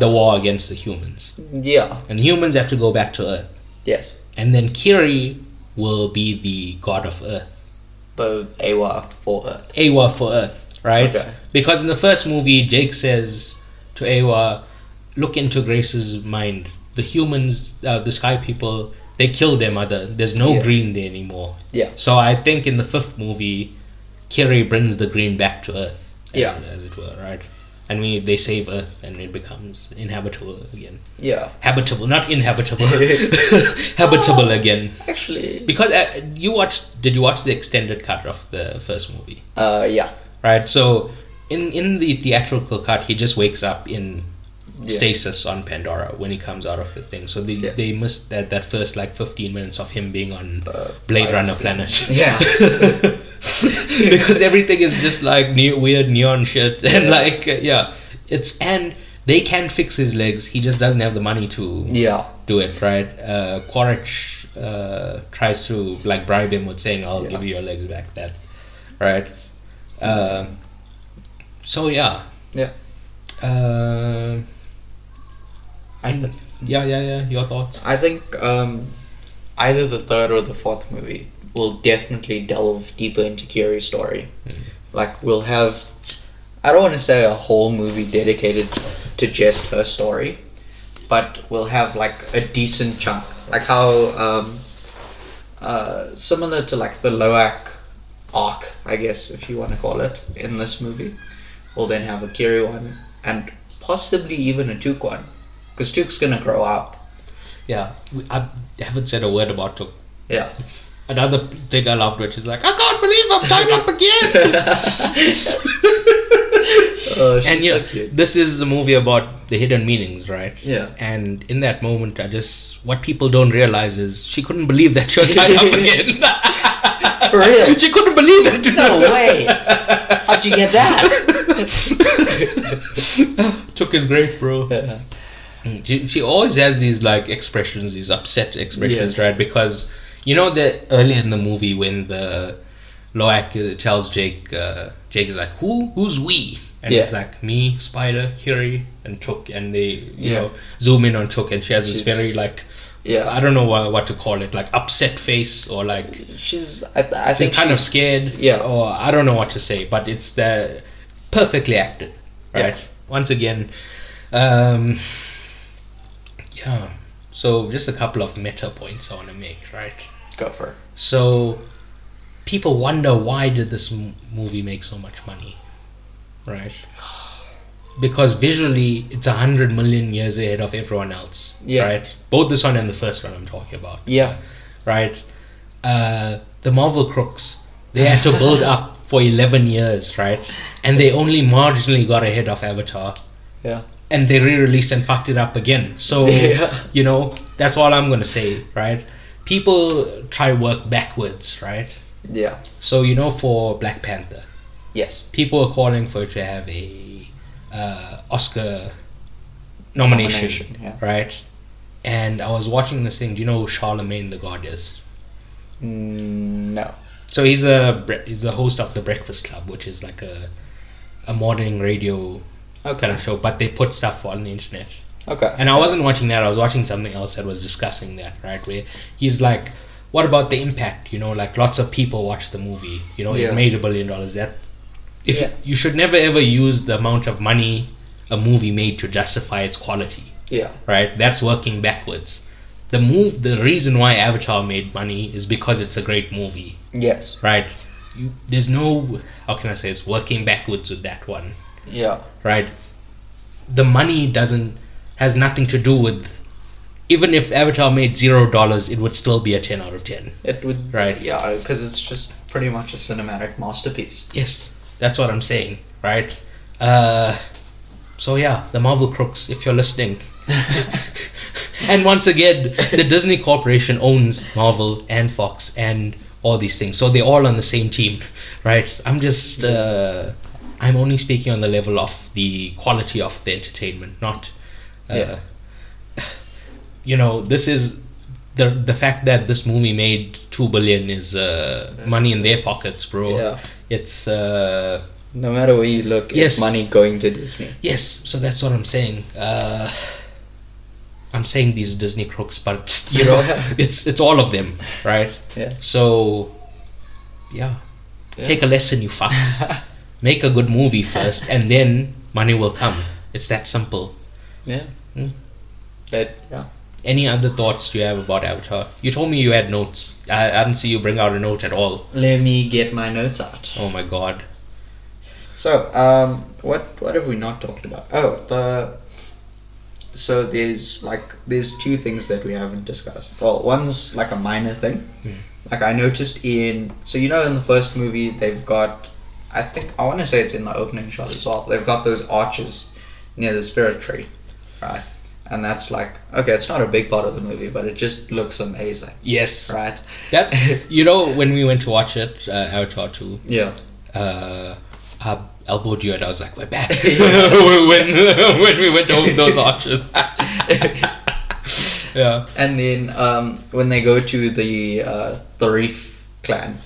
A: The war against the humans.
B: Yeah.
A: And the humans have to go back to Earth.
B: Yes.
A: And then Kiri will be the god of Earth.
B: The Awa for Earth.
A: Awa for Earth, right?
B: Okay.
A: Because in the first movie, Jake says to Awa, look into Grace's mind. The humans, the Sky people, they killed their mother. There's no green there anymore.
B: Yeah.
A: So I think in the fifth movie, Kiri brings the green back to Earth, as it were, right? And they save Earth, and it becomes inhabitable again.
B: Yeah.
A: Habitable, not inhabitable. Habitable again.
B: Actually.
A: Because did you watch the extended cut of the first movie?
B: Yeah.
A: Right. So in the theatrical cut, he just wakes up in stasis on Pandora when he comes out of the thing. So they missed that first 15 minutes of him being on Blade Runner planet.
B: Yeah.
A: Because everything is just weird neon shit and and they can fix his legs. He just doesn't have the money to do it, right? Quaritch tries to bribe him with saying, "I'll give you your legs back." That, right? So yeah.
B: Yeah.
A: Your thoughts?
B: I think either the third or the fourth movie will definitely delve deeper into Kiri's story. We'll have, I don't want to say a whole movie dedicated to just her story, but we'll have a decent chunk, how similar to the Loak arc, I guess, if you want to call it, in this movie. We'll then have a Kiri one and possibly even a Took one, because Took's gonna grow up.
A: Yeah, I haven't said a word about Took.
B: Yeah.
A: Another thing I loved, which is I can't believe I'm tied up again. And
B: so cute.
A: This is a movie about the hidden meanings, right?
B: Yeah.
A: And in that moment, what people don't realize is she couldn't believe that she was tied up again.
B: For real?
A: She couldn't believe it.
B: No way. How'd you get that?
A: Took is great, bro.
B: Yeah.
A: She always has these expressions, these upset expressions, right? Because that earlier in the movie when the Loak tells Jake, Jake is who's we? And it's me, Spider, Kiri, and Took, and they zoom in on Took, and she has this very I don't know what to call it, upset face, or
B: she's I think
A: kind of scared, or I don't know what to say, but it's perfectly acted, right? Once again, so just a couple of meta points I want to make, right?
B: Go for it.
A: So people wonder, why did this movie make so much money, right? Because visually it's 100 million years ahead of everyone else, right? Both this one and the first one I'm talking about, right? The Marvel crooks, they had to build up for 11 years, right? And they only marginally got ahead of Avatar, and they re-released and fucked it up again. So that's all I'm gonna say, right? People try work backwards, right? So for Black Panther, people are calling for it to have a Oscar nomination, right? And I was watching this thing. Do you know who Charlemagne the God is?
B: No.
A: So he's the host of the Breakfast Club, which is a morning radio kind of show, but they put stuff on the internet.
B: Okay.
A: And I wasn't watching that. I was watching something else that was discussing that, right? Where he's what about the impact? Lots of people watched the movie. It made $1 billion. That you should never ever use the amount of money a movie made to justify its quality. Right? That's working backwards. The reason why Avatar made money is because it's a great movie. Right? There's no, how can I say, it's working backwards with that one. Right? The money has nothing to do with, even if Avatar made $0, it would still be a 10 out of 10.
B: It would,
A: right?
B: Yeah, because it's just pretty much a cinematic masterpiece.
A: Yes, that's what I'm saying, right? So the Marvel crooks, if you're listening. And once again, the Disney Corporation owns Marvel and Fox and all these things, so they're all on the same team, right? I'm just I'm only speaking on the level of the quality of the entertainment, not this is the fact that this movie made $2 billion is money in their pockets, bro. It's
B: no matter where you look, it's money going to Disney.
A: So that's what I'm saying. I'm saying these Disney crooks, but you know, it's all of them, right?
B: Yeah.
A: So, take a lesson, you fucks. Make a good movie first, and then money will come. It's that simple.
B: Yeah.
A: Any other thoughts you have about Avatar? You told me you had notes. I didn't see you bring out a note at all.
B: Let me get my notes out.
A: Oh my god.
B: So, what have we not talked about? So there's two things that we haven't discussed. Well, one's like a minor thing. Like I noticed in the first movie they've got, I want to say it's in the opening shot as well. They've got those arches near the spirit tree, right? And that's like, okay, it's not a big part of the movie, but it just looks amazing.
A: Yes.
B: Right?
A: That's, when we went to watch it, Avatar 2.
B: Yeah.
A: I elbowed you and I was like, we're back. when we went over those arches. Yeah.
B: And then when they go to the Reef clan,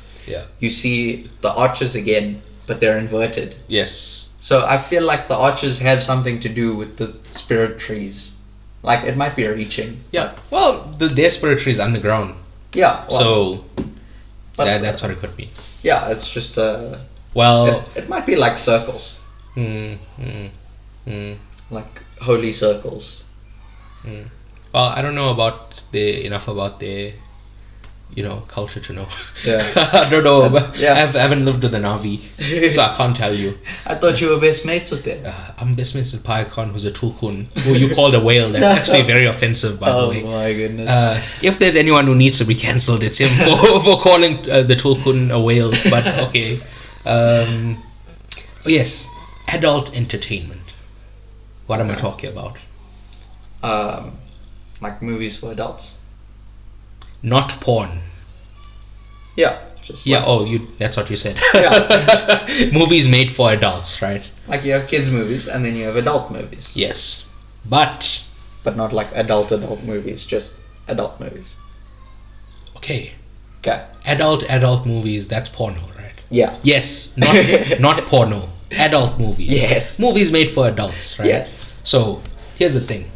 B: you see the arches again, but they're inverted.
A: Yes.
B: So I feel like the arches have something to do with the spirit trees. Like it might be reaching.
A: Yeah. Well, their spirit tree is underground.
B: Yeah.
A: Well, that's what it could be.
B: Yeah, it's just it might be like circles. Like holy circles.
A: Well, I don't know enough about their culture to know.
B: Yeah.
A: I don't know. I haven't lived with the Navi, so I can't tell you.
B: I thought you were best mates with them.
A: I'm best mates with PAICIP, who's a tulkun, who you called a whale. That's actually very offensive, by the way.
B: Oh my goodness.
A: If there's anyone who needs to be cancelled, it's him for calling the tulkun a whale. But okay. Yes, adult entertainment. What am I talking about?
B: Like movies for adults.
A: Not porn.
B: Yeah.
A: That's what you said.
B: Yeah.
A: Movies made for adults, right?
B: Like you have kids movies and then you have adult movies.
A: Yes. But
B: not like adult movies, just adult movies.
A: Okay.
B: Okay.
A: Adult movies, that's porno, right?
B: Yeah.
A: Yes, not porno. Adult movies.
B: Yes.
A: Movies made for adults, right?
B: Yes.
A: So, here's the thing.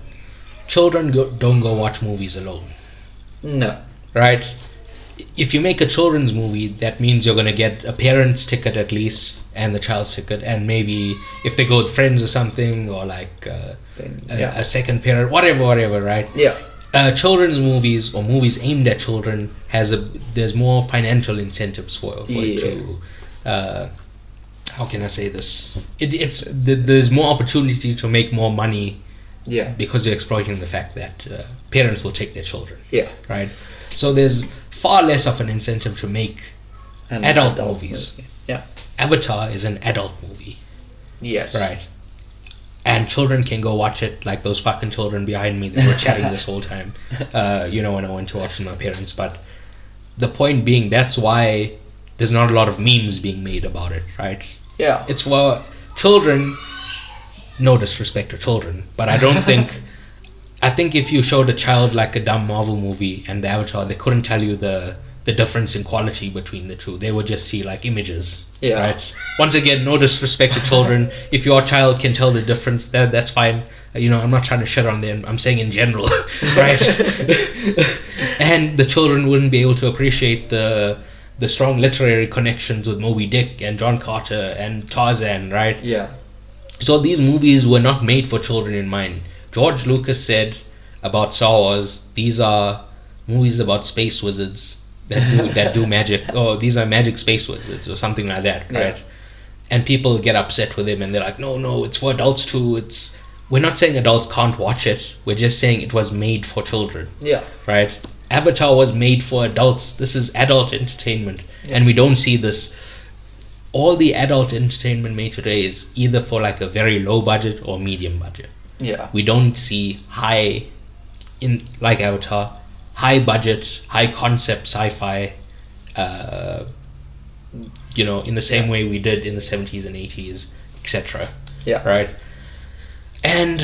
A: Children don't go watch movies alone.
B: No.
A: Right? If you make a children's movie, that means you're going to get a parent's ticket at least, and the child's ticket, and maybe if they go with friends or something, or like a second parent, whatever, right?
B: Yeah.
A: Children's movies or movies aimed at children there's more financial incentives for it to how can I say this? There's more opportunity to make more money.
B: Yeah.
A: Because you're exploiting the fact that parents will take their children.
B: Yeah.
A: Right? So there's far less of an incentive to make adult movies.
B: Movie. Yeah.
A: Avatar is an adult movie.
B: Yes.
A: Right. And children can go watch it, like those fucking children behind me that were chatting this whole time. When I went to watch with my parents. But the point being, that's why there's not a lot of memes being made about it, right?
B: Yeah.
A: It's for children. No disrespect to children, but I think if you showed a child like a dumb Marvel movie and the Avatar, they couldn't tell you the difference in quality between the two. They would just see like images.
B: Yeah.
A: Right? Once again, no disrespect to children. If your child can tell the difference, that's fine. I'm not trying to shit on them. I'm saying in general, right? And the children wouldn't be able to appreciate the strong literary connections with Moby Dick and John Carter and Tarzan, right?
B: Yeah.
A: So these movies were not made for children in mind. George Lucas said about Star Wars, these are movies about space wizards that do magic. Oh, these are magic space wizards or something like that, right? Yeah. And people get upset with him and they're like, no, it's for adults too. We're not saying adults can't watch it. We're just saying it was made for children.
B: Yeah.
A: Right? Avatar was made for adults. This is adult entertainment. Yeah. And we don't see this. All the adult entertainment made today is either for like a very low budget or medium budget.
B: Yeah.
A: We don't see like Avatar, high budget, high concept sci-fi, in the same way we did in the 70s and 80s, etc.
B: Yeah.
A: Right? And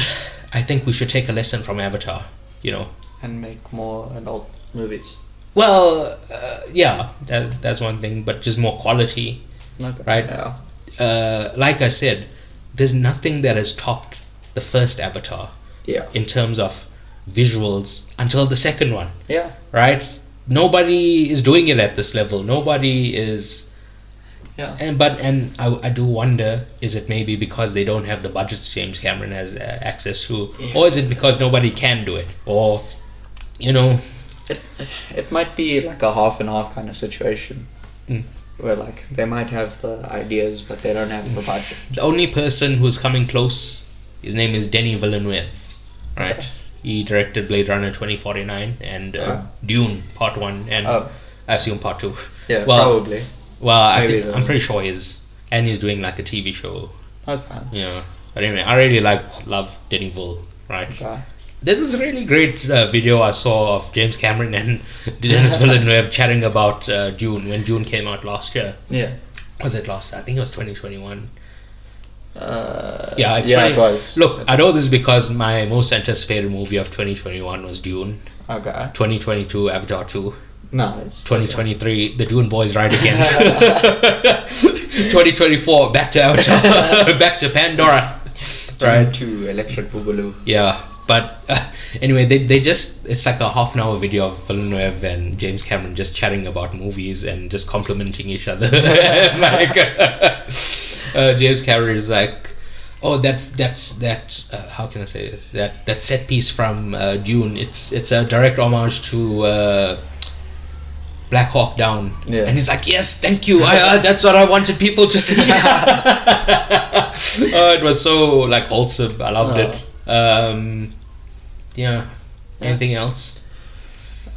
A: I think we should take a lesson from Avatar,
B: And make more adult movies.
A: Well, that's one thing, but just more quality.
B: Okay.
A: Right?
B: Yeah.
A: Like I said, there's nothing that has topped the first Avatar.
B: Yeah.
A: In terms of visuals until the second one.
B: Yeah.
A: Right? Nobody is doing it at this level. Nobody is.
B: Yeah.
A: And I do wonder, is it maybe because they don't have the budgets James Cameron has access to, or is it because nobody can do it, or
B: it might be like a half and half kind of situation. Where like they might have the ideas but they don't have the budget.
A: The only person who's coming close, his name is Denis Villeneuve, right?
B: Okay.
A: He directed Blade Runner 2049 and Dune Part 1 and I assume Part 2.
B: Yeah, probably.
A: Well, I'm pretty sure he is, and he's doing like a TV show.
B: Okay.
A: Yeah, but anyway, I really love Denis Villeneuve, right?
B: Okay.
A: There's this really great video I saw of James Cameron and Denis Villeneuve chatting about Dune when Dune came out last year.
B: Yeah.
A: Was it last year? I think it was 2021.
B: It was.
A: Look, I know this because my most anticipated movie of 2021 was Dune.
B: Okay.
A: 2022, Avatar 2.
B: Nice.
A: 2023, The Dune Boys Ride Again. 2024, back to Avatar, back to Pandora.
B: Right. To Electric Boogaloo.
A: Yeah, but anyway, they just, it's like a half an hour video of Villeneuve and James Cameron just chatting about movies and just complimenting each other. Like, James Cameron is like, oh, that's how can I say this? That set piece from Dune. It's a direct homage to Black Hawk Down.
B: Yeah.
A: And he's like, yes, thank you. That's what I wanted people to see. It was so like wholesome. I loved it. Yeah. Anything else?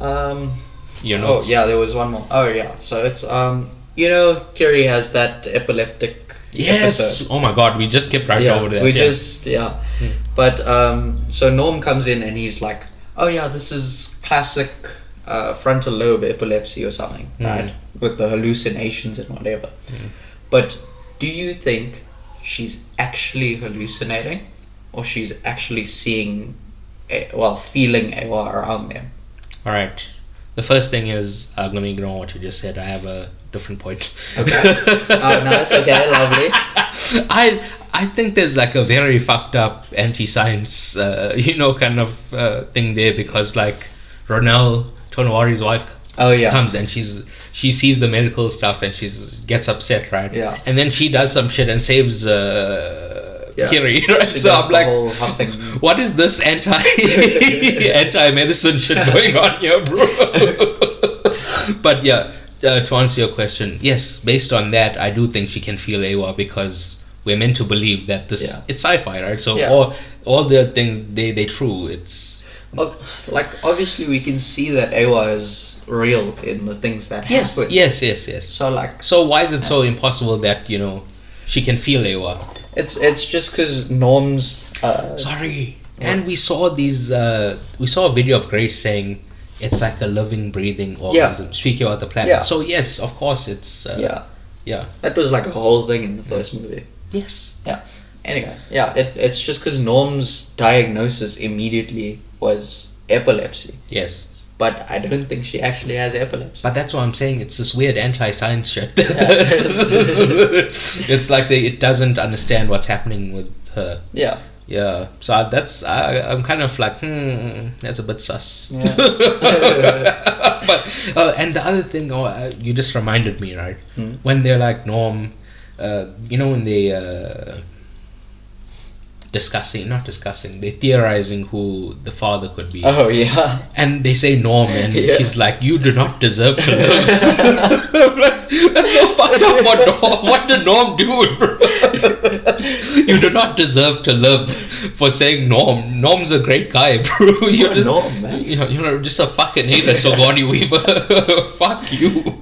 B: Your notes? Oh yeah, there was one more. Oh yeah, so it's Kiri has that epileptic.
A: Yes.
B: Episode.
A: Oh my God, we just skipped right over that.
B: But so Norm comes in and he's like, oh yeah, this is classic frontal lobe epilepsy or something, right? With the hallucinations and whatever. But do you think she's actually hallucinating, or she's actually seeing, feeling Awa around them?
A: All right. The first thing is, I'm going to ignore what you just said. I have a different point.
B: Okay. Oh, nice. Okay, lovely.
A: I think there's like a very fucked up anti-science, kind of thing there, because like Ronelle Tonowari's wife comes and she sees the medical stuff and she gets upset, right?
B: Yeah.
A: And then she does some shit and saves Kiri, right? So I'm like, what is this anti-medicine shit going on here, bro? But yeah, to answer your question, yes, based on that, I do think she can feel Awa, because we're meant to believe that it's sci-fi, right? So all the things they true. It's
B: like obviously we can see that Awa is real in the things that happen.
A: Yes. So why is it so impossible that she can feel Awa?
B: It's just because Norm's
A: and we saw these we saw a video of Grace saying it's like a living, breathing organism, speaking about the planet.
B: Yeah.
A: So yes, of course it's
B: that was like a whole thing in the first movie.
A: Yes.
B: Yeah. Anyway, it's just because Norm's diagnosis immediately was epilepsy.
A: Yes.
B: But I don't think she actually has epilepsy.
A: But that's what I'm saying. It's this weird anti-science shit. It's like it doesn't understand what's happening with her.
B: Yeah.
A: Yeah. So I'm kind of like, that's a bit sus.
B: Yeah.
A: But and the other thing, you just reminded me, right? When they're like Norm, when they they're theorizing who the father could be.
B: Oh yeah.
A: And they say Norm, and she's like, you do not deserve to live. That's so fucked up. What did Norm do, bro? You do not deserve to live for saying Norm. Norm's a great guy, bro. You're just
B: Norm, man.
A: You're just a fucking hater, Sigourney Weaver. Fuck you.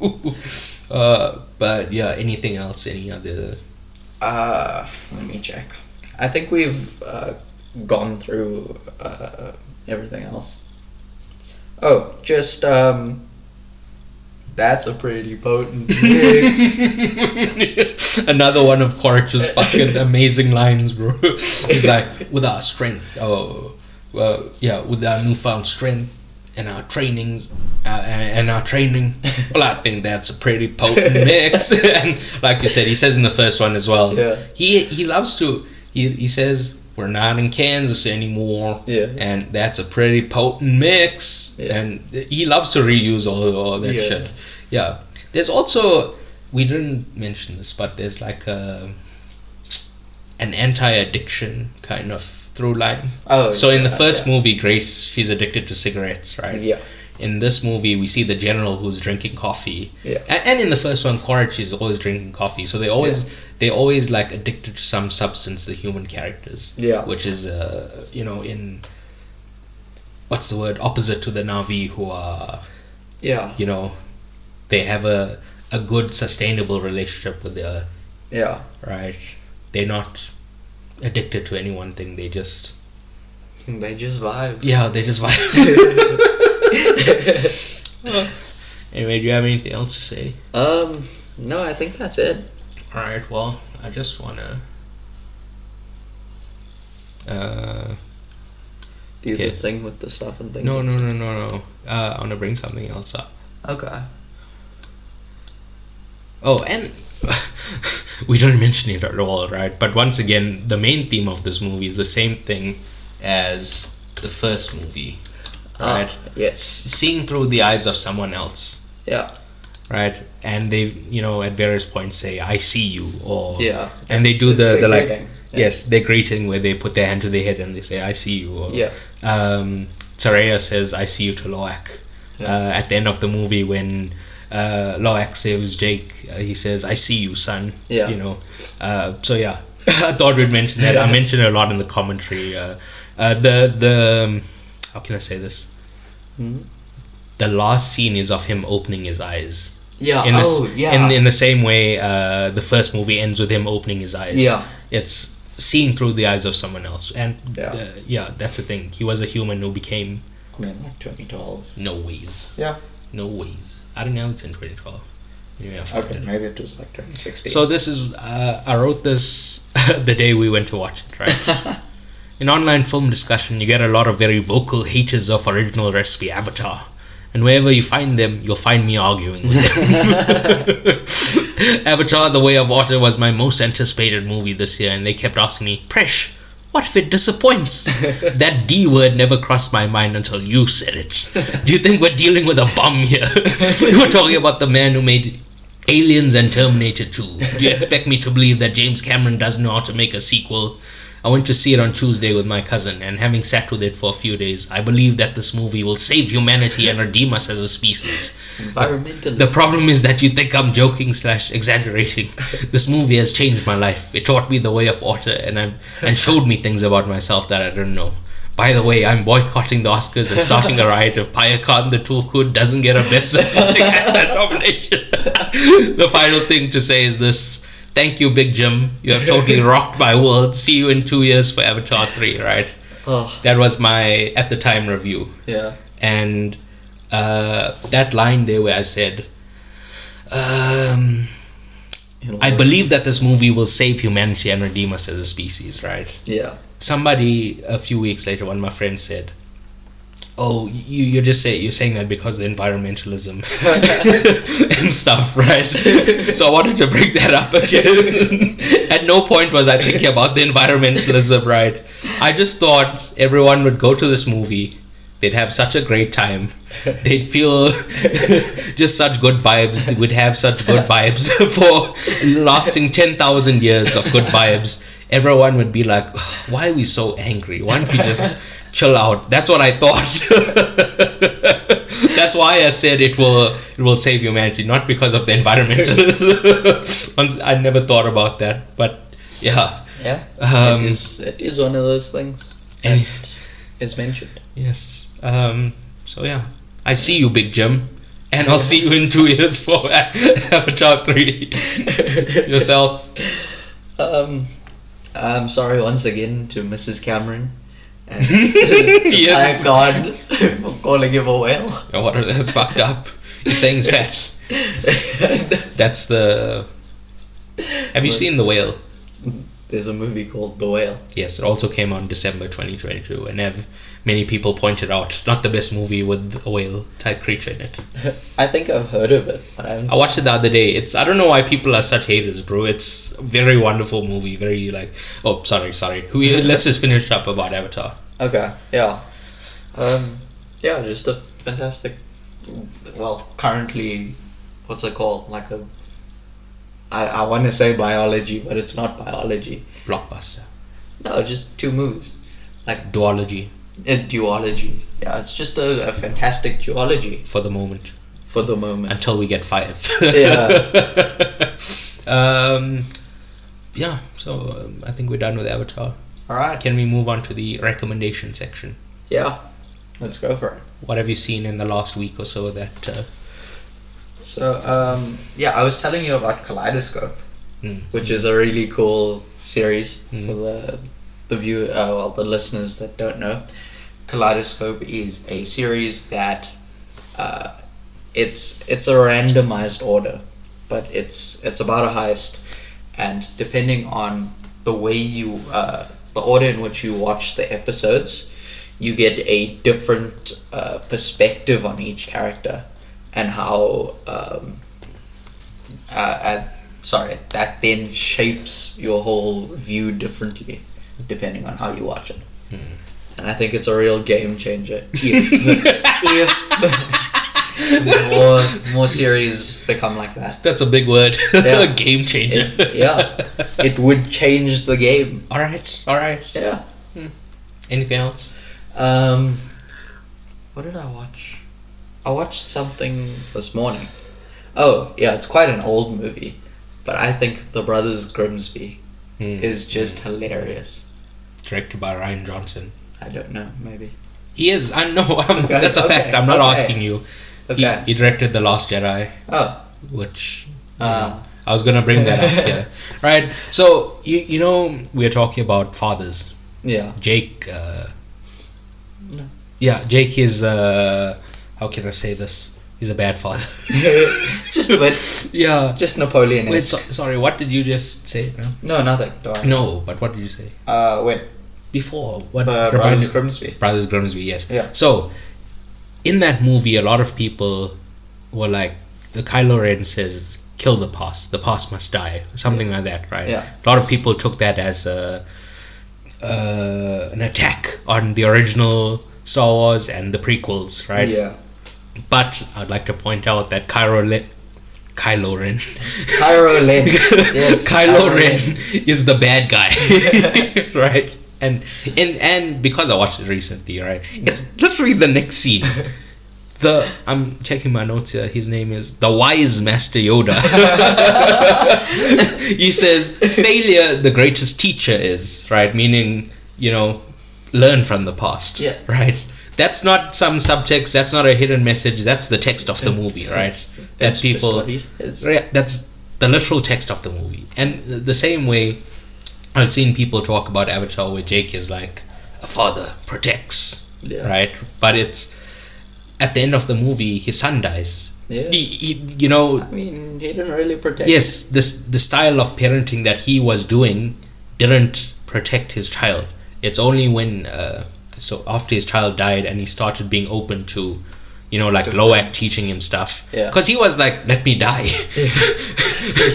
A: But yeah, anything else? Any other?
B: Let me check. I think we've gone through everything else. Oh, just that's a pretty potent mix.
A: Another one of Korach's fucking amazing lines, bro. He's like, with our strength, with our newfound strength and our trainings and our training, well, I think that's a pretty potent mix. And like you said, he says in the first one as well.
B: Yeah.
A: He loves to. He says, we're not in Kansas anymore.
B: Yeah.
A: And that's a pretty potent mix.
B: Yeah.
A: And he loves to reuse all that shit. Yeah. There's also, we didn't mention this, but there's like an anti-addiction kind of through line.
B: Oh,
A: so in the first movie, Grace, she's addicted to cigarettes, right?
B: Yeah.
A: In this movie, we see the general who's drinking coffee.
B: Yeah.
A: And in the first one, Quaritch is always drinking coffee. So they always like addicted to some substance, the human characters.
B: Yeah.
A: Which is, in, what's the word, opposite to the Na'vi who are, they have a good sustainable relationship with the earth.
B: Yeah.
A: Right? They're not addicted to any one thing. They just
B: vibe.
A: Yeah, they just vibe. Anyway, do you have anything else to say?
B: No, I think that's it.
A: Alright, well, I just wanna
B: do the thing with the stuff and things.
A: No. I wanna bring something else up.
B: Okay.
A: Oh, and we don't mention it at all, right? But once again, the main theme of this movie is the same thing as the first movie, right?
B: Yes.
A: Seeing through the eyes of someone else.
B: Yeah.
A: Right? And they, at various points say, I see you, or...
B: Yeah.
A: And they do the like...
B: greeting. Yeah.
A: Yes, their greeting where they put their hand to their head and they say, I see you, or...
B: Yeah.
A: Saraya says, I see you to Loak.
B: Yeah.
A: At the end of the movie when Loak saves Jake, he says, I see you, son.
B: Yeah.
A: So yeah, I thought we'd mention that. I mentioned it a lot in the commentary. The how can I say this?
B: Mm-hmm.
A: The last scene is of him opening his eyes.
B: Yeah.
A: In the same way, the first movie ends with him opening his eyes.
B: Yeah.
A: It's seeing through the eyes of someone else, and that's the thing. He was a human who became.
B: I mean, like 2012.
A: No ways.
B: Yeah.
A: No ways. I don't know. It's in 2012. Yeah,
B: okay, maybe it was like 2016.
A: So this is, I wrote this the day we went to watch it, right? In online film discussion, you get a lot of very vocal haters of original recipe Avatar. And wherever you find them, you'll find me arguing with them. Avatar The Way of Water was my most anticipated movie this year, and they kept asking me, Presh, what if it disappoints? That D word never crossed my mind until you said it. Do you think we're dealing with a bum here? We're talking about the man who made Aliens and Terminator 2. Do you expect me to believe that James Cameron doesn't know how to make a sequel? I went to see it on Tuesday with my cousin, and having sat with it for a few days, I believe that this movie will save humanity and redeem us as a species.
B: Environmentalism.
A: The problem is that you think I'm joking / exaggerating. This movie has changed my life. It taught me the way of water and showed me things about myself that I didn't know. By the way, I'm boycotting the Oscars and starting a riot if PAICIP the Toolkit doesn't get a Best Supporting Actor nomination. The final thing to say is this. Thank you, Big Jim. You have totally rocked my world. See you in 2 years for Avatar 3, right?
B: Oh.
A: That was my, at the time, review.
B: Yeah.
A: And that line there where I said, I believe that this movie will save humanity and redeem us as a species, right?
B: Yeah.
A: Somebody, a few weeks later, one of my friends said, oh, you're saying that because of the environmentalism and stuff, right? So I wanted to bring that up again. At no point was I thinking about the environmentalism, right? I just thought everyone would go to this movie, they'd have such a great time, they'd feel just such good vibes, they would have such good vibes for lasting 10,000 years of good vibes. Everyone would be like, why are we so angry? Why don't we just chill out? That's what I thought. That's why I said it will save humanity, not because of the environmentalism. I never thought about that, but yeah.
B: Yeah, it is one of those things. And it's mentioned.
A: Yes. So yeah, I see you, Big Jim, and I'll see you in 2 years for Avatar 3. Yourself.
B: I'm sorry once again to Mrs. Cameron and yes. God for calling him a whale.
A: Oh, what? That's fucked up. You're saying it's fat. That's the... Have you seen The Whale?
B: there's a movie called The Whale.
A: Yes, it also came out in December 2022, and many people pointed out not the best movie with a whale-type creature in it.
B: I think I've heard of it, but I haven't
A: I watched it the other day. I don't know why people are such haters, bro. It's a very wonderful movie. Very like... Oh, sorry. Let's just finish up about Avatar.
B: Okay, yeah. Yeah, just a fantastic... Well, currently... What's it called? Like a... I want to say biology, but it's not biology.
A: Blockbuster.
B: No, just 2 movies. Like
A: duology.
B: A duology. Yeah, it's just a fantastic duology.
A: For the moment.
B: Until
A: we get 5.
B: Yeah.
A: Yeah, so I think we're done with Avatar.
B: Alright.
A: Can we move on to the recommendation section?
B: Yeah. Let's go for it.
A: What have you seen in the last week or so that...
B: So, I was telling you about Kaleidoscope, which is a really cool series for the listeners that don't know. Kaleidoscope is a series that it's a randomized order, but it's about a heist, and depending on the way you the order in which you watch the episodes, you get a different perspective on each character. And how that then shapes your whole view differently depending on how you watch it. And I think it's a real game changer if more series become like that.
A: That's a big word.
B: Yeah.
A: Game changer.
B: It would change the game.
A: All right.
B: Yeah.
A: Anything else?
B: What did I watch? I watched something this morning. Oh, yeah, it's quite an old movie. But I think The Brothers Grimsby is just hilarious.
A: Directed by Rian Johnson.
B: I don't know, maybe.
A: He is. I know. That's a fact. I'm not asking you.
B: Okay.
A: He directed The Last Jedi.
B: Oh.
A: Which... I was going to bring that up, yeah. Right. So, you know, we are talking about fathers.
B: Yeah.
A: Jake...
B: No.
A: Yeah, Jake is... how can I say this? He's a bad father.
B: Just a bit.
A: Yeah.
B: Just Napoleon.
A: Wait, sorry, what did you just say?
B: No, nothing. Don't worry.
A: No, but what did you say?
B: Wait.
A: Before. What?
B: Brothers Grimsby.
A: Brothers Grimsby, yes.
B: Yeah.
A: So, in that movie, a lot of people were like, the Kylo Ren says, kill the past must die. Something like that, right?
B: Yeah.
A: A lot of people took that as an attack on the original Star Wars and the prequels, right?
B: Yeah.
A: But I'd like to point out that Kylo Ren.
B: Yes.
A: Kylo Ren is the bad guy, right? And because I watched it recently, right? It's literally the next scene. I'm checking my notes here. His name is the Wise Master Yoda. He says, "Failure, the greatest teacher is," right? Meaning, learn from the past.
B: Yeah.
A: Right. That's not some subtext. That's not a hidden message. That's the text of the movie, right? That's people. That's the literal text of the movie. And the same way, I've seen people talk about Avatar where Jake is like, a father protects, right? But it's at the end of the movie, his son dies.
B: Yeah.
A: He
B: I mean, he didn't really protect.
A: Yes, the style of parenting that he was doing didn't protect his child. It's only when so after his child died and he started being open to, Loak teaching him stuff.
B: Yeah.
A: Because he was like, let me die.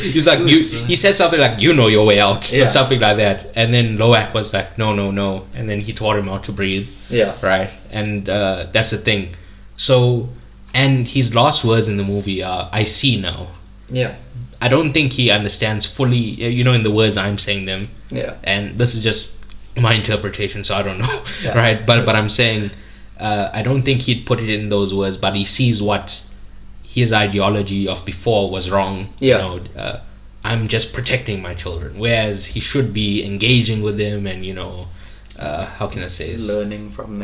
A: He's like, he said something like, you know your way out, or something like that. And then Loak was like, no. And then he taught him how to breathe.
B: Yeah.
A: Right? And that's the thing. So, and his last words in the movie are, I see now.
B: Yeah.
A: I don't think he understands fully, in the words I'm saying them.
B: Yeah.
A: And this is just my interpretation, so I don't know. Yeah. Right? But I'm saying, I don't think he'd put it in those words, but he sees what his ideology of before was wrong.
B: Yeah.
A: I'm just protecting my children, whereas he should be engaging with them and, how can I say this?
B: Learning from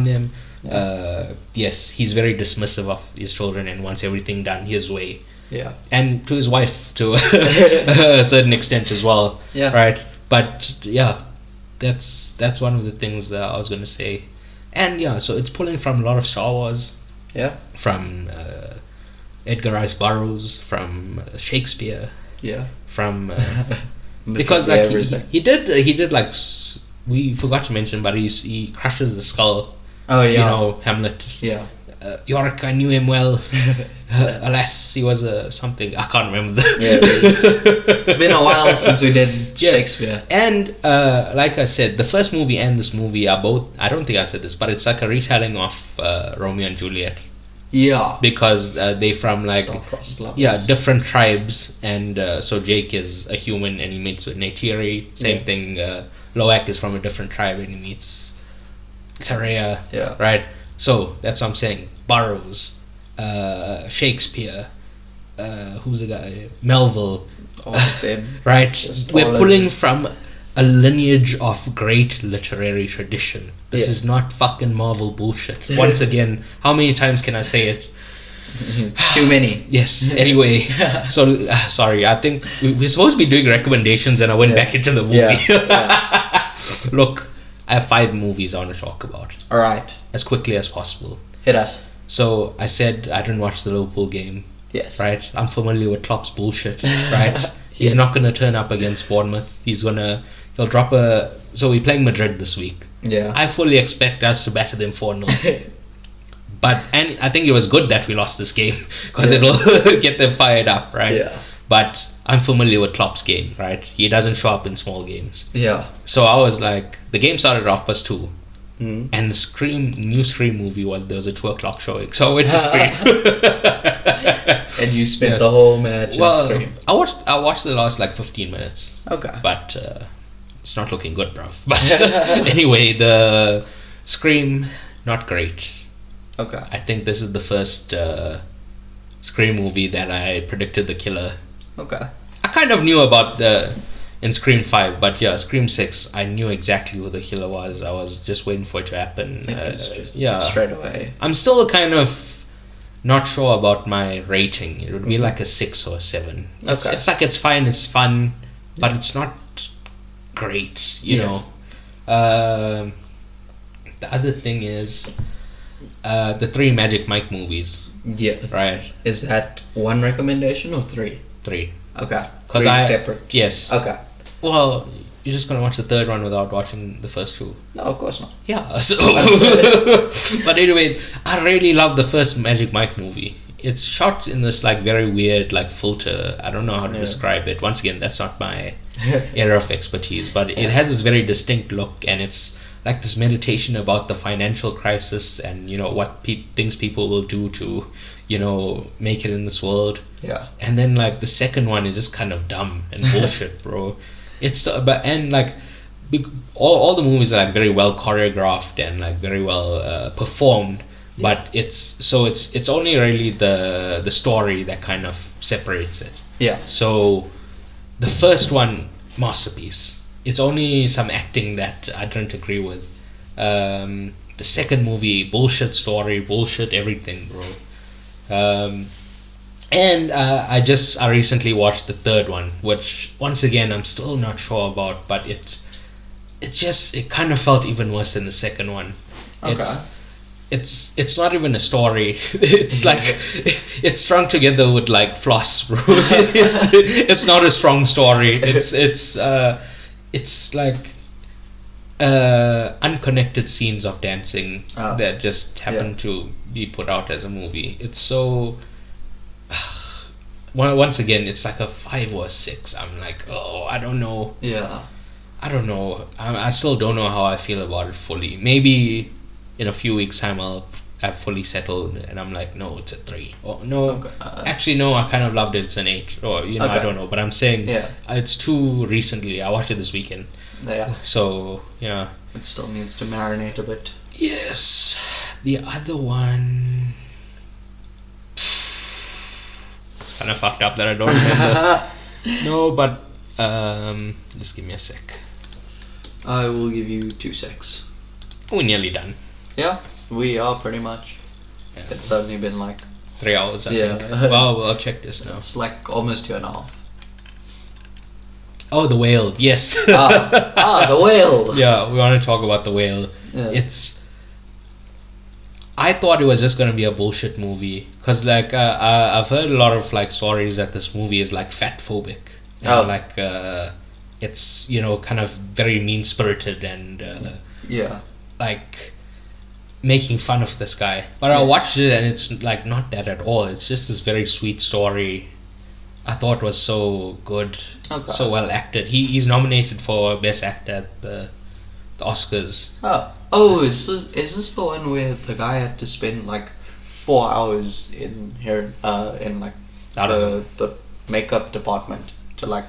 B: them.
A: Yeah. Yes, he's very dismissive of his children and wants everything done his way.
B: Yeah.
A: And to his wife to a certain extent as well.
B: Yeah.
A: Right? But yeah, that's one of the things that I was going to say. And yeah, so it's pulling from a lot of Star Wars.
B: Yeah.
A: From Edgar Rice Burroughs, from Shakespeare.
B: Yeah.
A: From because like he did like we forgot to mention, but he crushes the skull.
B: Oh yeah,
A: you know, Hamlet.
B: Yeah.
A: Yorick, I knew him well. Alas, he was something. I can't remember.
B: It's been a while since we did Shakespeare.
A: And like I said, the first movie and this movie are both. I don't think I said this, but it's like a retelling of Romeo and Juliet.
B: Yeah.
A: Because they from like
B: lovers.
A: different tribes, and so Jake is a human and he meets with Neytiri. Same thing. Loak is from a different tribe and he meets Terea.
B: Yeah.
A: Right. So that's what I'm saying. Burroughs, Shakespeare, who's the guy? Melville.
B: All of them.
A: Right? We're pulling from a lineage of great literary tradition. This is not fucking Marvel bullshit. Once again, how many times can I say it?
B: Too many.
A: Yes. Anyway, so sorry. I think we're supposed to be doing recommendations, and I went back into the movie. Look, I have 5 movies I want to talk about.
B: All right.
A: As quickly as possible.
B: Hit us.
A: So I said I didn't watch the Liverpool game.
B: Yes.
A: Right? I'm familiar with Klopp's bullshit. Right? He's not going to turn up against Bournemouth. He'll drop a... So we're playing Madrid this week.
B: Yeah.
A: I fully expect us to batter them 4-0. And I think it was good that we lost this game because it'll get them fired up, right?
B: Yeah.
A: But I'm familiar with Klopp's game, right? He doesn't show up in small games.
B: Yeah.
A: So I was like, the game started off +2.
B: Mm.
A: And the new Scream movie there was a 2:00 showing. So I went to Scream.
B: And you spent the whole match in Scream.
A: I watched the last like 15 minutes.
B: Okay.
A: But it's not looking good, bruv. But anyway, the Scream, not great.
B: Okay.
A: I think this is the first Scream movie that I predicted the killer.
B: Okay.
A: I kind of knew about in Scream 5, but yeah, Scream 6, I knew exactly who the killer was. I was just waiting for it to happen.
B: Straight away.
A: I'm still kind of not sure about my rating. It would be like a 6 or a 7. It's like it's fine, it's fun, but it's not great, you know. The other thing is the 3 Magic Mike movies.
B: Yes.
A: Right.
B: Is that 1 recommendation or 3?
A: 3.
B: Okay.
A: 'Cause
B: 3 separate.
A: Yes.
B: Okay.
A: Well, you're just gonna watch the 3rd one without watching the first 2.
B: No, of course not.
A: Yeah. So, but anyway, I really love the first Magic Mike movie. It's shot in this like very weird like filter. I don't know how to describe it. Once again, that's not my area of expertise, but it has this very distinct look, and it's like this meditation about the financial crisis and what things people will do to make it in this world.
B: Yeah.
A: And then like the second one is just kind of dumb and bullshit, bro. All the movies are like very well choreographed and like very well performed, but it's only really the story that kind of separates it.
B: Yeah.
A: So the first one, masterpiece. It's only some acting that I don't agree with. The second movie, bullshit story, bullshit everything, bro. And I recently watched the third one, which once again I'm still not sure about, but it kind of felt even worse than the second one.
B: Okay.
A: It's not even a story. It's like it's strung together with like floss, bro. It's not a strong story. It's like unconnected scenes of dancing that just happen to be put out as a movie. It's so once again it's like a 5 or a 6. I'm like, I don't know. I don't know. I still don't know how I feel about it fully. Maybe in a few weeks time I've fully settled and I'm like, no, it's a 3. Or no, actually no, I kind of loved it. It's an 8. Or I don't know, but I'm saying it's too recently. I watched it this weekend.
B: Yeah.
A: So yeah.
B: It still needs to marinate a bit.
A: Yes. The other one. It's kind of fucked up that I don't remember. No, but just give me a sec.
B: I will give you 2 secs.
A: We're nearly done.
B: Yeah, we are pretty much.
A: Yeah.
B: It's only been like
A: 3 hours, I think. Well, I'll check this now.
B: It's like almost 2.5.
A: Oh, The Whale, yes.
B: The Whale.
A: Yeah, we want to talk about The Whale.
B: Yeah.
A: I thought it was just going to be a bullshit movie. Because, like, I've heard a lot of, like, stories that this movie is, like, fat-phobic. And, like, it's kind of very mean spirited and like making fun of this guy. But I watched it and it's like not that at all. It's just this very sweet story. I thought was so good, so well acted. He's nominated for Best Actor at the Oscars.
B: Is this the one where the guy had to spend like 4 hours in here in like the makeup department to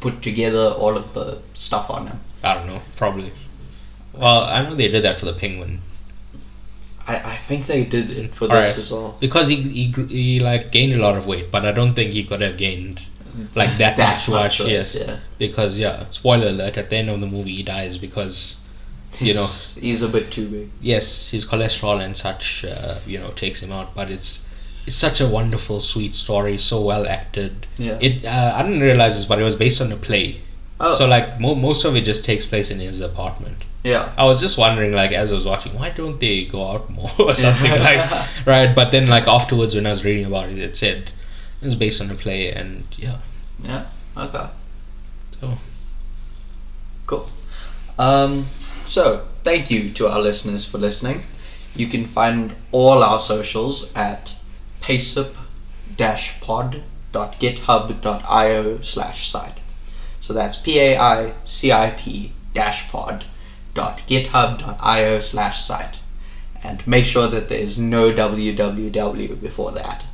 B: put together all of the stuff on him?
A: I don't know, probably. Well, I know they did that for the Penguin.
B: I think they did it for this as well.
A: Because he like gained a lot of weight, but I don't think he could have gained like that much. Yes, because spoiler alert: at the end of the movie, he dies because
B: he's a bit too big.
A: Yes, his cholesterol and such takes him out. But it's such a wonderful, sweet story, so well acted.
B: Yeah.
A: I didn't realize this, but it was based on a play.
B: Oh.
A: So like most of it just takes place in his apartment.
B: Yeah.
A: I was just wondering, like, as I was watching, why don't they go out more or something like, right? But then, like, afterwards when I was reading about it, it said it was based on a play, and
B: Yeah. Okay.
A: So.
B: Cool. So thank you to our listeners for listening. You can find all our socials at paicip-pod.github.io/site. So that's PAICIP-pod.github.io/site, and make sure that there's no www before that.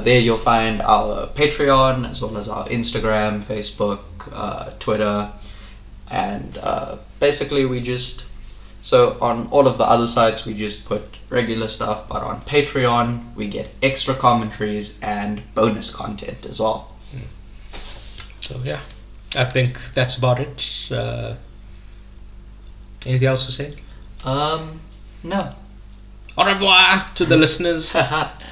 B: There you'll find our Patreon as well as our Instagram, Facebook, Twitter, and basically so on all of the other sites we just put regular stuff, but on Patreon we get extra commentaries and bonus content as well.
A: So yeah, I think that's about it. Anything else to say?
B: No.
A: Au revoir to the listeners.